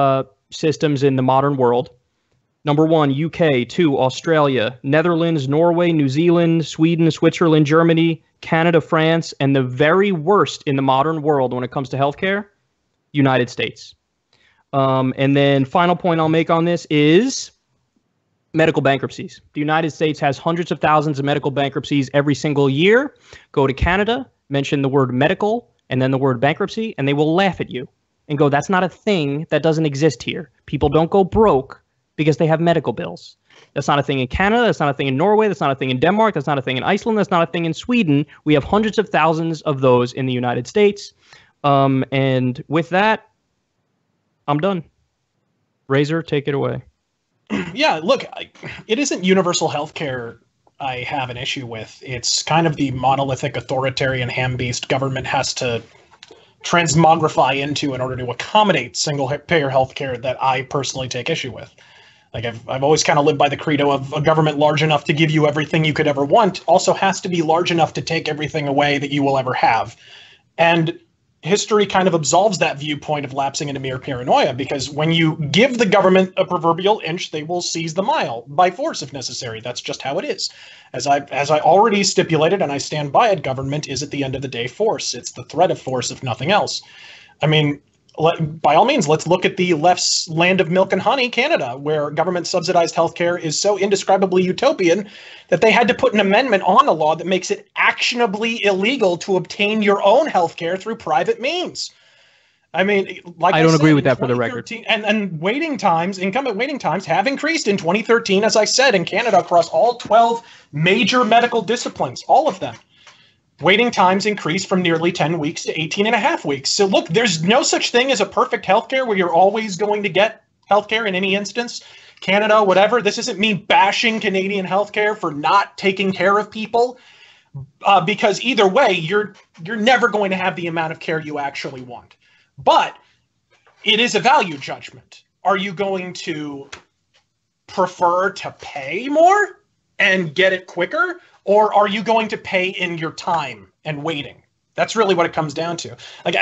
systems in the modern world. Number 1, UK. 2, Australia. Netherlands, Norway, New Zealand, Sweden, Switzerland, Germany, Canada, France, and the very worst in the modern world when it comes to healthcare, United States. And then final point I'll make on this is medical bankruptcies. The United States has hundreds of thousands of medical bankruptcies every single year. Go to Canada, mention the word medical, and then the word bankruptcy, and they will laugh at you and go, that's not a thing, that doesn't exist here. People don't go broke because they have medical bills. That's not a thing in Canada. That's not a thing in Norway. That's not a thing in Denmark. That's not a thing in Iceland. That's not a thing in Sweden. We have hundreds of thousands of those in the United States. And with that, I'm done. Razor, take it away.
Yeah, look, it isn't universal healthcare I have an issue with. It's kind of the monolithic authoritarian ham-beast government has to transmogrify into in order to accommodate single-payer healthcare that I personally take issue with. Like I've always kind of lived by the credo of a government large enough to give you everything you could ever want also has to be large enough to take everything away that you will ever have. And history kind of absolves that viewpoint of lapsing into mere paranoia, because when you give the government a proverbial inch, they will seize the mile by force if necessary. That's just how it is. As I already stipulated, and I stand by it, government is at the end of the day force. It's the threat of force, if nothing else. I mean, by all means, let's look at the left's land of milk and honey, Canada, where government-subsidized healthcare is so indescribably utopian that they had to put an amendment on a law that makes it actionably illegal to obtain your own healthcare through private means. I mean, like
I don't agree with that for the record.
And waiting times, incumbent waiting times have increased in 2013, as I said, in Canada across all 12 major medical disciplines, all of them. Waiting times increased from nearly 10 weeks to 18 and a half weeks. So look, there's no such thing as a perfect healthcare where you're always going to get healthcare in any instance. Canada, whatever. This isn't me bashing Canadian healthcare for not taking care of people, because either way, you're never going to have the amount of care you actually want. But it is a value judgment. Are you going to prefer to pay more and get it quicker? Or are you going to pay in your time and waiting? That's really what it comes down to. Like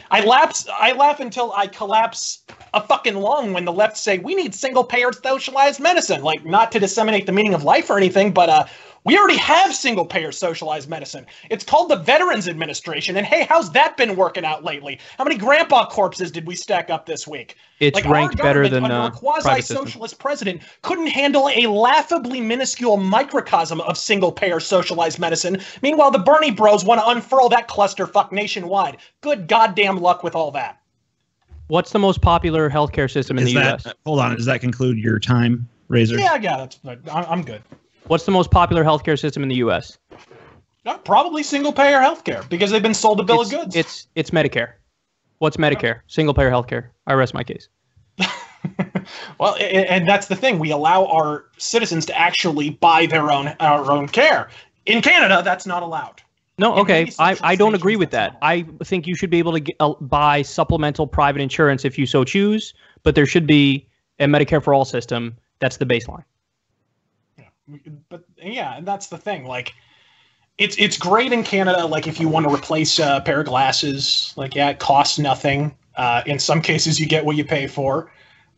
I laugh until I collapse a fucking lung when the left say we need single-payer socialized medicine. Like, not to disseminate the meaning of life or anything, but we already have single-payer socialized medicine. It's called the Veterans Administration, and hey, how's that been working out lately? How many grandpa corpses did we stack up this week?
It's like, ranked better than
a quasi-socialist president couldn't handle a laughably minuscule microcosm of single-payer socialized medicine. Meanwhile, the Bernie bros want to unfurl that clusterfuck nationwide. Good goddamn luck with all that.
What's the most popular healthcare system in the U.S.?
Hold on, does that conclude your time, Razor?
Yeah, I got it. I'm good.
What's the most popular healthcare system in the U.S.?
Probably single-payer healthcare, because they've been sold a bill of goods.
It's Medicare. What's Medicare? Single-payer healthcare. I rest my case.
Well, and that's the thing. We allow our citizens to actually buy our own care. In Canada, that's not allowed.
No, okay. I don't agree with that. I think you should be able to buy supplemental private insurance if you so choose, but there should be a Medicare for all system. That's the baseline.
But yeah, and that's the thing. Like, it's great in Canada. Like, if you want to replace a pair of glasses, like, yeah, it costs nothing. In some cases, you get what you pay for.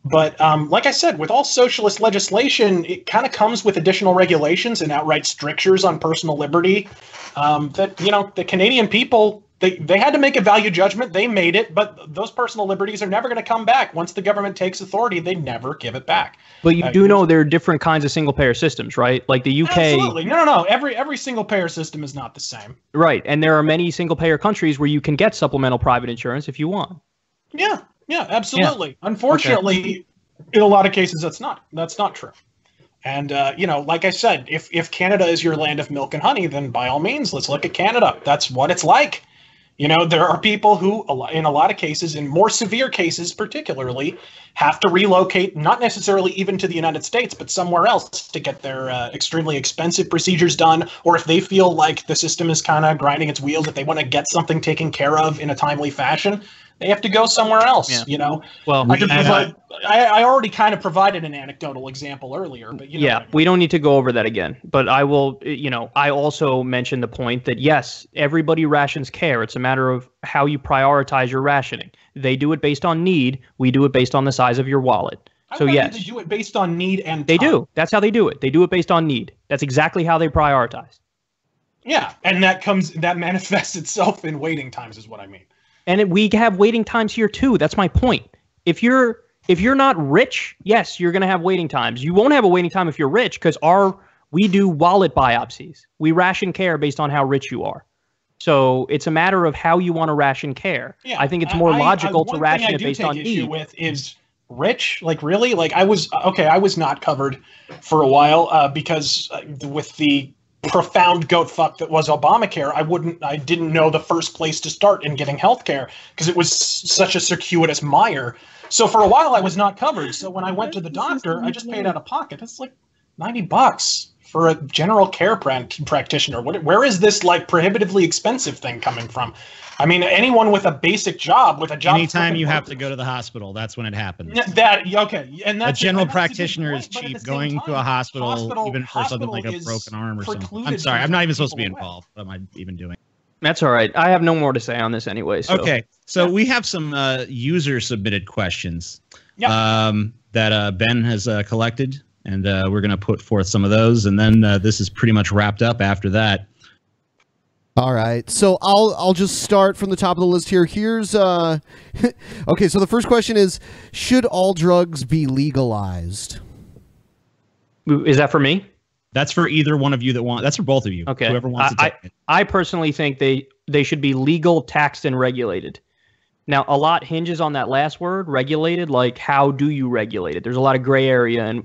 But like I said, with all socialist legislation, it kind of comes with additional regulations and outright strictures on personal liberty. That, you know, the Canadian people, they had to make a value judgment. They made it, but those personal liberties are never going to come back. Once the government takes authority, they never give it back.
But you do know there are different kinds of single-payer systems, right? Like the UK.
Absolutely. No. Every single-payer system is not the same.
Right. And there are many single-payer countries where you can get supplemental private insurance if you want.
Yeah, absolutely. Yeah. Unfortunately, in a lot of cases, that's not true. And, you know, like I said, if Canada is your land of milk and honey, then by all means, let's look at Canada. That's what it's like. You know, there are people who, in a lot of cases, in more severe cases particularly, have to relocate, not necessarily even to the United States, but somewhere else to get their extremely expensive procedures done. Or if they feel like the system is kind of grinding its wheels, if they want to get something taken care of in a timely fashion, they have to go somewhere else, you know?
Well,
I already kind of provided an anecdotal example earlier, but you know.
Yeah, we don't need to go over that again. But I will, you know, I also mentioned the point that, yes, everybody rations care. It's a matter of how you prioritize your rationing. They do it based on need. We do it based on the size of your wallet. So yes.
They do it based on need and time.
They do. That's how they do it. They do it based on need. That's exactly how they prioritize.
Yeah, and that manifests itself in waiting times is what I mean.
And we have waiting times here too. That's my point. If you're not rich, yes, you're going to have waiting times. You won't have a waiting time if you're rich because we do wallet biopsies. We ration care based on how rich you are. So it's a matter of how you want to ration care. Yeah, I think it's more logical to ration it based on need.
Issue with is rich, like really, like I was not covered for a while because with the profound goat fuck that was Obamacare, I didn't know the first place to start in getting healthcare because it was such a circuitous mire. So for a while I was not covered. So when I went to the doctor, I just paid out of pocket. It's like $90 for a general care practitioner. Where is this like prohibitively expensive thing coming from? I mean, anyone with a basic job,
anytime you have to go to the hospital, that's when it happens.
And
a general practitioner is cheap. Going to a hospital, even for something like a broken arm or something. I'm sorry, I'm not even supposed to be involved. What am I even doing?
That's all right. I have no more to say on this anyway. So.
Okay, so we have some user submitted questions that Ben has collected, and we're going to put forth some of those, and then this is pretty much wrapped up after that.
All right, so I'll just start from the top of the list here. Here's okay. So the first question is: should all drugs be legalized?
Is that for me?
That's for either one of you that want. That's for both of you.
Okay.
Whoever wants to take it.
I personally think they should be legal, taxed, and regulated. Now, a lot hinges on that last word, regulated. Like, how do you regulate it? There's a lot of gray area in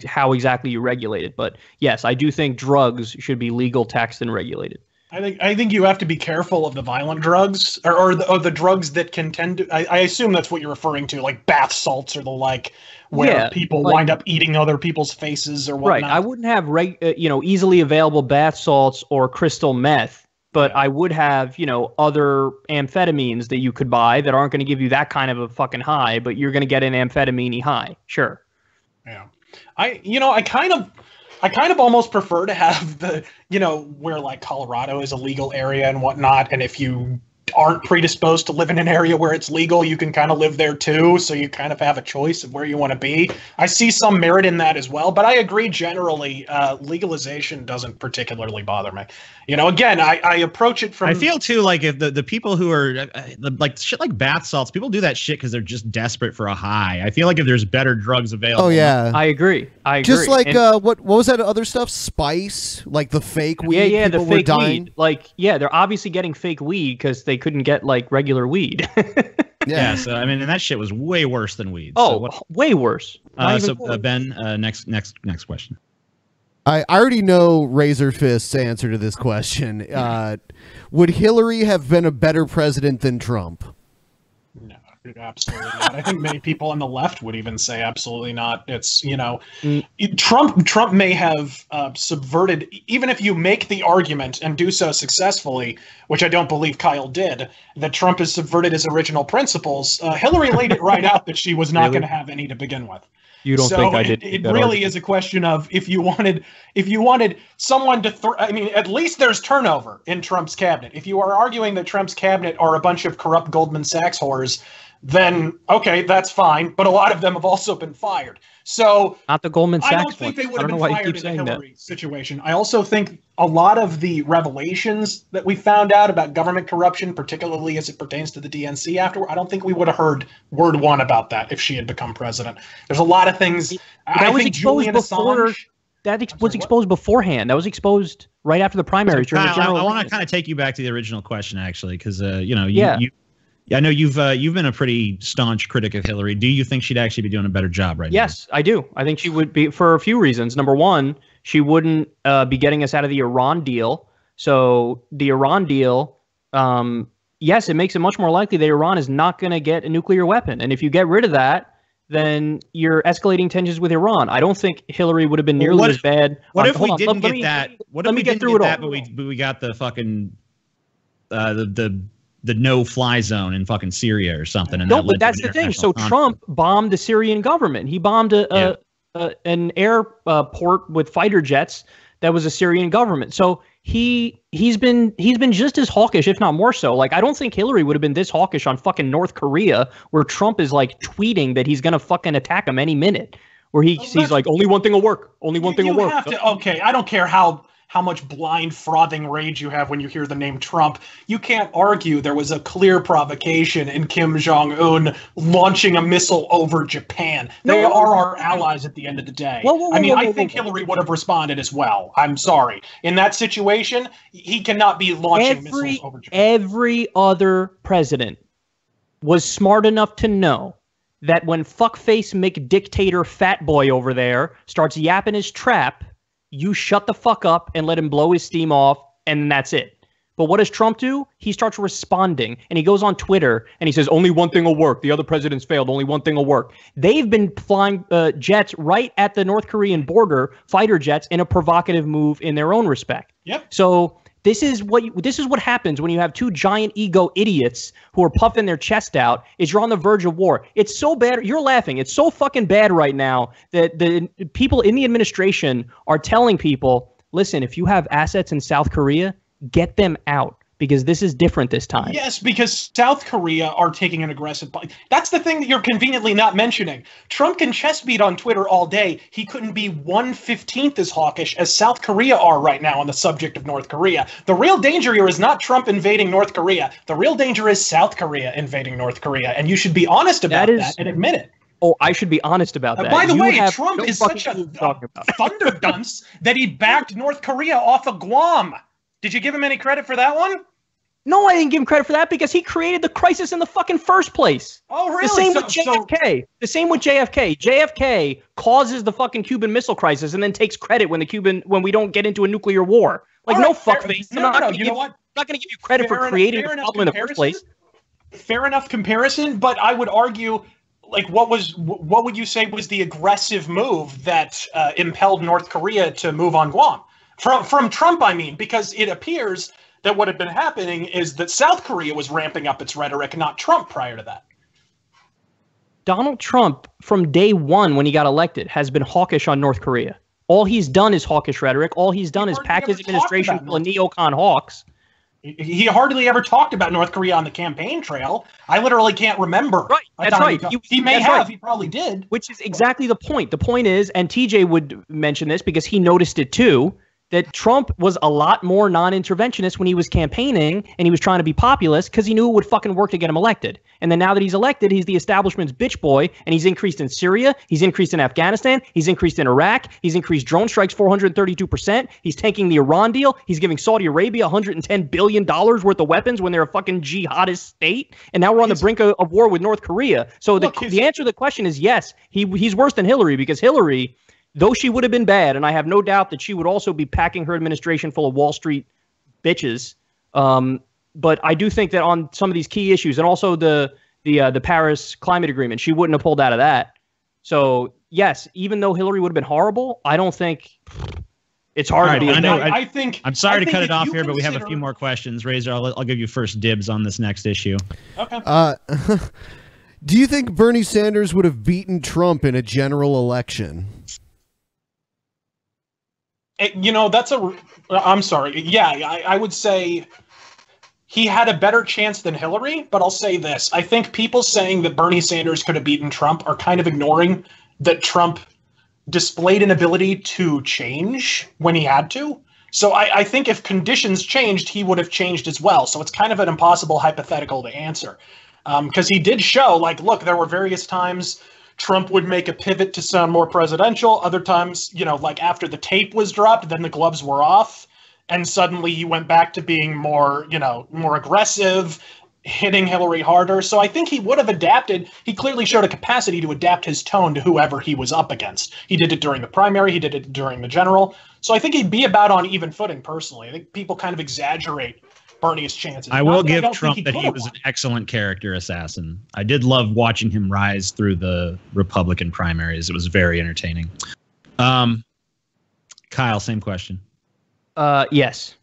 how exactly you regulate it. But yes, I do think drugs should be legal, taxed, and regulated.
I think you have to be careful of the violent drugs or the drugs that can tend to. I assume that's what you're referring to, like bath salts or the like, where people wind up eating other people's faces or whatnot.
Right. I wouldn't have easily available bath salts or crystal meth. But I would have, other amphetamines that you could buy that aren't going to give you that kind of a fucking high, but you're going to get an amphetamine high. Sure.
Yeah. I kind of almost prefer to have the, where like Colorado is a legal area and whatnot. And if you aren't predisposed to live in an area where it's legal, you can kind of live there too. So you kind of have a choice of where you want to be. I see some merit in that as well, but I agree generally, legalization doesn't particularly bother me. Again, I approach it from.
I feel too like if the people who are like shit like bath salts, people do that shit because they're just desperate for a high. I feel like if there's better drugs available.
Oh yeah,
I agree.
Just like what was that other stuff? Spice, like the fake weed.
Yeah,
people
the fake
were dying.
weed. Like, they're obviously getting fake weed because they couldn't get like regular weed.
Yeah. So I mean, and that shit was way worse than weed.
Oh, so way worse.
Ben, next question.
I already know Razorfist's answer to this question. Would Hillary have been a better president than Trump?
No, absolutely not. I think many people on the left would even say absolutely not. It's, Trump may have subverted, even if you make the argument and do so successfully, which I don't believe Kyle did, that Trump has subverted his original principles. Hillary laid it right out that she was not going to have any to begin with.
You don't think I did?
It really is a question of if you wanted someone to. At least there's turnover in Trump's cabinet. If you are arguing that Trump's cabinet are a bunch of corrupt Goldman Sachs whores, then okay, that's fine. But a lot of them have also been fired. So
not the Goldman Sachs.
I don't think they would have been fired in the Hillary situation. I also think a lot of the revelations that we found out about government corruption, particularly as it pertains to the DNC afterward, I don't think we would have heard word one about that if she had become president. There's a lot of things.
That was exposed before. That was exposed beforehand. That was exposed right after the primaries.
So, Kyle, I want to kind of take you back to the original question, actually, because I know you've been a pretty staunch critic of Hillary. Do you think she'd actually be doing a better job right now?
Yes, I do. I think she would be for a few reasons. Number one, she wouldn't be getting us out of the Iran deal. So the Iran deal, yes, it makes it much more likely that Iran is not going to get a nuclear weapon. And if you get rid of that, then you're escalating tensions with Iran. I don't think Hillary would have been nearly as bad.
What if we didn't get that? What if we didn't get that, but we got the fucking the no-fly zone in fucking Syria or something? And
but that's the thing. So Trump bombed the Syrian government. He bombed an airport with fighter jets that was a Syrian government. So he's been just as hawkish, if not more so. Like, I don't think Hillary would have been this hawkish on fucking North Korea, where Trump is like tweeting that he's gonna fucking attack him any minute. Where he's like, only one thing will work. Only one thing will work.
Okay, I don't care how much blind frothing rage you have when you hear the name Trump. You can't argue there was a clear provocation in Kim Jong-un launching a missile over Japan. They are our allies at the end of the day. I think Hillary would have responded as well. I'm sorry. In that situation, he cannot be launching missiles over Japan.
Every other president was smart enough to know that when fuckface McDictator fat boy over there starts yapping his trap, you shut the fuck up and let him blow his steam off, and that's it. But what does Trump do? He starts responding, and he goes on Twitter, and he says, only one thing will work. The other presidents failed. Only one thing will work. They've been flying jets right at the North Korean border, fighter jets, in a provocative move in their own respect.
Yep.
So this is what happens when you have two giant ego idiots who are puffing their chest out. Is you're on the verge of war. It's so bad. You're laughing. It's so fucking bad right now that the people in the administration are telling people, listen, if you have assets in South Korea, get them out. because this is different this time.
Yes, because South Korea are taking an aggressive... That's the thing that you're conveniently not mentioning. Trump can chest beat on Twitter all day. He couldn't be 1/15th as hawkish as South Korea are right now on the subject of North Korea. The real danger here is not Trump invading North Korea. The real danger is South Korea invading North Korea, and you should be honest about that and admit it.
Oh, I should be honest about that.
By the way, Trump is such a thunder dunce that he backed North Korea off of Guam. Did you give him any credit for that one?
No, I didn't give him credit for that because he created the crisis in the fucking first place.
Oh, really?
The same with JFK. The same with JFK. JFK causes the fucking Cuban Missile Crisis and then takes credit when we don't get into a nuclear war. Like, no fuckface.
No, you know what?
I'm not going to give you credit for creating the problem in the first place.
Fair enough comparison, but I would argue, like, what would you say was the aggressive move that impelled North Korea to move on Guam? From Trump, I mean, because it appears that what had been happening is that South Korea was ramping up its rhetoric, not Trump prior to that.
Donald Trump, from day one when he got elected, has been hawkish on North Korea. All he's done is hawkish rhetoric. All he's done is pack his administration full of neocon hawks.
He hardly ever talked about North Korea on the campaign trail. I literally can't remember.
Right, that's right.
He may have. He probably did.
Which is exactly the point. The point is, and TJ would mention this because he noticed it too, that Trump was a lot more non-interventionist when he was campaigning and he was trying to be populist because he knew it would fucking work to get him elected. And then now that he's elected, he's the establishment's bitch boy, and he's increased in Syria, he's increased in Afghanistan, he's increased in Iraq, he's increased drone strikes 432%, he's tanking the Iran deal, he's giving Saudi Arabia $110 billion worth of weapons when they're a fucking jihadist state, and now we're on the brink of war with North Korea. So the answer to the question is yes, he's worse than Hillary, because Hillary, though she would have been bad, and I have no doubt that she would also be packing her administration full of Wall Street bitches. But I do think that on some of these key issues, and also the Paris Climate Agreement, she wouldn't have pulled out of that. So yes, even though Hillary would have been horrible, I don't think it's hard to be.
I'm sorry to cut it off here, but we have a few more questions. Razor, I'll give you first dibs on this next issue.
Okay.
Do you think Bernie Sanders would have beaten Trump in a general election?
You know, I'm sorry. Yeah, I would say he had a better chance than Hillary, but I'll say this. I think people saying that Bernie Sanders could have beaten Trump are kind of ignoring that Trump displayed an ability to change when he had to. So I think if conditions changed, he would have changed as well. So it's kind of an impossible hypothetical to answer. Because he did show, like, look, there were various times Trump would make a pivot to sound more presidential. Other times, you know, like after the tape was dropped, then the gloves were off. And suddenly he went back to being more, you know, more aggressive, hitting Hillary harder. So I think he would have adapted. He clearly showed a capacity to adapt his tone to whoever he was up against. He did it during the primary. He did it during the general. So I think he'd be about on even footing personally. I think people kind of exaggerate Bernie's chances.
I will give Trump that he was an excellent character assassin. I did love watching him rise through the Republican primaries. It was very entertaining. Kyle, same question.
Yes,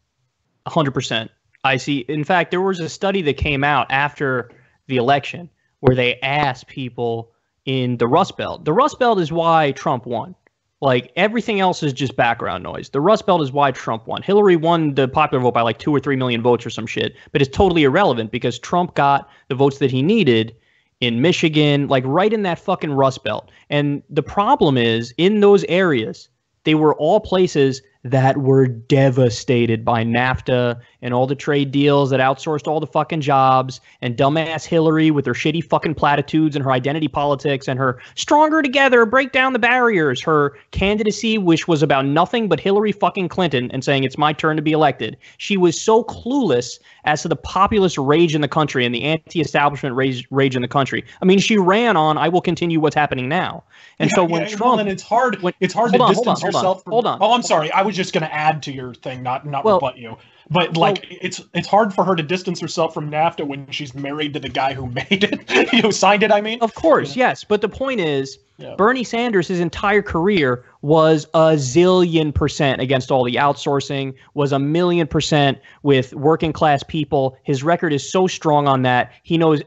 100%. I see. In fact, there was a study that came out after the election where they asked people in the Rust Belt. The Rust Belt is why Trump won. Like, everything else is just background noise. The Rust Belt is why Trump won. Hillary won the popular vote by like 2 or 3 million votes or some shit, but it's totally irrelevant because Trump got the votes that he needed in Michigan, like right in that fucking Rust Belt. And the problem is, in those areas, they were all places that were devastated by NAFTA and all the trade deals that outsourced all the fucking jobs, and dumbass Hillary with her shitty fucking platitudes and her identity politics and her stronger together, break down the barriers, her candidacy, which was about nothing but Hillary fucking Clinton and saying it's my turn to be elected. She was so clueless as to the populist rage in the country and the anti-establishment rage in the country. I mean, she ran on, I will continue what's happening now. And so when Trump...
Well, and it's hard to distance yourself from...
Hold on.
Oh, I'm sorry. I was just going to add to your thing, not rebut you. But like, it's hard for her to distance herself from NAFTA when she's married to the guy who made it, who signed it. I mean,
of course, yes. But the point is, Bernie Sanders, his entire career was a zillion% against all the outsourcing, was 1,000,000% with working class people. His record is so strong on that. He knows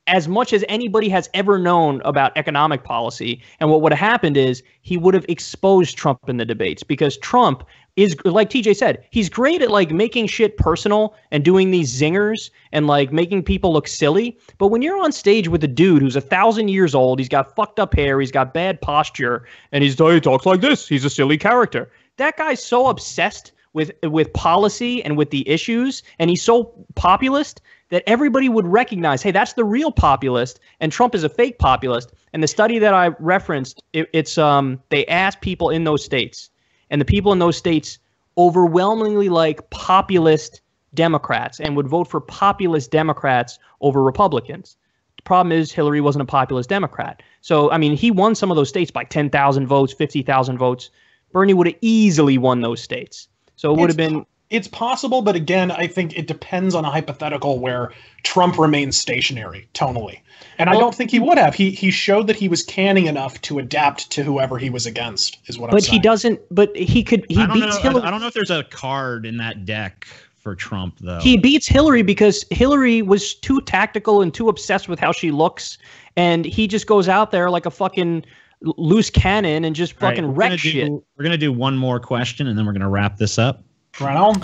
as much as anybody has ever known about economic policy. And what would have happened is he would have exposed Trump in the debates, because Trump is, like TJ said, he's great at like making shit personal and doing these zingers and like making people look silly. But when you're on stage with a dude who's 1,000 years old, he's got fucked up hair, he's got bad posture, and he talks like this. He's a silly character. That guy's so obsessed with policy and with the issues, and he's so populist that everybody would recognize, hey, that's the real populist, and Trump is a fake populist. And the study that I referenced, it's they asked people in those states, and the people in those states overwhelmingly like populist Democrats and would vote for populist Democrats over Republicans. The problem is Hillary wasn't a populist Democrat. So, I mean, he won some of those states by 10,000 votes, 50,000 votes. Bernie would have easily won those states. So it would have been...
It's possible, but again, I think it depends on a hypothetical where Trump remains stationary tonally. And I don't think he would have. He showed that he was canny enough to adapt to whoever he was against, is what I'm saying.
But he doesn't, but he could, he beats Hillary.
I don't know if there's a card in that deck for Trump, though.
He beats Hillary because Hillary was too tactical and too obsessed with how she looks. And he just goes out there like a fucking loose cannon and just fucking wreck shit.
We're going to do one more question, and then we're going to wrap this up.
Right on.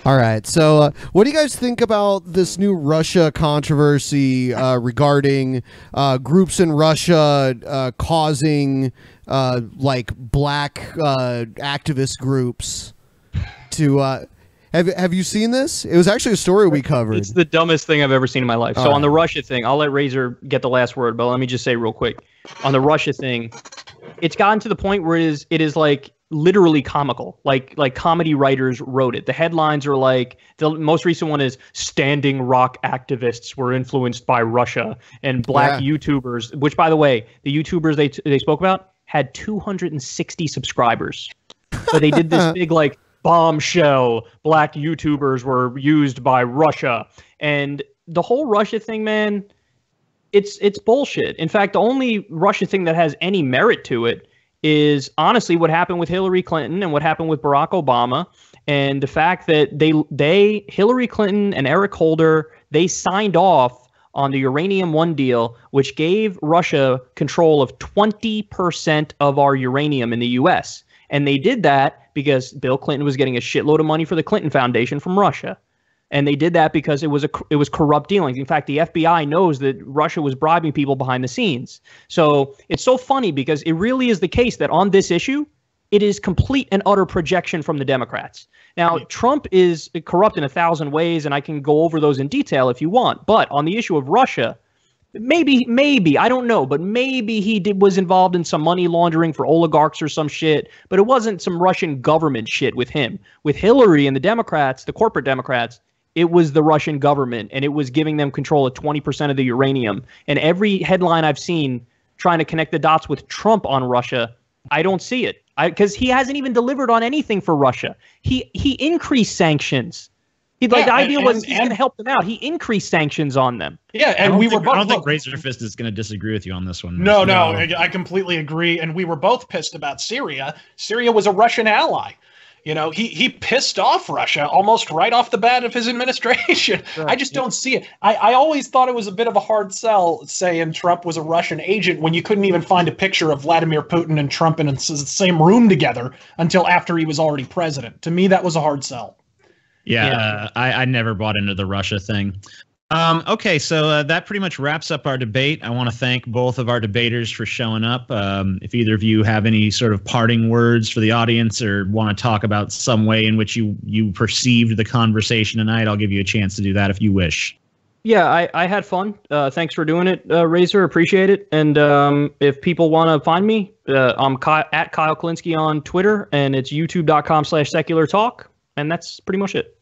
All right. So what do you guys think about this new Russia controversy regarding groups in Russia causing like black activist groups to have you seen this? It was actually a story we covered.
It's the dumbest thing I've ever seen in my life. So on the Russia thing, I'll let Razor get the last word, but let me just say real quick. On the Russia thing, it's gotten to the point where it is like literally comical, like comedy writers wrote it. The headlines are like, the most recent one is "Standing Rock activists were influenced by Russia," and black YouTubers, which by the way, the YouTubers they spoke about had 260 subscribers, but they did this big like bombshell. Black YouTubers were used by Russia, and the whole Russia thing, man, it's bullshit. In fact, the only Russia thing that has any merit to it is honestly what happened with Hillary Clinton and what happened with Barack Obama, and the fact that Hillary Clinton and Eric Holder, they signed off on the Uranium One deal, which gave Russia control of 20% of our uranium in the U.S. And they did that because Bill Clinton was getting a shitload of money for the Clinton Foundation from Russia. And they did that because it was corrupt dealings. In fact, the FBI knows that Russia was bribing people behind the scenes. So it's so funny because it really is the case that on this issue, it is complete and utter projection from the Democrats. Now, Trump is corrupt in 1,000 ways, and I can go over those in detail if you want. But on the issue of Russia, maybe, I don't know, but maybe he was involved in some money laundering for oligarchs or some shit, but it wasn't some Russian government shit with him. With Hillary and the Democrats, the corporate Democrats, it was the Russian government, and it was giving them control of 20% of the uranium. And every headline I've seen trying to connect the dots with Trump on Russia, I don't see it. Because he hasn't even delivered on anything for Russia. He increased sanctions. The idea was he's going to help them out. He increased sanctions on them.
Yeah, and
I don't think Razorfist is going to disagree with you on this one.
No, I completely agree. And we were both pissed about Syria. Syria was a Russian ally. You know, he pissed off Russia almost right off the bat of his administration. Right. I just don't see it. I always thought it was a bit of a hard sell saying Trump was a Russian agent when you couldn't even find a picture of Vladimir Putin and Trump in the same room together until after he was already president. To me, that was a hard sell.
Yeah. I never bought into the Russia thing. Okay, so that pretty much wraps up our debate. I want to thank both of our debaters for showing up. If either of you have any sort of parting words for the audience or want to talk about some way in which you perceived the conversation tonight, I'll give you a chance to do that if you wish.
Yeah, I had fun. Thanks for doing it, Razor. Appreciate it. And if people want to find me, I'm at Kyle Kulinski on Twitter, and it's youtube.com/seculartalk. And that's pretty much it.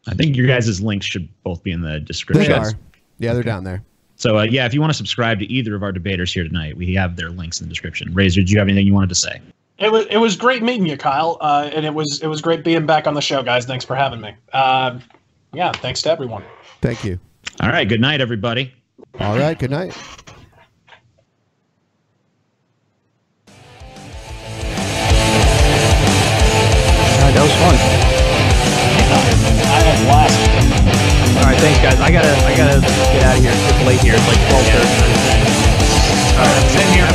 I think your guys' links should both be in the description.
They are. Yeah, they're down there.
So, yeah, if you want to subscribe to either of our debaters here tonight, we have their links in the description. Razor, do you have anything you wanted to say?
It was great meeting you, Kyle, and it was great being back on the show, guys. Thanks for having me. Yeah, thanks to everyone.
Thank you.
All right, good night, everybody.
All right, good night.
That was fun.
I had a blast.
All right, thanks, guys. I gotta get out of here. It's late here. It's like 12:30.
All right, same here.